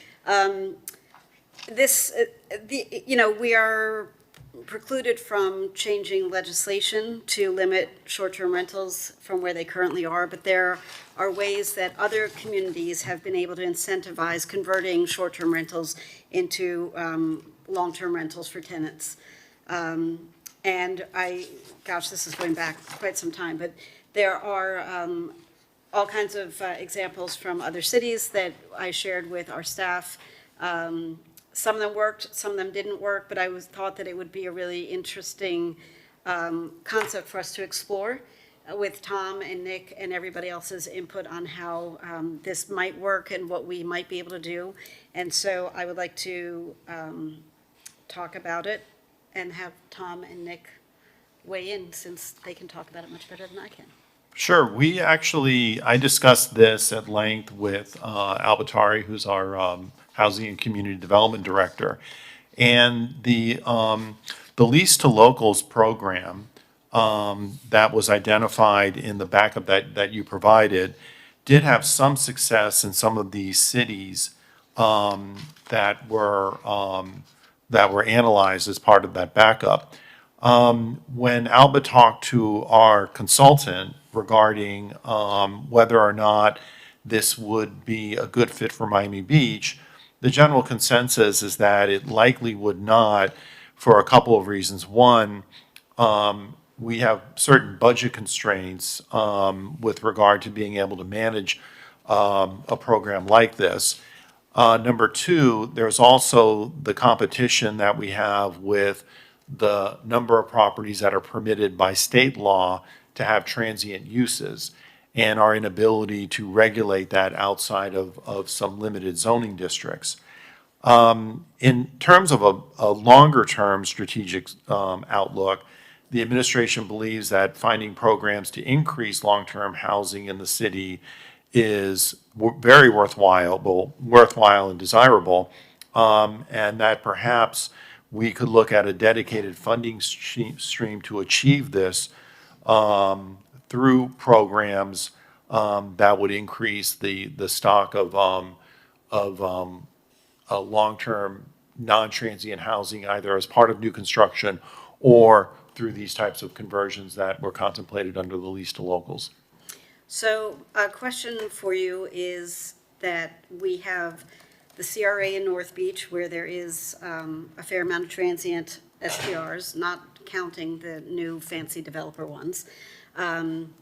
We are precluded from changing legislation to limit short-term rentals from where they currently are, but there are ways that other communities have been able to incentivize converting short-term rentals into long-term rentals for tenants. And this is going back quite some time, but there are all kinds of examples from other cities that I shared with our staff. Some of them worked, some of them didn't work, but I thought that it would be a really interesting concept for us to explore with Tom and Nick and everybody else's input on how this might work and what we might be able to do. And so I would like to talk about it and have Tom and Nick weigh in, since they can talk about it much better than I can. Sure. I discussed this at length with Al Batari, who's our Housing and Community Development Director. And the Lease to Locals program that was identified in the backup that you provided did have some success in some of these cities that were analyzed as part of that backup. When Alba talked to our consultant regarding whether or not this would be a good fit for Miami Beach, the general consensus is that it likely would not, for a couple of reasons. One, we have certain budget constraints with regard to being able to manage a program like this. Number 2, there's also the competition that we have with the number of properties that are permitted by state law to have transient uses, and our inability to regulate that outside of some limited zoning districts. In terms of a longer-term strategic outlook, the administration believes that finding programs to increase long-term housing in the city is very worthwhile and desirable, and that perhaps we could look at a dedicated funding stream to achieve this through programs that would increase the stock of long-term non-transient housing, either as part of new construction or through these types of conversions that were contemplated under the Lease to Locals. So a question for you is that we have the CRA in North Beach, where there is a fair amount of transient STRs, not counting the new fancy developer ones. And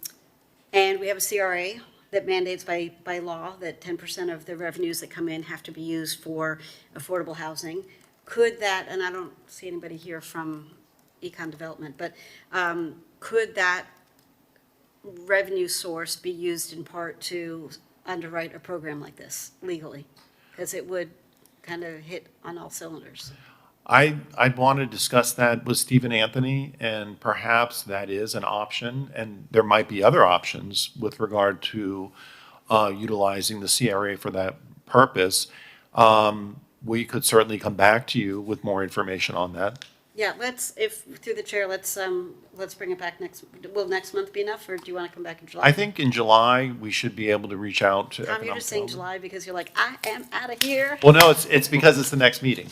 we have a CRA that mandates by law that 10% of the revenues that come in have to be used for affordable housing. Could that, and I don't see anybody here from Econ Development, but could that revenue source be used in part to underwrite a program like this legally? Because it would kind of hit on all cylinders. I'd want to discuss that with Stephen Anthony, and perhaps that is an option, and there might be other options with regard to utilizing the CRA for that purpose. We could certainly come back to you with more information on that. Yeah, if through the chair, let's bring it back will next month be enough, or do you want to come back in July? I think in July, we should be able to reach out to Tom, economic you're just saying development. July because you're like, I am out of here. Well, no, it's because it's the next meeting.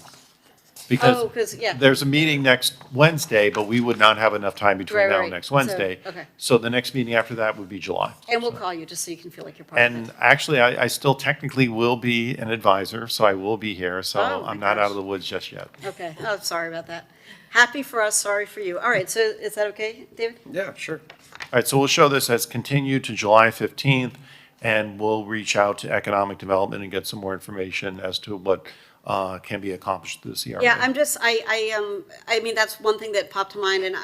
Oh, 'cause, yeah. There's a meeting next Wednesday, but we would not have enough time between now Right. and next So, Wednesday. okay. So the next meeting after that would be July. And we'll call you just so you can feel like you're part of it. And actually, I still technically will be an advisor, so I will be here, so Oh, my I'm not out gosh. of the woods just yet. Okay, oh, sorry about that. Happy for us, sorry for you. All right, so is that okay, David? Yeah, sure. right, so we'll show this as continued to July 15th, and we'll reach out to Economic Development and get some more information as to what can be accomplished through the CRA. Yeah, I mean, that's one thing that popped to mind, and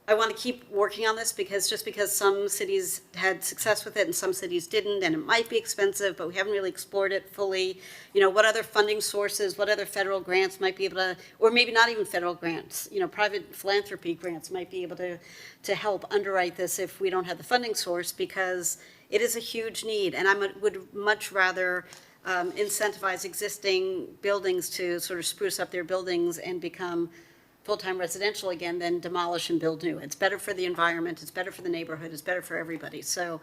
I want to keep working on this because just because some cities had success with it and some cities didn't, and it might be expensive, but we haven't really explored it fully. You know, what other funding sources, what other federal grants might be able to, or maybe not even federal grants, you know, private philanthropy grants might be able to help underwrite this if we don't have the funding source, because it is a huge need, and would much rather incentivize existing buildings to sort of spruce up their buildings and become full-time residential again than demolish and build new. It's better for the environment, it's better for the neighborhood, it's better for everybody. So,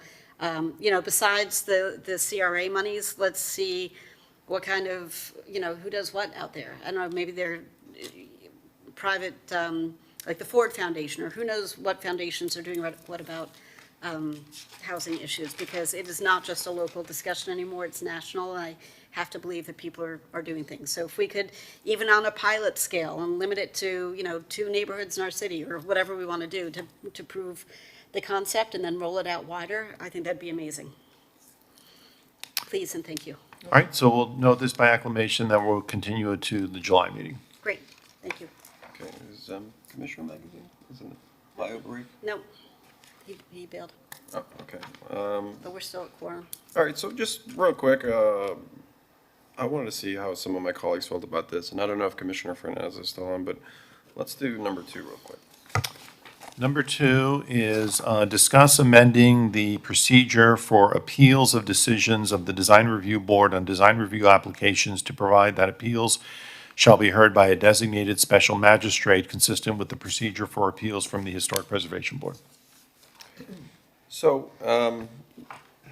you know, besides the CRA monies, let's see what kind of, you know, who does what out there. I don't know, maybe they're private, like the Ford Foundation, or who knows what foundations are doing what about housing issues, because it is not just a local discussion anymore, it's national, and I have to believe that people are doing things. So if we could, even on a pilot scale, and limit it to, you know, 2 neighborhoods in our city, or whatever we want to do to prove the concept and then roll it out wider, I think that'd be amazing. Please and thank you. All right, so we'll note this by acclamation, that we'll continue it to the July meeting. Great, thank you. Okay, is Commissioner Magazine, isn't it bio brief? No, he bailed, Oh, okay. but we're still at quorum. All right, so just real quick, I wanted to see how some of my colleagues felt about this, and I don't know if Commissioner Fernandez is still on, but let's do number 2 real quick. Number 2 is discuss amending the procedure for appeals of decisions of the Design Review Board on design review applications to provide that appeals shall be heard by a designated special magistrate consistent with the procedure for appeals from the Historic Preservation Board. So,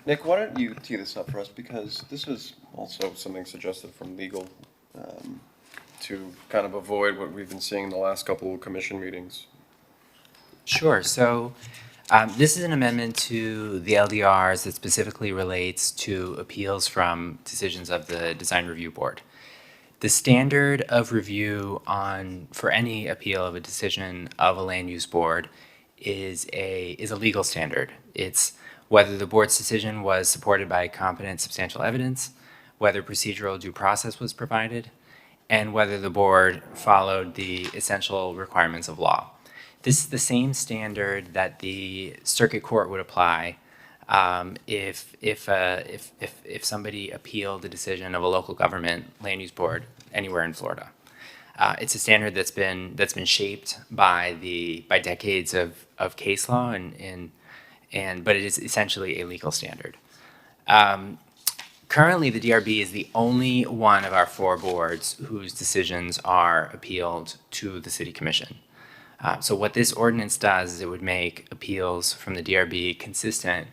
Nick, why don't you tee this up for us, because this was also something suggested from legal to kind of avoid what we've been seeing in the last couple of commission meetings. Sure. So this is an amendment to the LDRs that specifically relates to appeals from decisions of the Design Review Board. The standard of review for any appeal of a decision of a land use board is a legal standard. It's whether the board's decision was supported by competent substantial evidence, whether procedural due process was provided, and whether the board followed the essential requirements of law. This is the same standard that the circuit court would apply if somebody appealed the decision of a local government land use board anywhere in Florida. It's a standard that's been shaped by decades of case law but it is essentially a legal standard. Currently, the DRB is the only one of our 4 boards whose decisions are appealed to the City Commission. So what this ordinance does is it would make appeals from the DRB consistent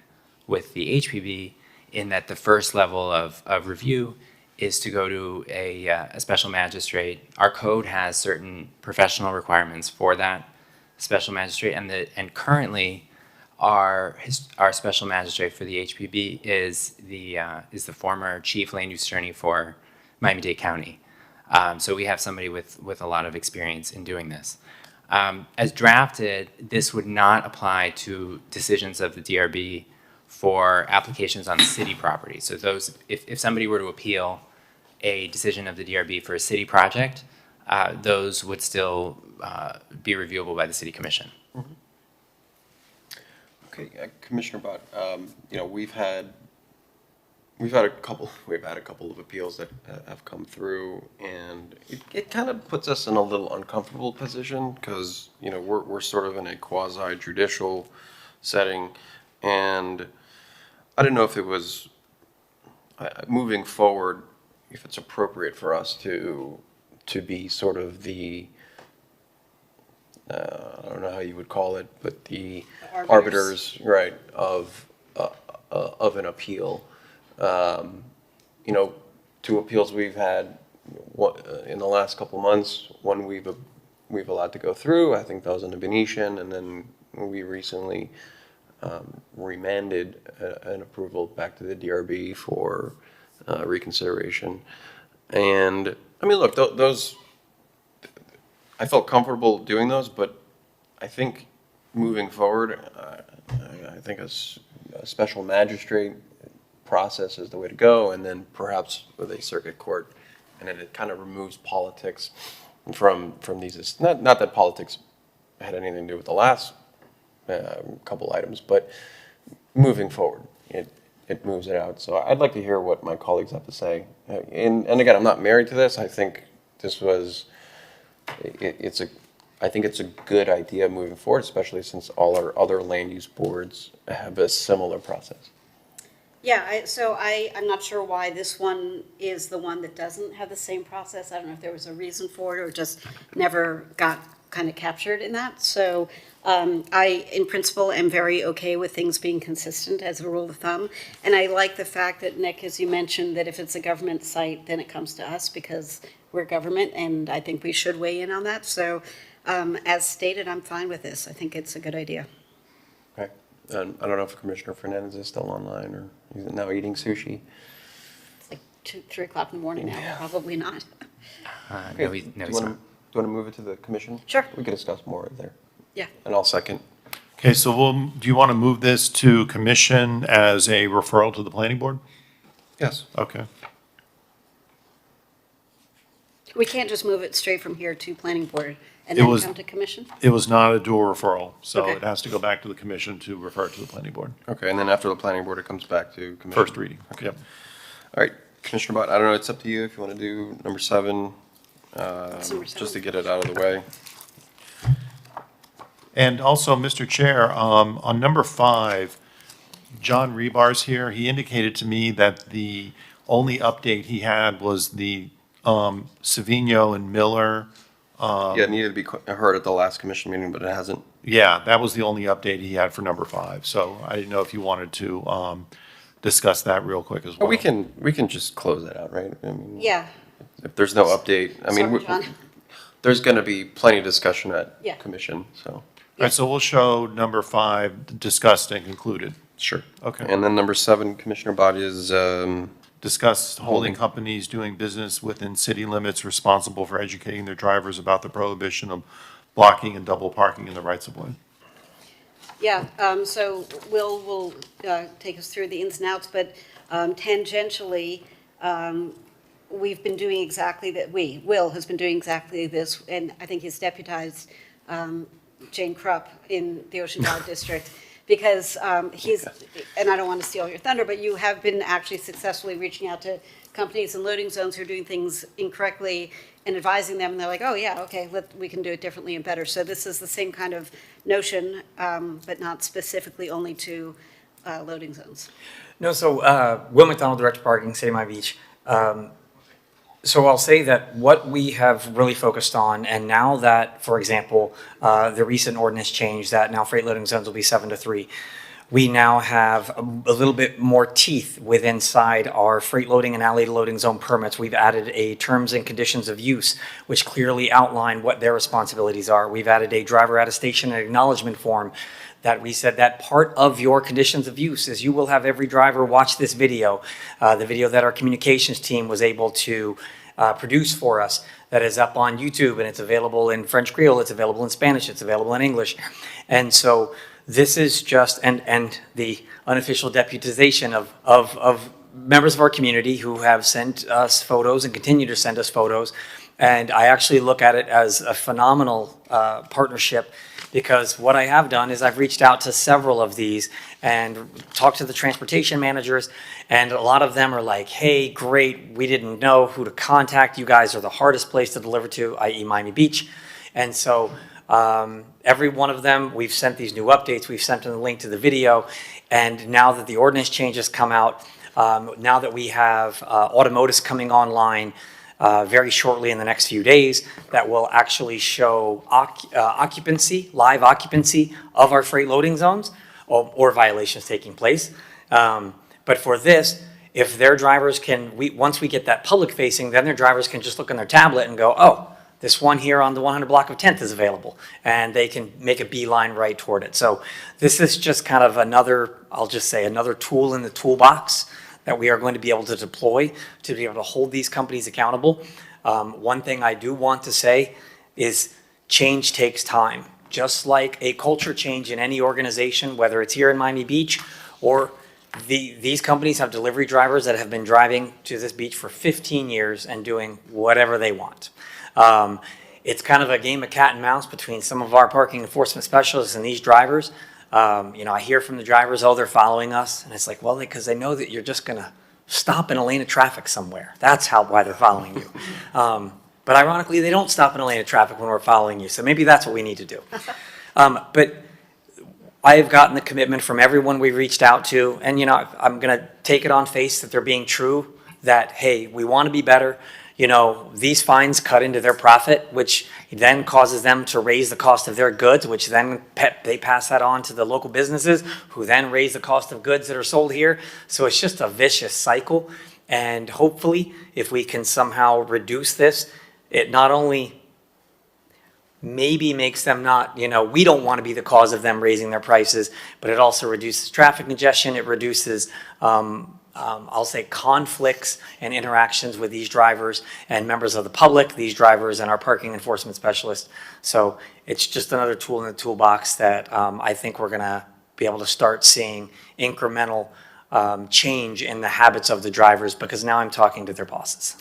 with the HPB in that the first level of review is to go to a special magistrate. Our code has certain professional requirements for that special magistrate, and currently our special magistrate for the HPB is the former chief land use attorney for Miami-Dade County. So we have somebody with a lot of experience in doing this. As drafted, this would not apply to decisions of the DRB for applications on city property. So if somebody were to appeal a decision of the DRB for a city project, those would still be reviewable by the City Commission. Mm-hmm. Okay, Commissioner Bott, you know, we've had a couple of appeals that have come through, and it kind of puts us in a little uncomfortable position because, you know, we're sort of in a quasi-judicial setting, and I don't know if it was moving forward, if it's appropriate for us to be sort of the I don't know how you would call it, but the arbiters, right, of an appeal. You know, 2 appeals we've had in the last couple months. One we've allowed to go through. I think that was in the Venetian, and then we recently remanded an approval back to the DRB for reconsideration. And I mean, look, those I felt comfortable doing those, but I think moving forward, I think a special magistrate process is the way to go, and then perhaps with a circuit court, and then it kind of removes politics from these. Not that politics had anything to do with the last couple items, but moving forward, it moves it out. So I'd like to hear what my colleagues have to say. And again, I'm not married to this. I think this was, I think it's a good idea moving forward, especially since all our other land use boards have a similar process. Yeah, I'm not sure why this one is the one that doesn't have the same process. I don't know if there was a reason for it or just never got kind of captured in that. So I, in principle, am very okay with things being consistent as a rule of thumb. And I like the fact that, Nick, as you mentioned, that if it's a government site, then it comes to us because we're government, and I think we should weigh in on that. So as stated, I'm fine with this. I think it's a good idea. Okay. I don't know if Commissioner Fernandez is still online or he's now eating sushi. It's like 2, 3 o'clock in the morning now. Probably not. No, he's Do you not. want to move it to the commission? Sure. We can discuss more there. Yeah. And I'll second. Okay, so do you want to move this to commission as a referral to the planning board? Yes. Okay. We can't just move it straight from here to planning board and It then was- come to commission? It was not a dual referral, so Okay. it has to go back to the commission to refer to the planning board. Okay, and then after the planning board, it comes back to commission. First reading, yep. All right, Commissioner Bott, I don't know, it's up to you if you want to do number 7, Number just to 7. get it out of the way. And also, Mr. Chair, on number 5, John Rebar's here. He indicated to me that the only update he had was the Savigno and Miller. Yeah, it needed to be heard at the last commission meeting, but it hasn't. Yeah, that was the only update he had for number 5. So I didn't know if you wanted to discuss that real quick as well. We can just close that out, right? I mean, Yeah. if there's no update, I mean, Sorry, John. there's going to be plenty of discussion at Yeah. commission, so. All right, so we'll show number 5 discussed and concluded. Sure. Okay. And then number 7, Commissioner Bott is, Discuss holding companies doing business within city limits responsible for educating their drivers about the prohibition of blocking and double parking in the rights of way. Yeah, so Will take us through the ins and outs, but tangentially, we've been doing exactly that. Will has been doing exactly this, and I think he's deputized Jane Krupp in the Ocean Drive District, because he's, and I don't want to steal your thunder, but you have been actually successfully reaching out to companies and loading zones who are doing things incorrectly and advising them, and they're like, oh, yeah, okay, we can do it differently and better. So this is the same kind of notion, but not specifically only to loading zones. No, so Will McDonald, Director Parking, City of Miami Beach. So I'll say that what we have really focused on, and now that, for example, the recent ordinance change that now freight loading zones will be 7 to 3, we now have a little bit more teeth within inside our freight loading and alley loading zone permits. We've added a terms and conditions of use, which clearly outline what their responsibilities are. We've added a driver attestation and acknowledgement form that we said that part of your conditions of use is you will have every driver watch this video, the video that our communications team was able to produce for us, that is up on YouTube, and it's available in French Creole, it's available in Spanish, it's available in English. And so this is just, and the unofficial deputization of members of our community who have sent us photos and continue to send us photos. And I actually look at it as a phenomenal partnership, because what I have done is I've reached out to several of these and talked to the transportation managers, and a lot of them are like, hey, great, we didn't know who to contact. You guys are the hardest place to deliver to, i.e. Miami Beach. And so every one of them, we've sent these new updates, we've sent them the link to the video, and now that the ordinance changes come out, now that we have Automotus coming online very shortly in the next few days, that will actually show occupancy, live occupancy of our freight loading zones, or violations taking place. But for this, if their drivers can, once we get that public facing, then their drivers can just look on their tablet and go, oh, this one here on the 100 block of 10th is available, and they can make a beeline right toward it. So this is just kind of another, I'll just say, another tool in the toolbox that we are going to be able to deploy to be able to hold these companies accountable. One thing I do want to say is change takes time. just like a culture change in any organization, whether it's here in Miami Beach or these companies have delivery drivers that have been driving to this beach for 15 years and doing whatever they want. It's kind of a game of cat and mouse between some of our parking enforcement specialists and these drivers. I hear from the drivers, oh, they're following us. And it's like, well, because they know that you're just going to stop in a lane of traffic somewhere. That's why they're following you. But ironically, they don't stop in a lane of traffic when we're following you. So maybe that's what we need to do. But I have gotten the commitment from everyone we've reached out to. And, I'm going to take it on face that they're being true, that, hey, we want to be better. These fines cut into their profit, which then causes them to raise the cost of their goods, which then they pass that on to the local businesses, who then raise the cost of goods that are sold here. So it's just a vicious cycle. And hopefully, if we can somehow reduce this, it not only maybe makes them not, we don't want to be the cause of them raising their prices, but it also reduces traffic congestion. It reduces I'll say conflicts and interactions with these drivers and members of the public, these drivers and our parking enforcement specialists. So it's just another tool in the toolbox that I think we're going to be able to start seeing incremental change in the habits of the drivers, because now I'm talking to their bosses.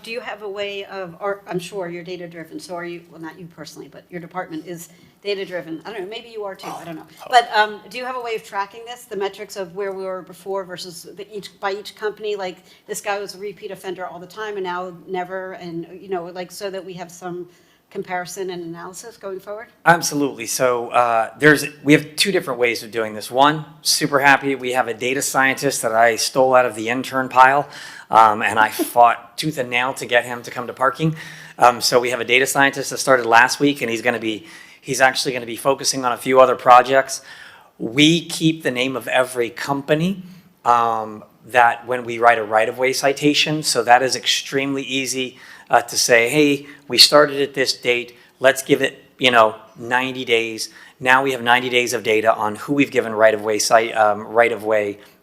Do you have a way of, or I'm sure you're data-driven, so are you, well, not you personally, but your department is data-driven. I don't know, maybe you are too, I don't know. But do you have a way of tracking this, the metrics of where we were before versus by each company? Like, this guy was a repeat offender all the time and now never, and, so that we have some comparison and analysis going forward? Absolutely. So we have two different ways of doing this. One, super happy, we have a data scientist that I stole out of the intern pile, and I fought tooth and nail to get him to come to parking. So we have a data scientist that started last week, and he's actually going to be focusing on a few other projects. We keep the name of every company that when we write a right-of-way citation, so that is extremely easy to say, hey, we started at this date, let's give it, 90 days. Now we have 90 days of data on who we've given right-of-way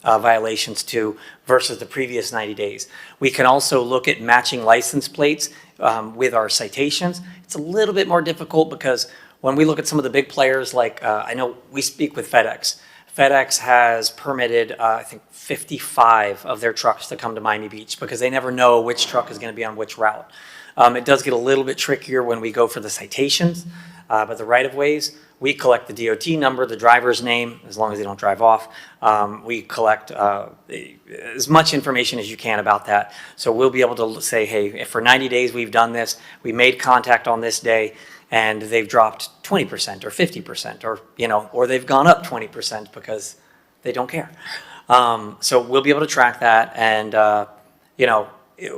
violations to versus the previous 90 days. We can also look at matching license plates with our citations. It's a little bit more difficult because when we look at some of the big players, like I know we speak with FedEx. FedEx has permitted, I think, 55 of their trucks to come to Miami Beach because they never know which truck is going to be on which route. It does get a little bit trickier when we go for the citations, but the right-of-ways, we collect the DOT number, the driver's name, as long as they don't drive off. We collect as much information as you can about that. So we'll be able to say, hey, if for 90 days we've done this, we made contact on this day, and they've dropped 20% or 50% or they've gone up 20% because they don't care. So we'll be able to track that, and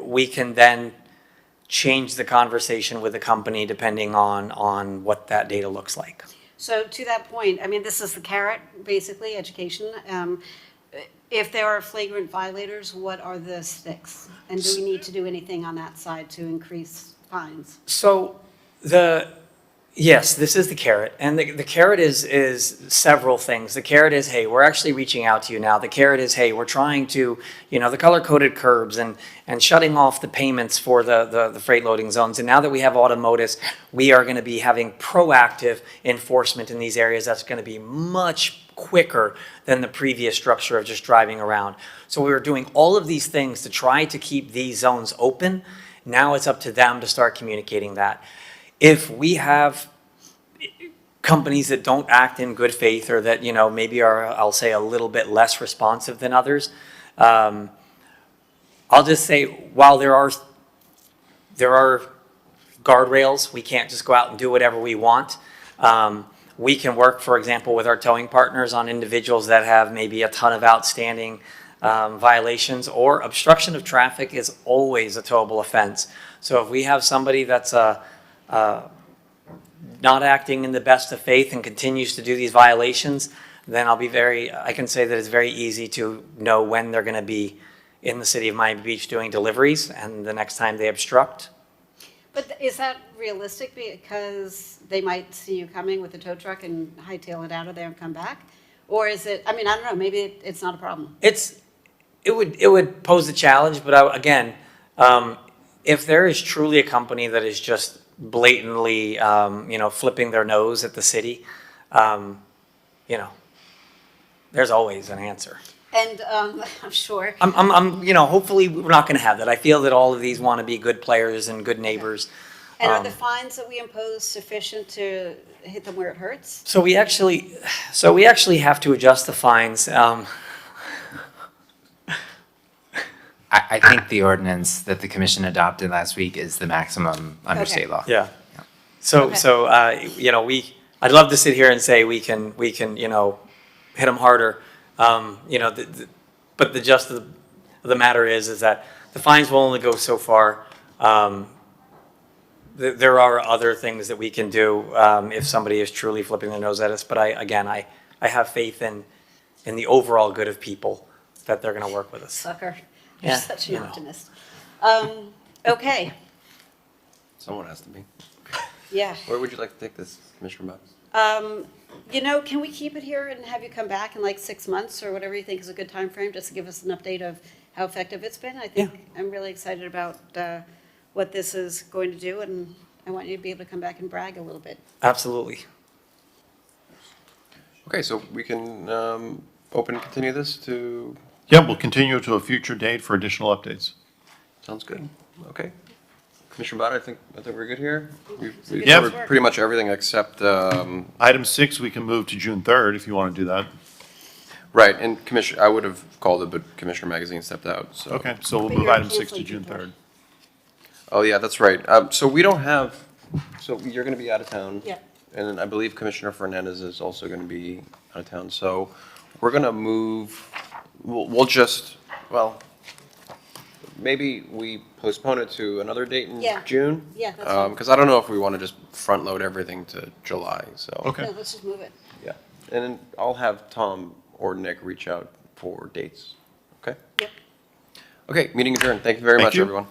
we can then change the conversation with the company depending on what that data looks like. So to that point, I mean, this is the carrot, basically, education. If there are flagrant violators, what are the sticks? And do we need to do anything on that side to increase fines? So yes, this is the carrot. And the carrot is several things. The carrot is, hey, we're actually reaching out to you now. The carrot is, hey, we're trying to, the color-coded curbs and shutting off the payments for the freight loading zones. And now that we have automotives, we are going to be having proactive enforcement in these areas. That's going to be much quicker than the previous structure of just driving around. So we were doing all of these things to try to keep these zones open. Now it's up to them to start communicating that. If we have companies that don't act in good faith or that, maybe are, I'll say, a little bit less responsive than others, I'll just say, while there are guardrails, we can't just go out and do whatever we want. We can work, for example, with our towing partners on individuals that have maybe a ton of outstanding violations, or obstruction of traffic is always a towable offense. So if we have somebody that's not acting in the best of faith and continues to do these violations, then I can say that it's very easy to know when they're going to be in the city of Miami Beach doing deliveries and the next time they obstruct. But is that realistic? Because they might see you coming with a tow truck and hightail it out of there and come back? Or is it, I don't know, maybe it's not a problem. It would pose a challenge, but again, if there is truly a company that is just blatantly, flipping their nose at the city, there's always an answer. And I'm sure. Hopefully we're not going to have that. I feel that all of these want to be good players and good neighbors. And are the fines that we impose sufficient to hit them where it hurts? So we actually have to adjust the fines. I think the ordinance that the commission adopted last week is the maximum under Okay. state law. Yeah. So, I'd love to sit here and say we can, hit them harder. But the gist of the matter is that the fines will only go so far. There are other things that we can do if somebody is truly flipping their nose at us. But I have faith in the overall good of people that they're going to work with us. Sucker. You're Yeah, such an optimist. Okay, Someone has to be. yeah. Where would you like to take this, Commissioner Bott? Can we keep it here and have you come back in like 6 months or whatever you think is a good time frame, just to give us an update of how effective it's been? I think I'm really excited about what this is going to do, and I want you to be able to come back and brag a little bit. Absolutely. Okay, so we can open and continue this to, Yeah, we'll continue to a future date for additional updates. sounds good. Okay. Commissioner Bott, I think we're good here. We've Yeah. covered pretty much everything except, Item 6, we can move to June 3rd if you want to do that. right, and Commissioner, I would have called it, but Commissioner Magazine stepped out, so. Okay, so we'll But move you're item 6 to canceling June June 3rd. Oh, yeah, that's right. So we don't have, so you're going to be out of town. Yeah. And I believe Commissioner Fernandez is also going to be out of town. So we're going to move, we'll just, well, maybe we postpone it to another date in Yeah. June? Yeah, that's fine. Because I don't know if we want to just front load everything to July, so. Okay. No, let's just move it. Yeah. And then I'll have Tom or Nick reach out for dates. Okay? Yep. Okay, meeting adjourned. Thank you very Thank much, you. everyone.